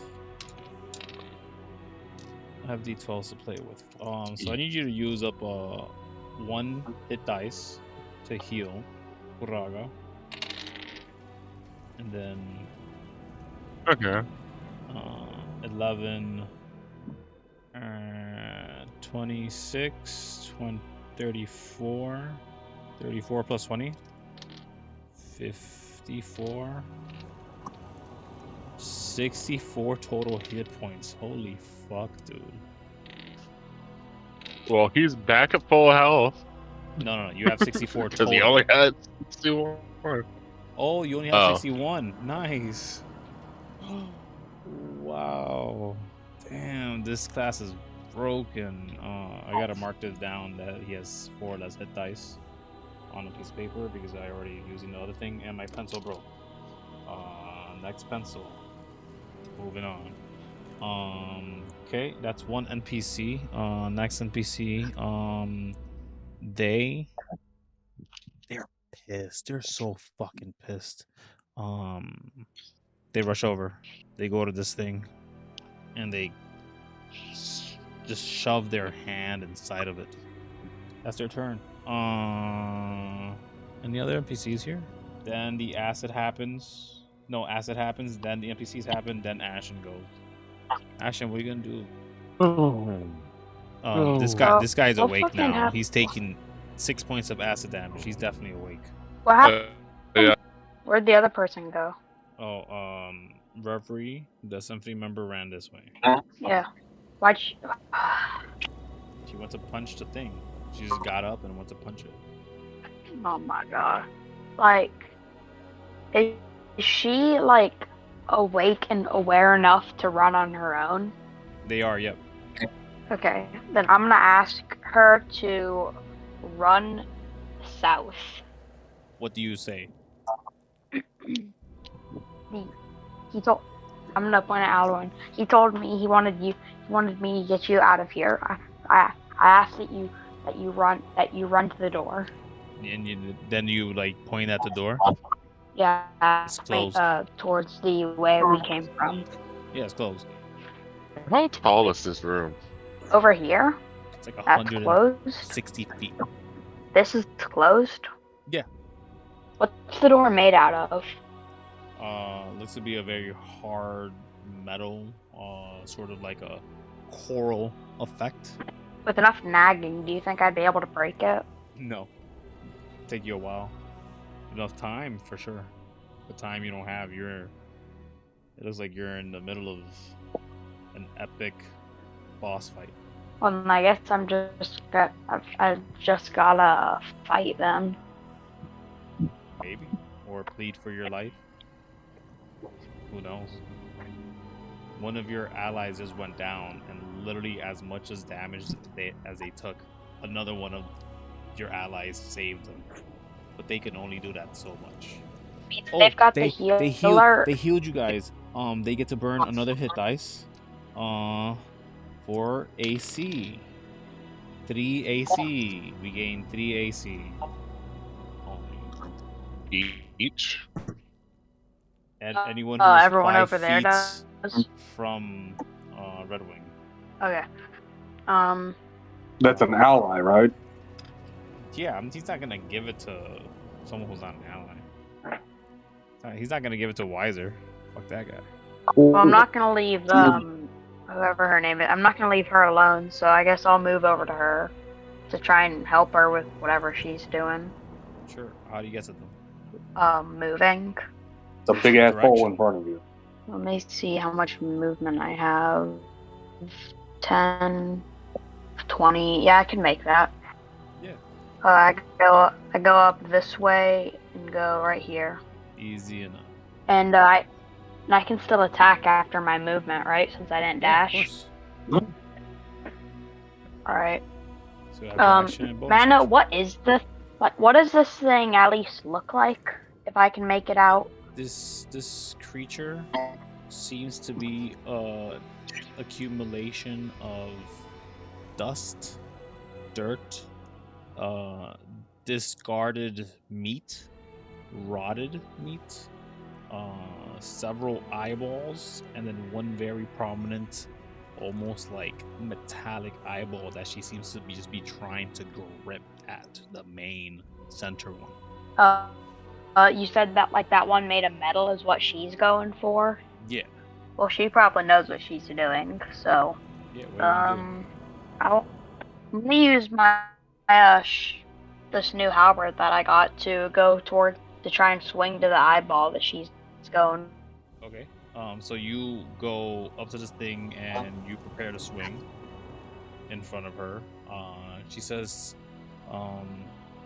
I have D12s to play with. So I need you to use up 1 hit dice to heal Uraga, and then Okay. 11, 26, 20, 34, 34 plus 20, 54, 64 total hit points. Holy fuck, dude. Well, he's back at full health. No. You have 64 Because he total. only had 61. Oh, you only have Oh. 61. Nice. Wow. Damn, this class is broken. I gotta mark this down that he has 4 less hit dice on a piece of paper because I already using the other thing and my pencil broke. Next pencil. Moving on. Okay, that's one NPC. Next NPC. They're pissed. They're so fucking pissed. They rush over. They go to this thing, and they just shove their hand inside of it. That's their turn. Any other NPCs here? Then the acid happens. No, acid happens. Then the NPCs happen. Then Ashen goes. Ashen, what are you gonna do? This guy's Well, awake fucking now. have- He's taking 6 points of acid damage. He's definitely awake. What happened? Yeah. Where'd the other person go? Oh, Reverie, the Symphony member, ran this way. Yeah. Why'd she... She went to punch the thing. She just got up and went to punch it. Oh my god. Like, is she, like, awake and aware enough to run on her own? They are, yep. Okay, then I'm gonna ask her to run south. What do you say? He told... I'm gonna point at Alwyn. He told me he wanted me to get you out of here. I asked that you run to the door. And then you like point at the door. Yeah, It's closed. towards the way we came from. Yeah, it's closed. How tall is this room? Over here? It's like That's 160 closed? feet. This is closed? Yeah. What's the door made out of? Looks to be a very hard metal, sort of like a coral effect. With enough nagging, do you think I'd be able to break it? No. Take you a while. Enough time for sure. The time you don't have, it looks like you're in the middle of an epic boss fight. Well, then I guess I've just gotta fight then. Maybe. Or plead for your life. Who knows? One of your allies just went down, and literally as much as damage as they took, another one of your allies saved them. But they can only do that so much. They've got the healer. They healed you guys. They get to burn another hit dice. For AC. 3 AC. We gain 3 AC. Each? And anyone who's everyone 5 over there feet does. from Red Wing. Okay. That's an ally, right? Yeah, I mean, he's not gonna give it to someone who's not an ally. He's not gonna give it to Weiser. Fuck that guy. Cool. Well, I'm not gonna leave whoever her name is. I'm not gonna leave her alone. So I guess I'll move over to her to try and help her with whatever she's doing. Sure. How do you get to them? Moving. It's a big ass Direction. hole in front of you. Let me see how much movement I have. 10, 20. Yeah, I can make that. Yeah. I go up this way and go right here. Easy enough. And I can still attack after my movement, right? Since I didn't Yeah, of dash. course. All right. So you have action and bonus Mana, action. what is this? What does this thing at least look like? If I can make it out. This creature seems to be accumulation of dust, dirt, discarded meat, rotted meat, several eyeballs, and then one very prominent, almost like metallic eyeball that she seems to just be trying to grip at, the main center one. You said that like that one made of metal is what she's going for. Yeah. Well, she probably knows what she's doing, so. Yeah. What are you doing? I'm gonna use my this new halberd that I got to try and swing to the eyeball that she's going. Okay. So you go up to this thing and you prepare to swing in front of her. She says,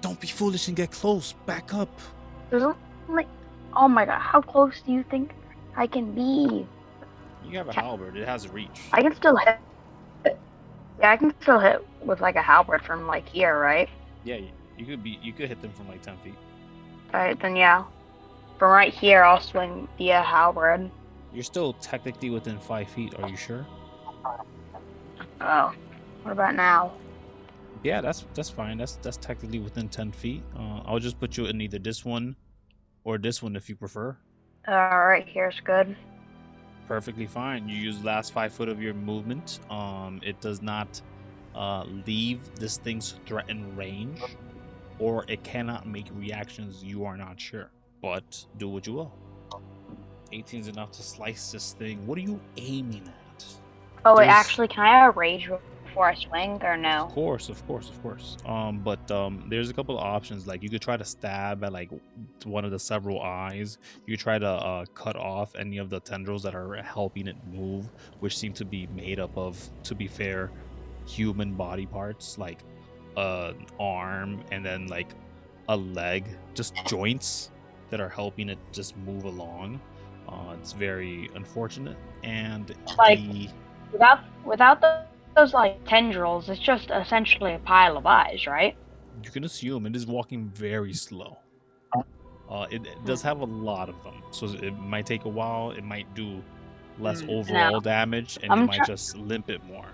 Don't be foolish and get close. Back up. There's only. Oh my god, how close do you think I can be? You have a halberd. It has a reach. I can still hit. Yeah, I can still hit with like a halberd from like here, right? Yeah, you could hit them from like 10 feet. Alright, then yeah. From right here, I'll swing the halberd. You're still technically within 5 feet. Are you sure? Oh, what about now? Yeah, that's fine. That's technically within 10 feet. I'll just put you in either this one or this one if you prefer. Alright, here's good. Perfectly fine. You use last 5 foot of your movement. It does not leave this thing's threatened range, or it cannot make reactions you are not sure. But do what you will. 18 is enough to slice this thing. What are you aiming at? Oh wait, There's- actually, can I rage before I swing or no? Of course. But there's a couple of options. Like you could try to stab at like one of the several eyes. You could try to cut off any of the tendrils that are helping it move, which seem to be made up of, to be fair, human body parts, like an arm and then like a leg, just joints that are helping it just move along. It's very unfortunate, and Like- Without those like tendrils, it's just essentially a pile of eyes, right? you can assume it is walking very slow. It does have a lot of them, so it might take a while. It might do less overall damage, and I'm it might just limp it more.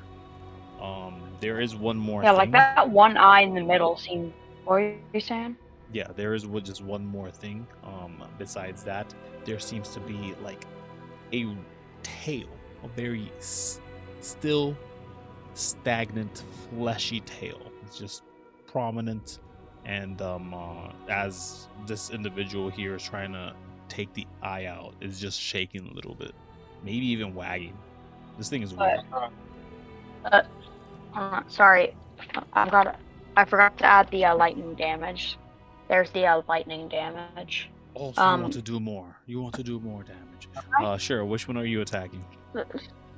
There is one more Yeah, thing. like that one eye in the middle seemed. What are you saying? Yeah, there is just one more thing. Besides that, there seems to be like a tail, a very still stagnant, fleshy tail. It's just prominent, and as this individual here is trying to take the eye out, is just shaking a little bit, maybe even wagging. This thing is weird. Sorry, I forgot to add the lightning damage. There's the lightning damage. Oh, so you want to do more? You want to do more damage? Sure. Which one are you attacking?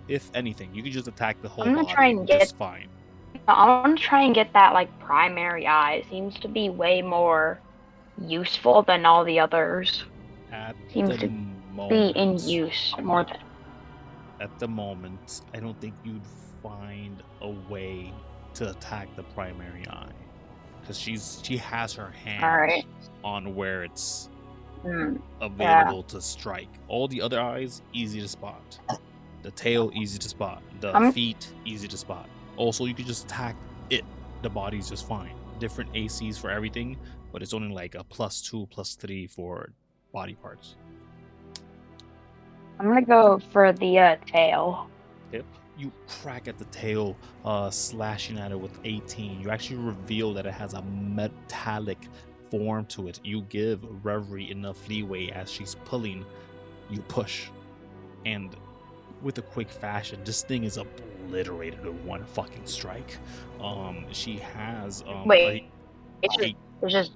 If anything, you can just attack the whole I'm gonna body. try and get- That's fine. I want to try and get that like primary eye. It seems to be way more useful than all the others. At Seems the to moment, Be in use more than. At the moment, I don't think you'd find a way to attack the primary eye, because she has her hand All right. on where it's Hmm. available to strike. All the other eyes, easy to spot. The tail, easy to spot. The I'm- feet, easy to spot. Also, you could just attack it. The body's just fine. Different ACs for everything, but it's only like a +2, +3 for body parts. I'm gonna go for the tail. Yep. You crack at the tail, slashing at it with 18. You actually reveal that it has a metallic form to it. You give Reverie enough leeway as she's pulling. You push, and with a quick fashion, this thing is obliterated in one fucking strike. She has Wait, a- it's just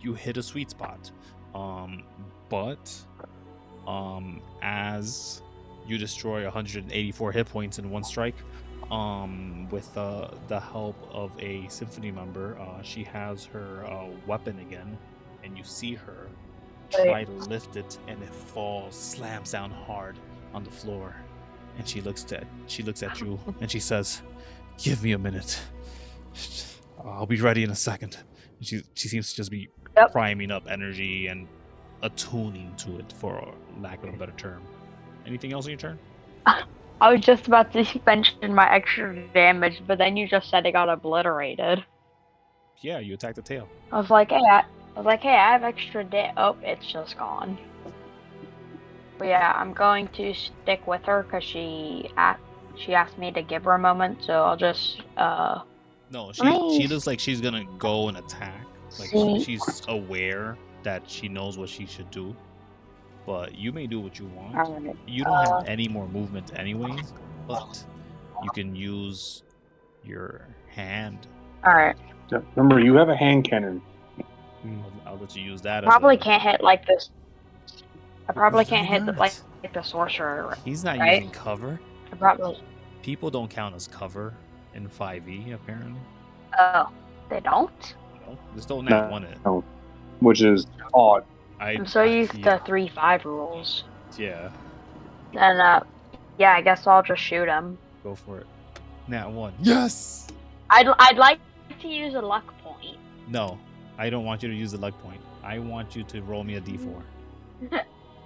you hit a sweet spot, but as you destroy 184 hit points in one strike, with the help of a Symphony member, she has her weapon again, and you see her try to lift it, and it falls, slams down hard on the floor, and she looks at you, and she says, "Give me a minute. I'll be ready in a second." And she seems to just be priming up energy and attuning to it, for lack of a better term. Anything else on your turn? I was just about to mention my extra damage, but then you just said it got obliterated. Yeah, you attack the tail. I was like, hey, I have extra Oh, it's just gone. But yeah, I'm going to stick with her because she asked me to give her a moment, so I'll just No, she Nice. looks like she's gonna go and attack. Like See? she's aware that she knows what she should do. But you may do what you want. Alright. You don't have any more movement anyways, but you can use your hand. Alright. Yeah, remember, you have a hand cannon. I'll let you use that. Probably as a, can't hit like this. I probably Why can't hit not? like the sorcerer. He's not right? using cover. I probably. People don't count as cover in 5e apparently. Oh, they don't? No, just don't nat one it. No, which is odd. I'm so used yeah, to 3-5 rules. yeah, And yeah, I guess I'll just shoot him. go for it. Nat 1. Yes. I'd like to use a luck point. No, I don't want you to use the luck point. I want you to roll me a d4.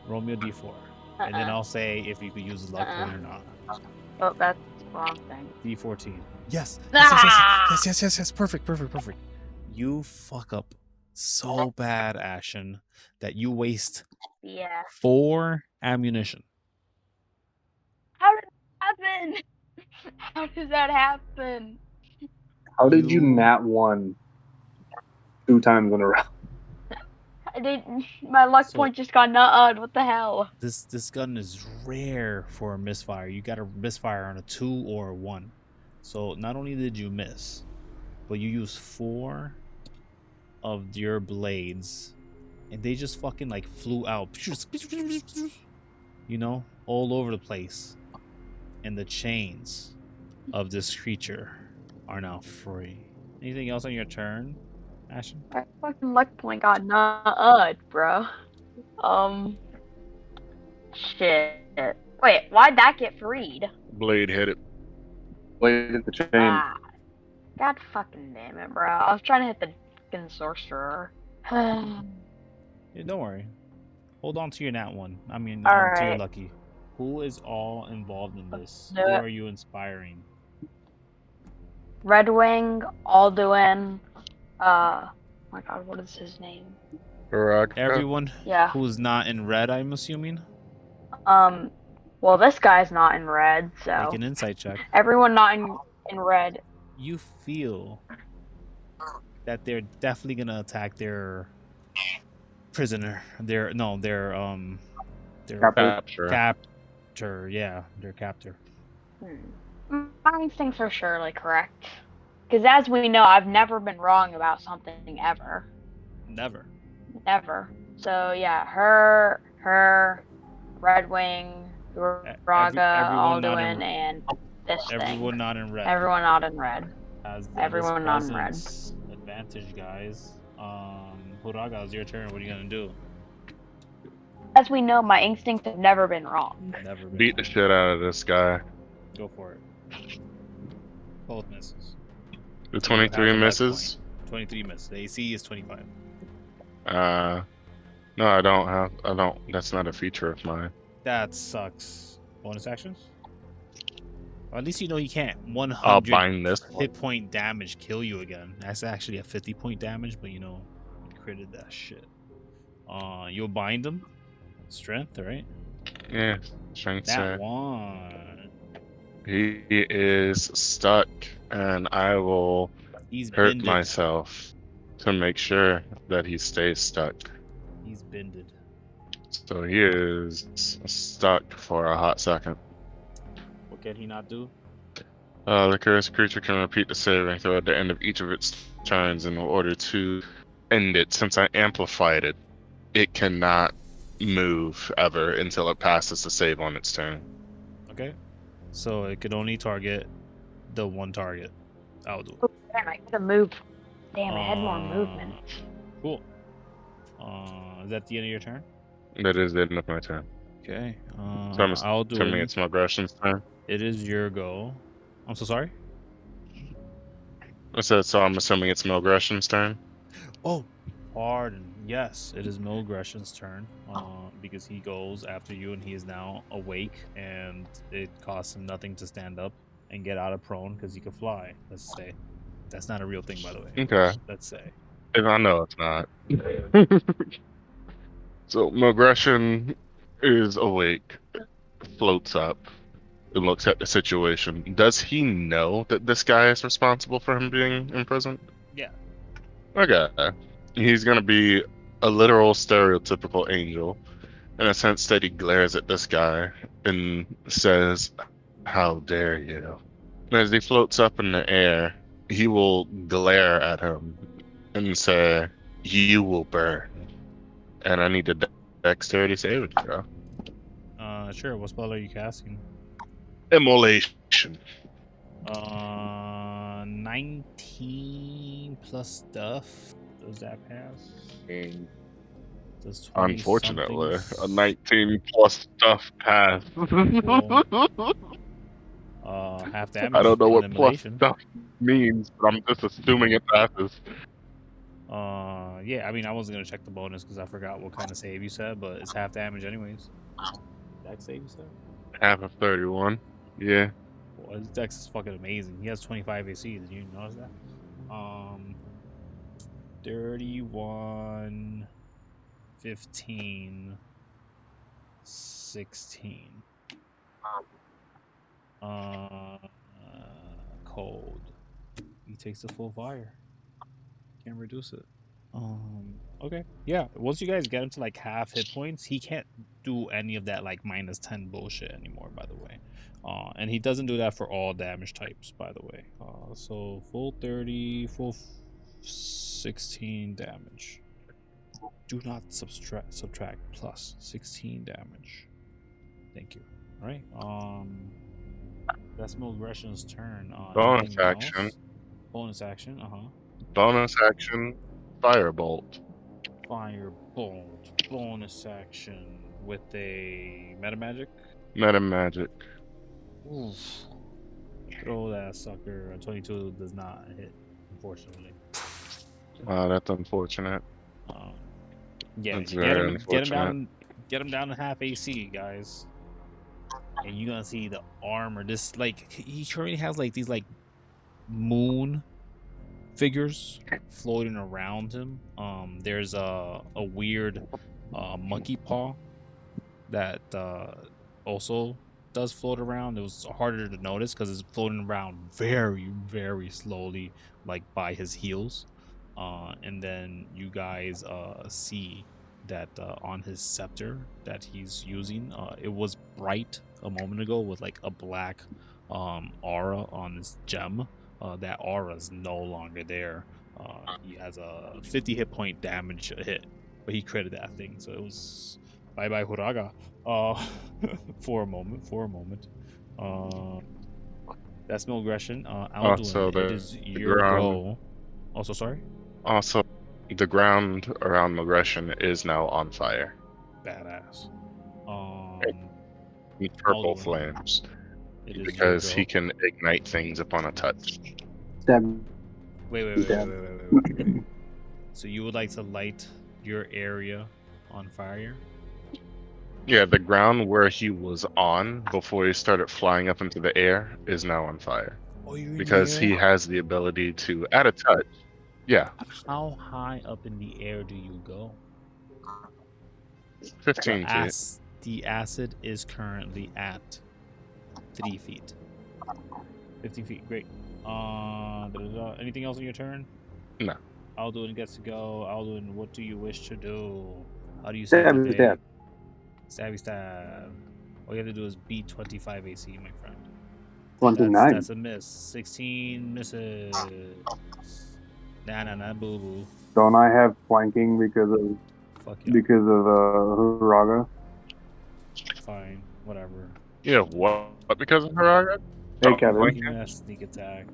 Roll me a d4, and then I'll say if you could use the luck point or not. Oh, that's the wrong thing. D14. Yes. Ah! Yes. Perfect. You fuck up so bad, Ashen, that you waste Yeah. 4 ammunition. How did that happen? How does that happen? How did you nat 1 2 times in a row? My luck point just got nutted. What the hell? This gun is rare for a misfire. You got to misfire on a 2 or a 1. So not only did you miss, but you used 4 of your blades, and they just fucking like flew out, you know, all over the place. And the chains of this creature are now free. Anything else on your turn, Ashton? My fucking luck point got nutted, bro. Shit. Wait, why'd that get freed? Blade hit it. Blade hit the chain. Ah, God fucking damn it, bro. I was trying to hit the fucking sorcerer. Yeah, don't worry. Hold on to your nat 1. I mean, All to your right. lucky. Who is all involved in this? Do Who it. are you inspiring? Redwing, Alduin, oh my god, what is his name? Everyone Yeah. who's not in red, I'm assuming. Well, this guy's not in red, so Make an insight check. everyone not in red. You feel that they're definitely gonna attack their prisoner. Their Capture. captor. Yeah, their captor. My instincts are surely correct. Because as we know, I've never been wrong about something ever. Never. Never. So yeah, her, Redwing, Raga, everyone not Alduin, in- and this thing. Everyone not in red. Everyone not in red. Has Everyone not in red. presence advantage, guys. Huraga, it's your turn. What are you gonna do? As we know, my instincts have never been wrong. Never been Beat the shit out of this guy. Go for it. Both misses. The So you have 23 a luck misses. point. 23 misses. The AC is 25. No, I don't. That's not a feature of mine. That sucks. Bonus actions? Or at least you know he can't I'll 100 bind this one. hit point damage kill you again. That's actually a 50 point damage, but you know, you critted that shit. You'll bind him. Strength, right? Yeah, strength That save. one. He is stuck, and I will He's hurt bended. myself to make sure that he stays stuck. He's bended. So he is stuck for a hot second. What can he not do? The cursed creature can repeat the saving throw at the end of each of its turns in order to end it. Since I amplified it, it cannot move ever until it passes the save on its turn. Okay. So it could only target the one target. I'll do it. Oh, damn, I could have moved. Damn, I had more movement. Cool. Is that the end of your turn? That is the end of my turn. Okay. So I'm I'll do assuming it. it's my aggression's turn. It is your go. I'm so sorry. I said, so I'm assuming it's Milgression's turn. Oh, pardon. Yes, it is Milgression's turn. Because he goes after you and he is now awake, and it costs him nothing to stand up and get out of prone because he can fly. Let's say. That's not a real thing, by the way. Okay. Let's say. If I know it's not. So Milgression is awake, floats up, and looks at the situation. Does he know that this guy is responsible for him being imprisoned? Yeah. Okay. He's gonna be a literal stereotypical angel, in a sense that he glares at this guy and says, "How dare you?" And as he floats up in the air, he will glare at him and say, "You will burn." And I need a dexterity saving throw. Sure. What spell are you casting? Immolation. 19. 19 plus stuff. Does that pass? And Does 20 unfortunately, something? a 19 plus stuff pass. Half I damage don't know on what plus immolation. stuff means, but I'm just assuming it passes. Yeah, I mean, I wasn't gonna check the bonus because I forgot what kind of save you said, but it's half damage anyways. Dex save you said? Half of 31. Yeah. Well, his Dex is fucking amazing. He has 25 AC. Did you notice that? 31, 15, 16. Cold. He takes the full fire. Can't reduce it. Okay. Yeah. Once you guys get him to like half hit points, he can't do any of that like -10 bullshit anymore, by the way. And he doesn't do that for all damage types, by the way. So full 30, full 16 damage. Do not subtract plus 16 damage. Thank you. All right. That's Aggression's turn. Bonus Anything action. else? Bonus action. Bonus action. Firebolt. Firebolt. Bonus action with a meta magic. Meta magic. Oof. Throw that sucker. A 22 does not hit, unfortunately. Wow, that's unfortunate. Yeah, That's get very him unfortunate. get him down to half AC, guys. And you're gonna see the armor. This like he currently has like these like moon figures floating around him. There's a weird monkey paw that also does float around. It was harder to notice because it's floating around very, very slowly, like by his heels. And then you guys see that on his scepter that he's using, it was bright a moment ago with like a black aura on his gem. That aura is no longer there. He has a 50 hit point damage hit, but he critted that thing, so it was bye bye Horaga. For a moment. That's no aggression. Also, Alduin, it is the your ground. go. Also, sorry. Also, the ground around Aggression is now on fire. Badass. With purple Alduin, flames. it is your Because go. he can ignite things upon a touch. Stab. Wait. So you would like to light your area on fire? Yeah, the ground where he was on before he started flying up into the air is now on fire. Oh, you're in Because the he air? has the ability to, at a touch, yeah, How high up in the air do you go? 15 feet. The acid is currently at 3 feet. 15 feet, great. Anything else on your turn? No. Alduin gets to go. Alduin, what do you wish to do? How do you say the day? Stab. Stabby stab. All you have to do is beat 25 AC, my friend. 29. That's a miss. 16 misses. Nah, boo boo. Don't I have flanking because of Fuck you. Huraga? Fine, whatever. Yeah, what? Because of Haraga? Hey, Kevin. Give me that sneak attack.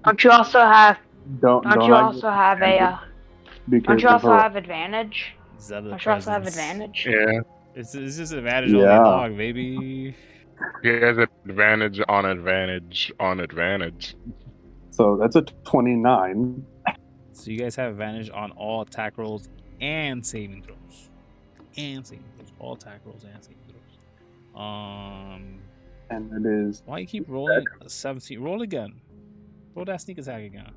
Don't you also have Don't don't I you get also have a because don't you of also Huraga? have advantage? Is that the Don't you also have presence? advantage? Yeah, It's just advantage on the Yeah. dog, baby. he has advantage on advantage on advantage. So that's a 29. So you guys have advantage on all attack rolls and saving throws. All attack rolls and saving throws. And it is Why you keep rolling 17? Roll again. Roll that sneak attack again.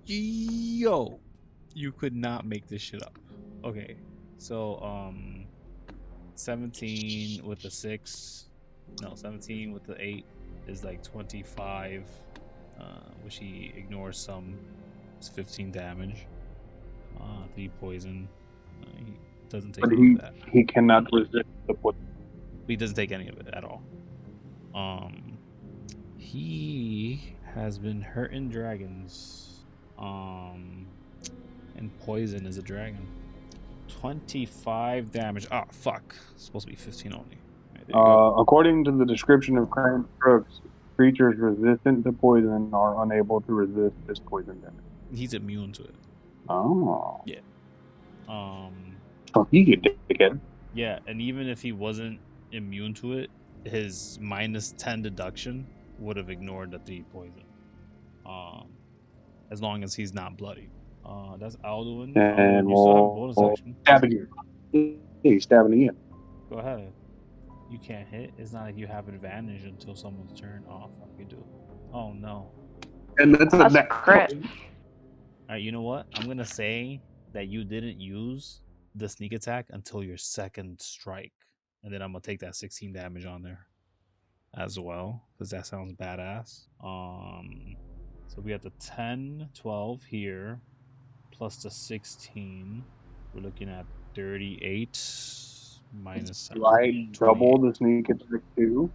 Yo, you could not make this shit up. Okay, so 17 with the 6. No, 17 with the 8 is like 25. Which he ignores some. It's 15 damage. 3 poison. He doesn't take but any of that. he cannot resist the poison. He doesn't take any of it at all. He has been hurting dragons. And poison is a dragon. 25 damage. Ah, fuck. It's supposed to be 15 only. Right, there you go. According to the description of Crane Crooks, Creatures resistant to poison are unable to resist this poison damage. He's immune to it. Oh. So you get dickhead. Yeah, and even if he wasn't immune to it, his -10 deduction would have ignored the 3 poison. As long as he's not bloody. That's Alduin. And You still have a bonus action. Stabbing you. Yeah, he's stabbing again. Go ahead. You can't hit. It's not like you have advantage until someone's turn. Oh, fuck, you do. Oh, no. And that's a crit. All right, you know what? I'm going to say that you didn't use the sneak attack until your second strike. And then I'm going to take that 16 damage on there as well, because that sounds badass. So we have the 10, 12 here, plus the 16. We're looking at 38 minus 7. Right, double the sneak attack too.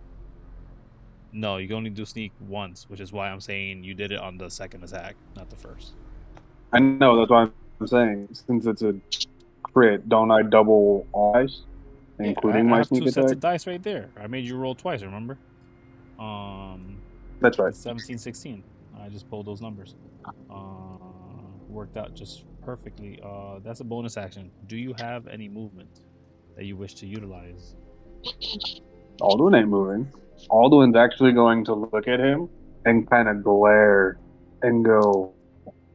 No, you can only do sneak once, which is why I'm saying you did it on the second attack, not the first. I know, that's why I'm saying. Since it's a crit, don't I double all dice, including I my have sneak 2 sets attack? of dice right there. I made you roll twice, remember? That's right. 17, 16. I just pulled those numbers. Worked out just perfectly. That's a bonus action. Do you have any movement that you wish to utilize? Alduin ain't moving. Alduin's actually going to look at him and kind of glare and go,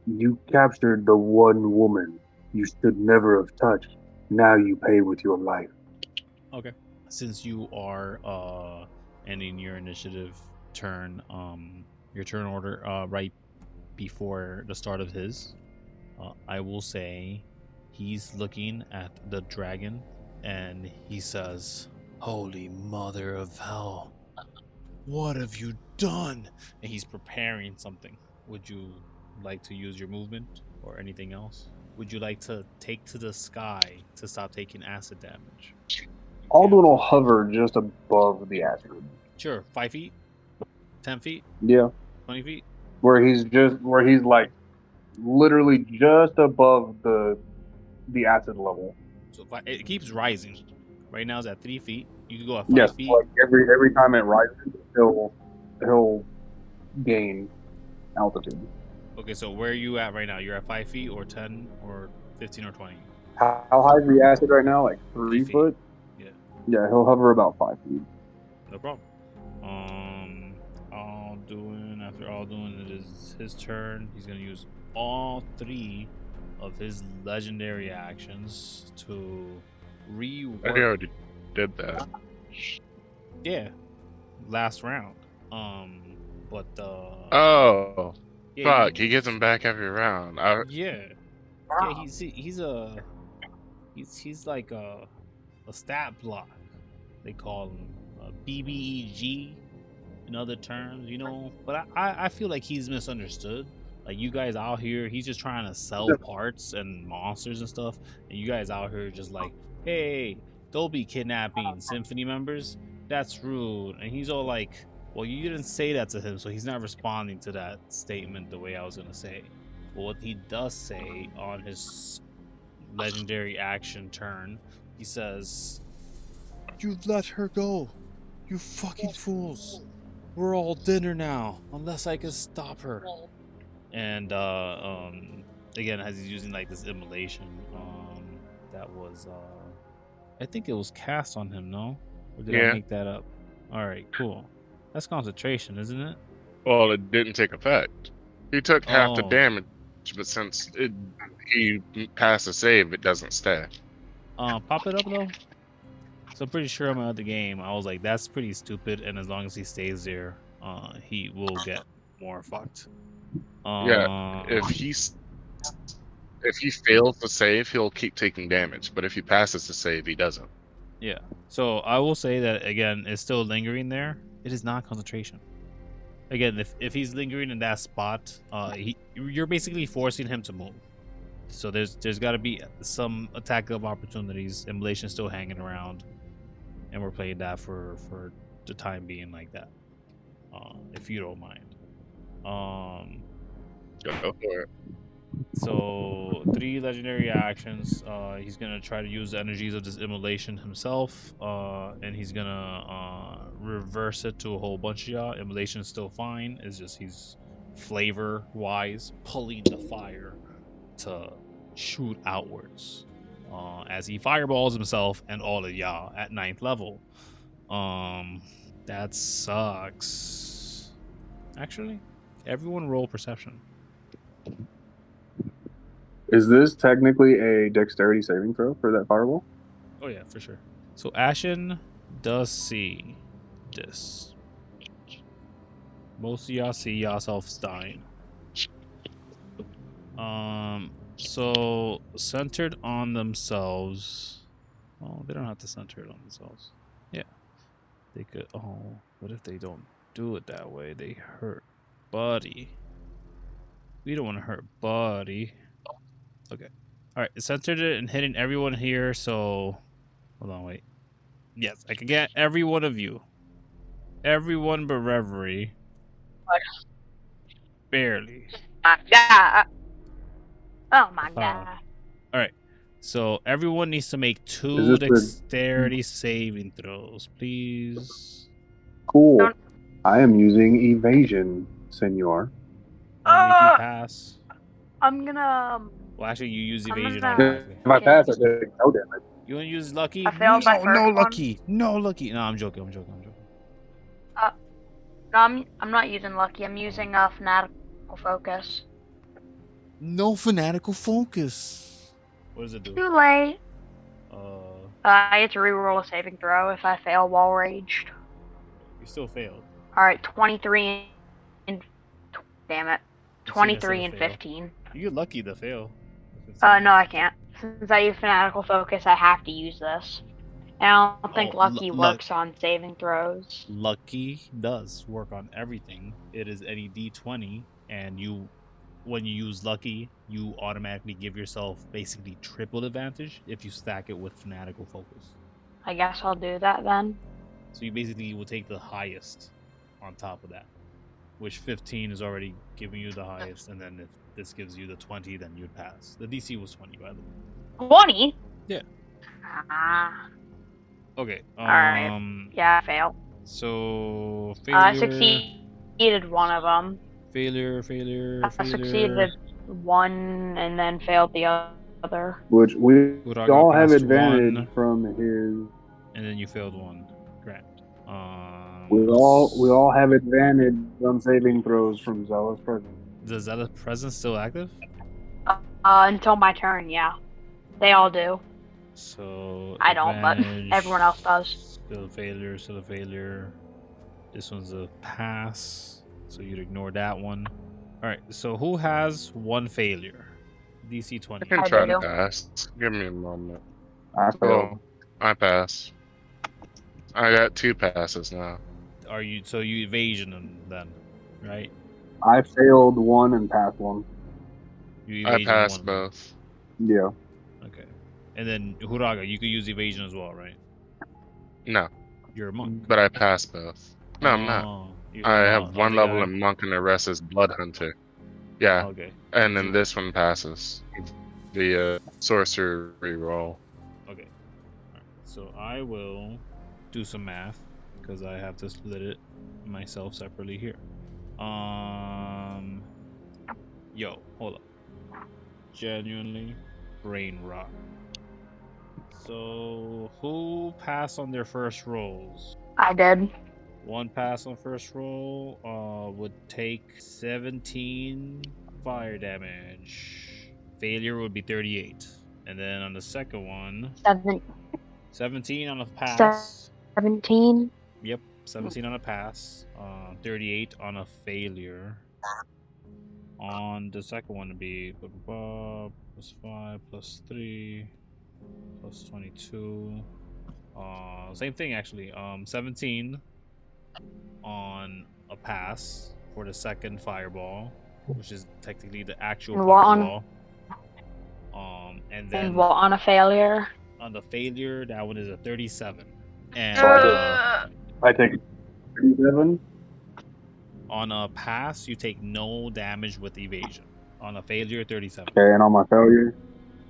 "You captured the one woman you should never have touched. Now you pay with your life." Okay. Since you are ending your initiative turn, your turn order right before the start of his, I will say he's looking at the dragon and he says, "Holy mother of hell, what have you done?" And he's preparing something. Would you like to use your movement or anything else? Would you like to take to the sky to stop taking acid damage? Alduin will hover just above the acid. Sure, 5 feet, 10 feet, Yeah, 20 feet. where he's like literally just above the acid level. So it keeps rising. Right now it's at 3 feet. You can go at 5 Yes, feet. like every time it rises, he'll gain altitude. Okay, so where are you at right now? You're at 5 feet or 10 or 15 or 20? How high is the acid right now? Like 3 feet. foot? Yeah. Yeah, he'll hover about 5 feet. No problem. After Alduin, it is his turn. He's gonna use all 3 of his legendary actions to rework. I already did that. Yeah, last round. But Oh, yeah, fuck! He gets him back every round. Yeah, he's like a stat block. They call him BBEG in other terms, you know. But I feel like he's misunderstood. Like, you guys out here, he's just trying to sell parts and monsters and stuff, and you guys out here just like, hey, don't be kidnapping Symphony members. That's rude. And he's all like, well, you didn't say that to him, so he's not responding to that statement the way I was gonna say. But what he does say on his legendary action turn, he says, "You let her go, you fucking fools. We're all dinner now, unless I can stop her." And again, as he's using like this immolation, that was I think it was cast on him, no? Or did I make that up? All right, cool. That's concentration, isn't it? Well, it didn't take effect. He took half the damage, but since he passed a save, it doesn't stay. Pop it up though. So I'm pretty sure I'm out the game. I was like, that's pretty stupid, and as long as he stays there, he will get more fucked. Yeah, if he fails to save, he'll keep taking damage. But if he passes the save, he doesn't. Yeah. So I will say that again, it's still lingering there. It is not concentration. Again, if he's lingering in that spot, you're basically forcing him to move. So there's got to be some attack of opportunities. Immolation's still hanging around, and we're playing that for the time being like that. If you don't mind. Go for it. So 3 legendary actions. He's gonna try to use the energies of this immolation himself, and he's gonna reverse it to a whole bunch of y'all. Immolation's still fine. It's just he's flavor wise pulling the fire to shoot outwards. As he fireballs himself and all of y'all at 9th level. That sucks. Actually, everyone roll perception. Is this technically a dexterity saving throw for that fireball? Oh yeah, for sure. So Ashen does see this. Most of y'all see yourselves dying. So centered on themselves. Oh, they don't have to center it on themselves. Yeah, they could. Oh, what if they don't do it that way? They hurt Buddy. We don't want to hurt Buddy. Okay. All right. It centered it and hitting everyone here. So hold on, wait. Yes, I can get every one of you. Everyone but Reverie. Barely. My God. Oh my God. All right. So everyone needs to make Is 2 this dexterity saving throws, please. Cool. Don't- I am using evasion, senor. Only if you pass. I'm gonna. Well, actually, you use I'm evasion gonna- automatically. If I pass, I take no damage. You want to use lucky? I failed my no, first no one. lucky. No lucky. No, I'm joking. I'm joking. No, I'm not using lucky. I'm using fanatical focus. No fanatical focus. What does it do? Too late. Uh, I get to reroll a saving throw if I fail while raged. you still failed. All right, 23 and damn it, You see, 23 and that's a fail. 15. You get lucky to fail. No, I can't. Since I use fanatical focus, I have to use this. And I don't think Oh, lucky works on saving throws. Lucky does work on everything. It is any D20, and when you use lucky, you automatically give yourself basically triple advantage if you stack it with fanatical focus. I guess I'll do that then. So you basically will take the highest on top of that, which 15 is already giving you the highest, and then if this gives you the 20, then you'd pass. The DC was 20, by the way. 20? Yeah. Ah, Okay. Alright. yeah, I failed. So failure. I succeeded one of them. Failure. I succeeded one and then failed the other. Which we Uraga all have passed advantage one. from his. And then you failed one. Grant. We all have advantage on saving throws from Zealous Presence. Is that presence still active? Until my turn, yeah. They all do. So I don't, but advantage, everyone else does. Still a failure. This one's a pass, so you'd ignore that one. All right. So who has one failure? DC I 20. can I try do. to pass. Give me a moment. I failed. Oh, I pass. I got 2 passes now. Are you so you evasion them then, right? I failed one and passed one. You I evasion passed one. both. Yeah. Okay. And then Huraga, you could use evasion as well, right? No, You're a monk. but I passed both. No, I'm not. Oh, I have oh, one the level guy. in monk and the rest is blood hunter. Yeah, Okay. and then this one passes. The sorcerer reroll. Okay. Alright. So I will do some math because I have to split it myself separately here. Yo, hold up. Genuinely brain rot. So who passed on their first rolls? I did. One pass on first roll would take 17 fire damage. Failure would be 38. And then on the second one, 17 on a pass. 17. Yep, 17 on a pass. 38 on a failure. On the second one would be plus 5 plus 3 plus 22. Same thing actually. 17 on a pass for the second fireball, which is technically the actual And what on- fireball. And then And what on a failure? on the failure, that one is a 37. And I take 37. on a pass, you take no damage with evasion. On a failure, 37. Okay, and on my failure,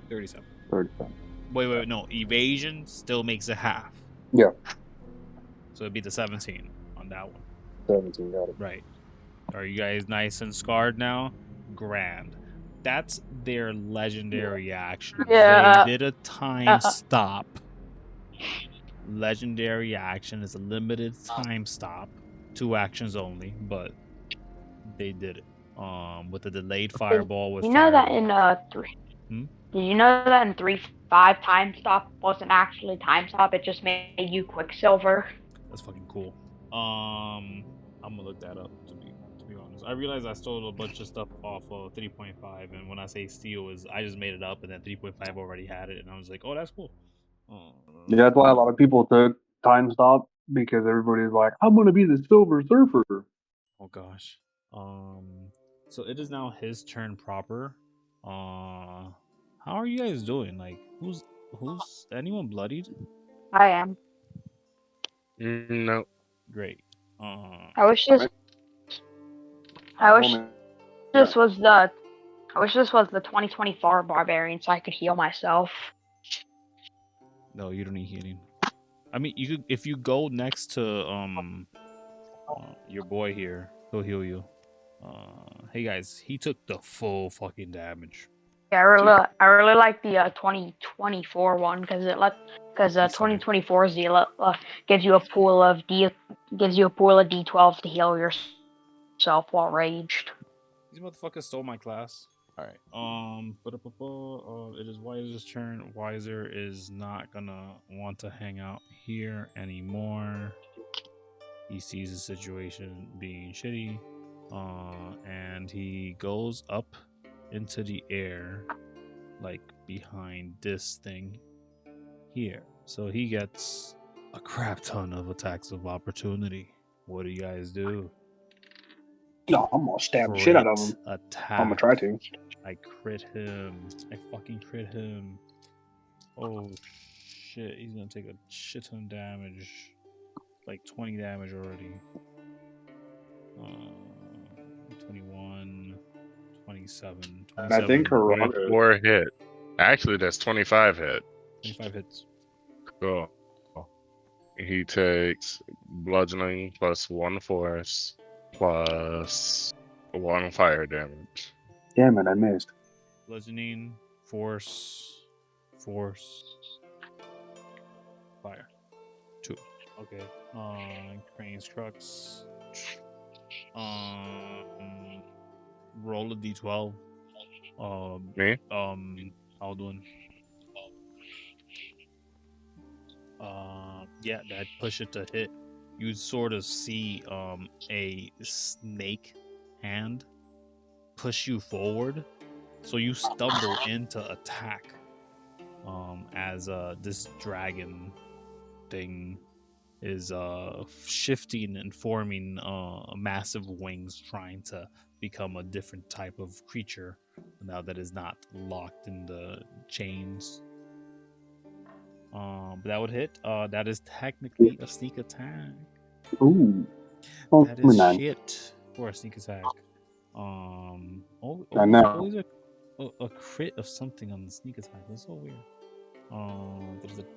37. 37. Wait, no. Evasion still makes it half. Yeah. So it'd be the 17 on that one. 17, got it. Right. Are you guys nice and scarred now? Grand. That's their legendary action. Yeah. They did a time stop. Legendary action is a limited time stop. 2 actions only, but they did it. With a delayed fireball with You know that fireball. in 3. Hmm? Did you know that in 3.5 time stop wasn't actually time stop? It just made you Quicksilver. That's fucking cool. I'm gonna look that up to be honest. I realized I stole a bunch of stuff off of 3.5, and when I say steal, is I just made it up, and then 3.5 already had it, and I was like, oh, that's cool. Yeah, that's why a lot of people took time stop because everybody's like, I'm gonna be the Silver Surfer. Oh gosh. So it is now his turn proper. How are you guys doing? Like, who's anyone bloodied? I am. No. Great. I wish this. I wish Woman. this was the. I wish this was the 2024 barbarian so I could heal myself. No, you don't need healing. I mean, you could if you go next to your boy here, he'll heal you. Hey guys, he took the full fucking damage. Yeah, I really like the 2024 one because 2024 Zealot gives you a pool of D12 to heal yourself while raged. These motherfuckers stole my class. All right. It is Wiser's turn. Wiser is not gonna want to hang out here anymore. He sees the situation being shitty, and he goes up into the air, like behind this thing here. So he gets a crap ton of attacks of opportunity. What do you guys do? No, I'm gonna stab the shit out of him. Attack. I'm gonna try to. I crit him. I fucking crit him. Oh shit, he's gonna take a shit ton of damage. Like 20 damage already. 21, 27, And I think 24 hit. Actually, that's 25 hit. 25 hits. Cool. He takes bludgeoning plus 1 force plus 1 fire damage. Damn it, I missed. Bludgeoning, force, fire. 2. Okay. Crane's Crux. Roll a d12. Me? Aldwin. Yeah, that push it to hit. You sort of see a snake hand push you forward, so you stumble into attack. As this dragon thing is shifting and forming massive wings, trying to become a different type of creature now that is not locked in the chains. But that would hit. That is technically a sneak attack. Ooh. That is 29. shit for a sneak attack. I know. Always a crit of something on the sneak attack. That's so weird.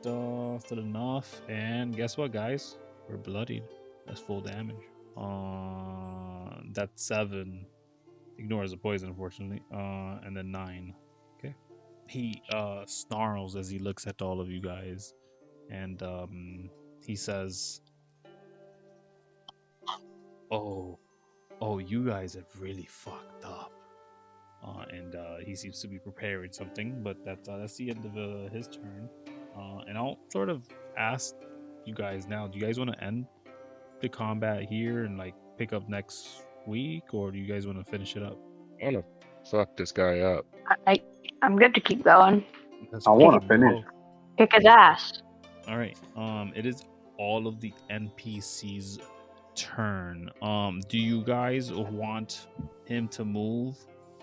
Still enough. And guess what, guys? We're bloodied. That's full damage. That's 7. Ignores the poison, unfortunately. And then 9. Okay. He snarls as he looks at all of you guys, and he says, "Oh, you guys have really fucked up." And he seems to be preparing something, but that's the end of his turn. And I'll sort of ask you guys now: do you guys want to end the combat here and like pick up next week, or do you guys want to finish it up? I wanna fuck this guy up. I'm good to keep going. That's I want to fucking finish. dope. Kick his ass. All right. It is all of the NPCs' turn. Do you guys want him to move?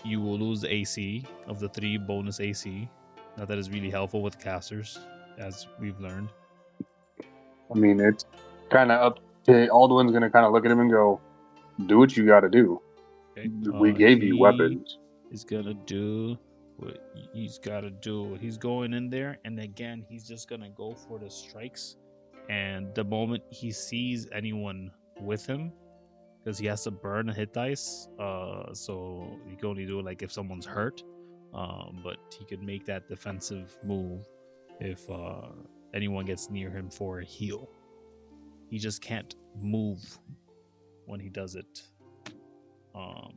You will lose the AC of the 3 bonus AC. Now that is really helpful with casters, as we've learned. I mean, it's kind of up to Aldwin's gonna kind of look at him and go, "Do what you got to do. Okay. We gave you weapons." is gonna do what he's gotta do. He's going in there, and again, he's just gonna go for the strikes. And the moment he sees anyone with him, because he has to burn a hit dice, so you can only do it like if someone's hurt. But he could make that defensive move if anyone gets near him for a heal. He just can't move when he does it. All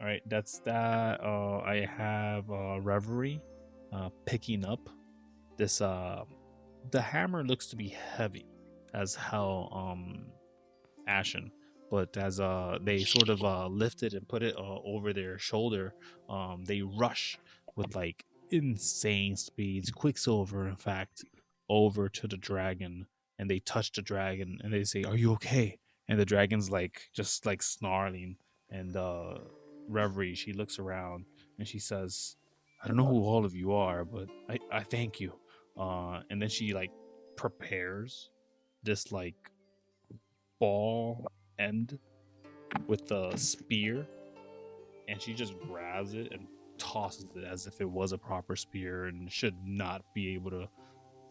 right, that's that. I have Reverie picking up this. The hammer looks to be heavy, as how ashen, but as they sort of lift it and put it over their shoulder, they rush with like insane speeds, Quicksilver, in fact, over to the dragon, and they touch the dragon, and they say, "Are you okay?" And the dragon's like just like snarling, and Reverie, she looks around and she says, "I don't know who all of you are, but I thank you." And then she like prepares this like ball end with a spear, and she just grabs it and tosses it as if it was a proper spear and should not be able to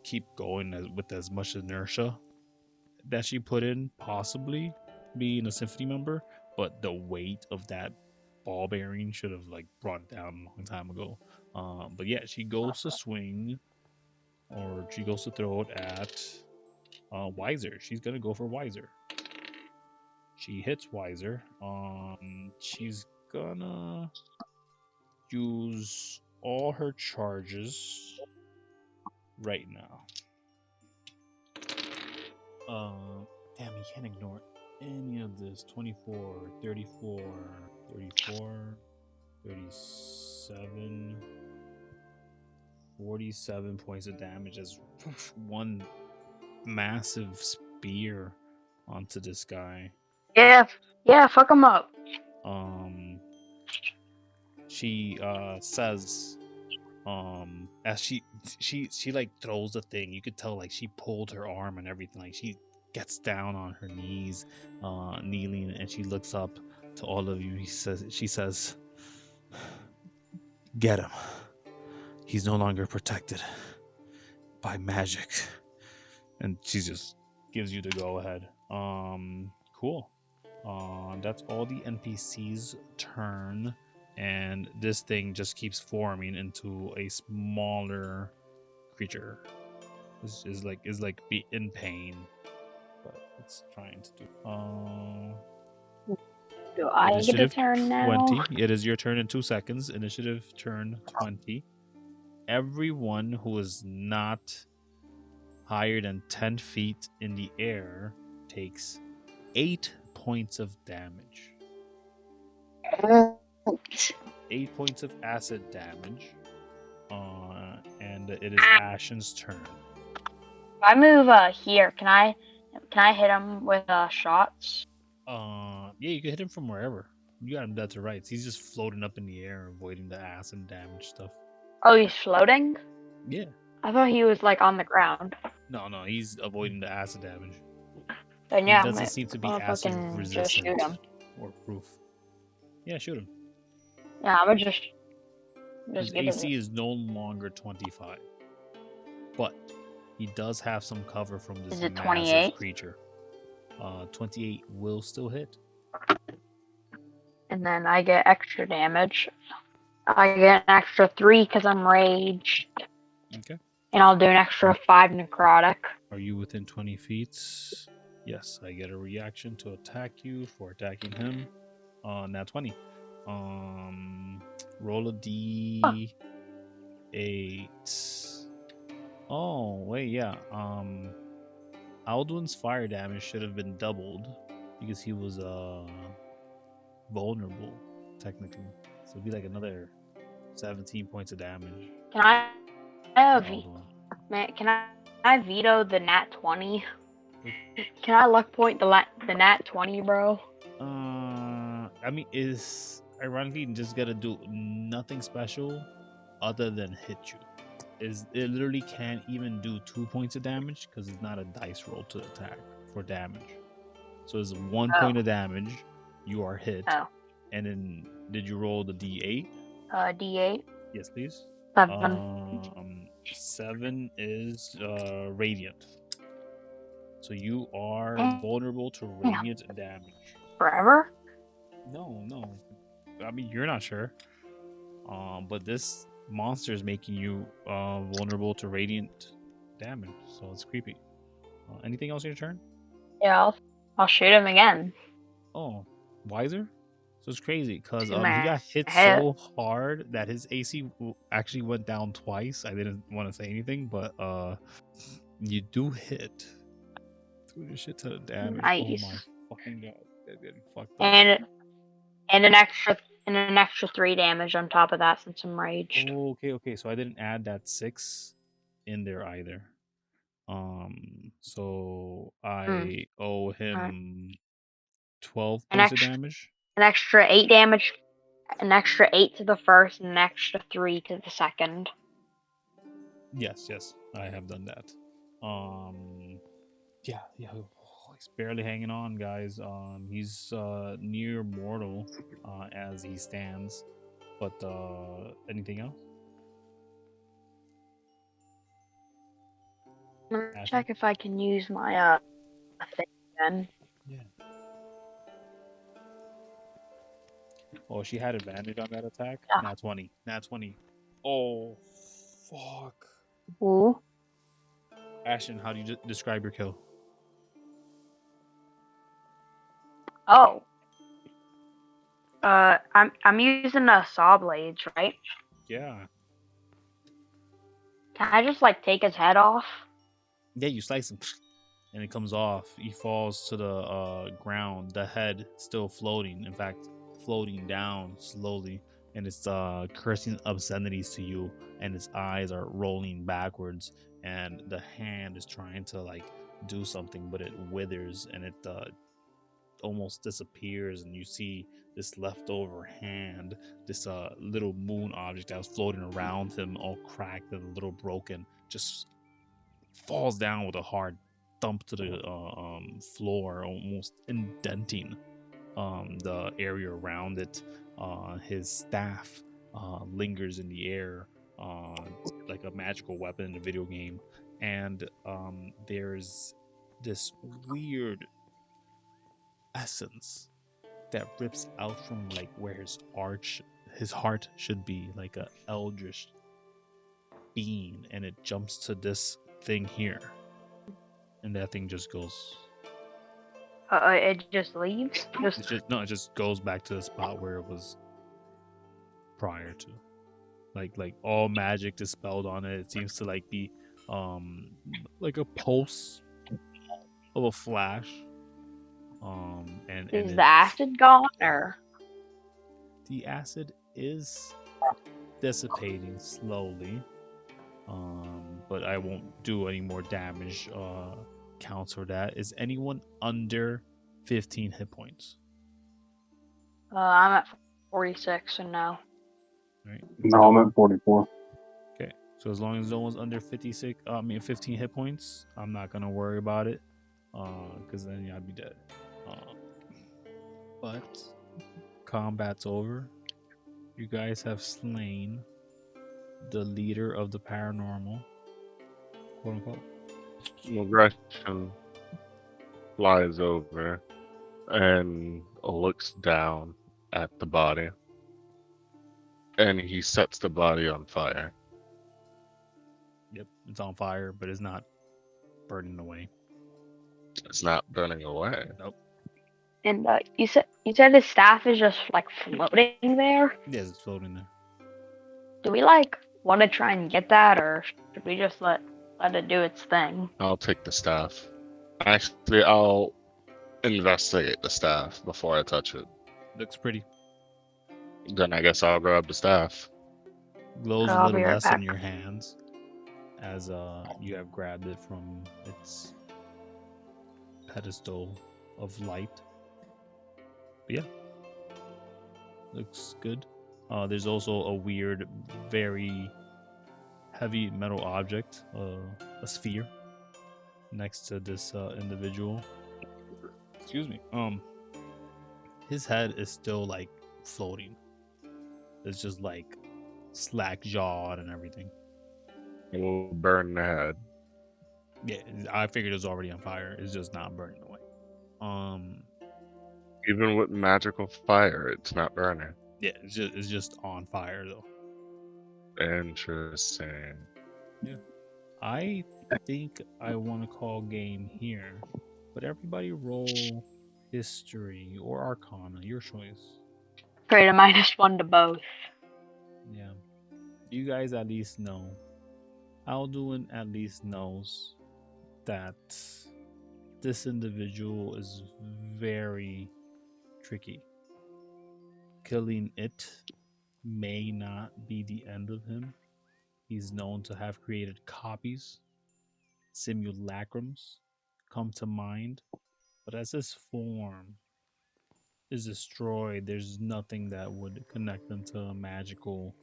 keep going with as much inertia that she put in, possibly being a Symphony member, but the weight of that ball bearing should have like brought down a long time ago. But yeah, she goes to swing, or she goes to throw it at Wiser. She's gonna go for Wiser. She hits Wiser. She's gonna use all her charges right now. Damn, you can't ignore any of this. 24, 34, 34, 37, 47 points of damage as one massive spear onto this guy. Yeah, fuck him up. She says, as she like throws the thing, you could tell like she pulled her arm and everything. Like she gets down on her knees, kneeling, and she looks up to all of you. She says, "Get him. He's no longer protected by magic." And she just gives you the go ahead. Cool. That's all the NPC's turn, and this thing just keeps forming into a smaller creature. This is like be in pain, but it's trying to do. Do I get a Initiative turn now? 20. It is your turn in 2 seconds. Initiative turn 20. Everyone who is not higher than 10 feet in the air takes 8 points of damage. 8 points of acid damage. And it is Ashen's turn. If I move here, can I hit him with shots? Yeah, you can hit him from wherever. You got him dead to rights. He's just floating up in the air, avoiding the acid damage stuff. Oh, he's floating? Yeah. I thought he was like on the ground. No, he's avoiding the acid damage. Then yeah, he doesn't seem to be I'll acid fucking just resistant shoot him. or proof. Yeah, shoot him. Yeah, I'm gonna just His give AC it. is no longer 25, but he does have some cover from this Is it massive 28? creature. 28 will still hit. And then I get extra damage. I get an extra 3 because I'm raged. Okay. And I'll do an extra 5 necrotic. Are you within 20 feet? Yes, I get a reaction to attack you for attacking him. Nat 20. Roll a D8. Oh, wait, yeah. Alduin's fire damage should have been doubled because he was vulnerable, technically. So it'd be like another 17 points of damage. Can I veto the nat 20? Can I luck point the nat 20, bro? I mean, is ironically just gotta do nothing special other than hit you. It literally can't even do 2 points of damage because it's not a dice roll to attack for damage. So it's 1 point of damage. You are hit, And then did you roll the D8? D8. Yes, please. 7. 7 is radiant. So you are Damn. vulnerable to radiant damage. Forever? No. I mean, you're not sure. But this monster is making you vulnerable to radiant damage, so it's creepy. Anything else in your turn? Yeah, I'll shoot him again. Oh, wiser. So it's crazy because To he my got hit head. so hard that his AC actually went down twice. I didn't want to say anything, but you do hit. Doing a shit ton of damage. Nice. Oh my fucking god, that's getting fucked up. And an extra 3 damage on top of that since I'm raged. Oh, okay. So I didn't add that 6 in there either. So I owe him 12 points of damage. An extra 8 damage. An extra 8 to the first, and an extra 3 to the second. Yes, I have done that. Yeah, he's barely hanging on, guys. He's near mortal as he stands. But anything else? Let me Ashley? check if I can use my thing again. Yeah. Oh, she had advantage on that attack. Yeah. Nat 20. Oh, fuck. Ooh. Ashton, how do you describe your kill? Oh. I'm using a saw blades, right? Yeah. Can I just like take his head off? Yeah, you slice him, and it comes off. He falls to the ground. The head still floating. In fact, floating down slowly, and it's cursing obscenities to you. And its eyes are rolling backwards, and the hand is trying to like do something, but it withers and it almost disappears. And you see this leftover hand, this little moon object that was floating around him, all cracked and a little broken, just falls down with a hard thump to the floor, almost indenting the area around it. His staff lingers in the air like a magical weapon in a video game, and there's this weird essence that rips out from like where his heart should be, like a eldritch being, and it jumps to this thing here, and that thing just goes. It just leaves. It just goes back to the spot where it was prior to. Like all magic dispelled on it. It seems to like be like a pulse of a flash. And Is the acid gone or? The acid is dissipating slowly. But I won't do any more damage counts for that. Is anyone under 15 hit points? I'm at 46, and now. Right. No, I'm at 44. Okay. So as long as no one's under 15 hit points, I'm not gonna worry about it. Because then I'd be dead. But combat's over. You guys have slain the leader of the paranormal, quote unquote. Aggression flies over and looks down at the body, and he sets the body on fire. Yep, it's on fire, but it's not burning away. It's not burning away. Nope. And you said his staff is just like floating there. Yes, it's floating there. Do we like want to try and get that, or should we just let it do its thing? I'll take the staff. Actually, I'll investigate the staff before I touch it. Looks pretty. Then I guess I'll grab the staff. Glows a I'll little be right less in back. your hands as you have grabbed it from its pedestal of light. But yeah, looks good. There's also a weird, very heavy metal object, a sphere, next to this individual. Excuse me. His head is still like floating. It's just like slack jawed and everything. It will burn the head. Yeah, I figured it was already on fire. It's just not burning away. Even with magical fire, it's not burning. Yeah, it's just on fire though. Interesting. Yeah. I think I want to call game here, but everybody roll history or arcana, your choice. Great, a -1 to both. Yeah. You guys at least know. Alduin at least knows that this individual is very tricky. Killing it may not be the end of him. He's known to have created copies, simulacrums come to mind, but as his form is destroyed, there's nothing that would connect him to a magical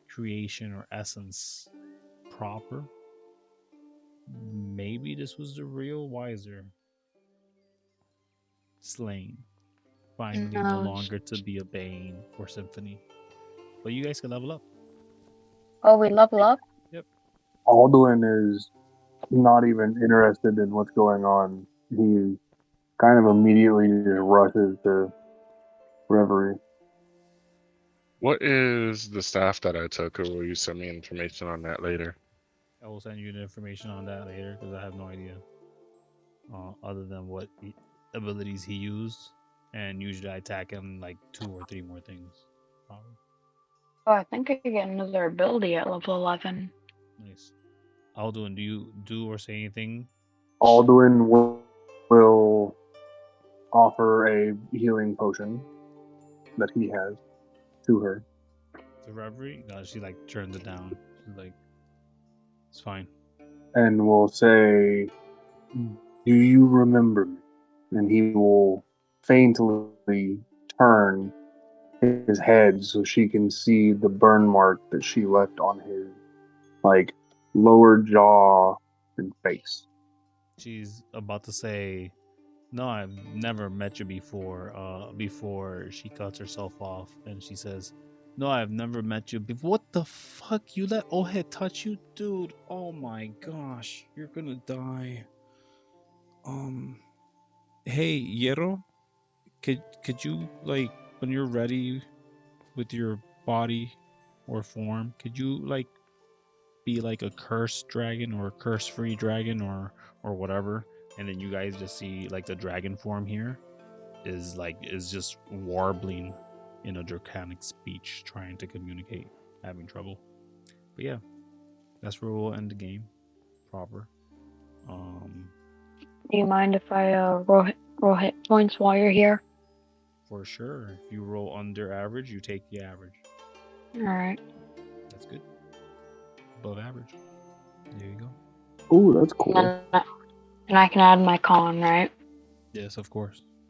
creation or essence proper. Maybe this was the real Wiser slain, finally no No. longer to be a bane for Symphony. But you guys can level up. Oh, we level up? Yep. Alduin is not even interested in what's going on. He kind of immediately just rushes to reverie. What is the staff that I took, or will you send me information on that later? I will send you the information on that later because I have no idea. Other than what abilities he used, and usually I attack him like 2 or 3 more things. Probably. Oh, I think I get another ability at level 11. Nice. Alduin, do you do or say anything? Alduin will offer a healing potion that he has to her. To Reverie? No, she like turns it down. She's like, it's fine. And will say, "Do you remember me?" And he will faintly turn his head so she can see the burn mark that she left on his like lower jaw and face. She's about to say, no, I've never met you before. Before she cuts herself off, and she says, no, I've never met you before. What the fuck? You let Ohead touch you? Dude, oh my gosh. You're gonna die. Hey, Yero, could you, like, when you're ready with your body or form, could you, like, be like a cursed dragon or a curse-free dragon or whatever? And then you guys just see, like, the dragon form here is just warbling in a draconic speech, trying to communicate, having trouble. But yeah, that's where we'll end the game proper. Do you mind if I roll hit points while you're here? For sure, if you roll under average, you take the average. Alright. That's good. Above average. There you go. Ooh, that's cool. And I can add my con, right? Yes, of course.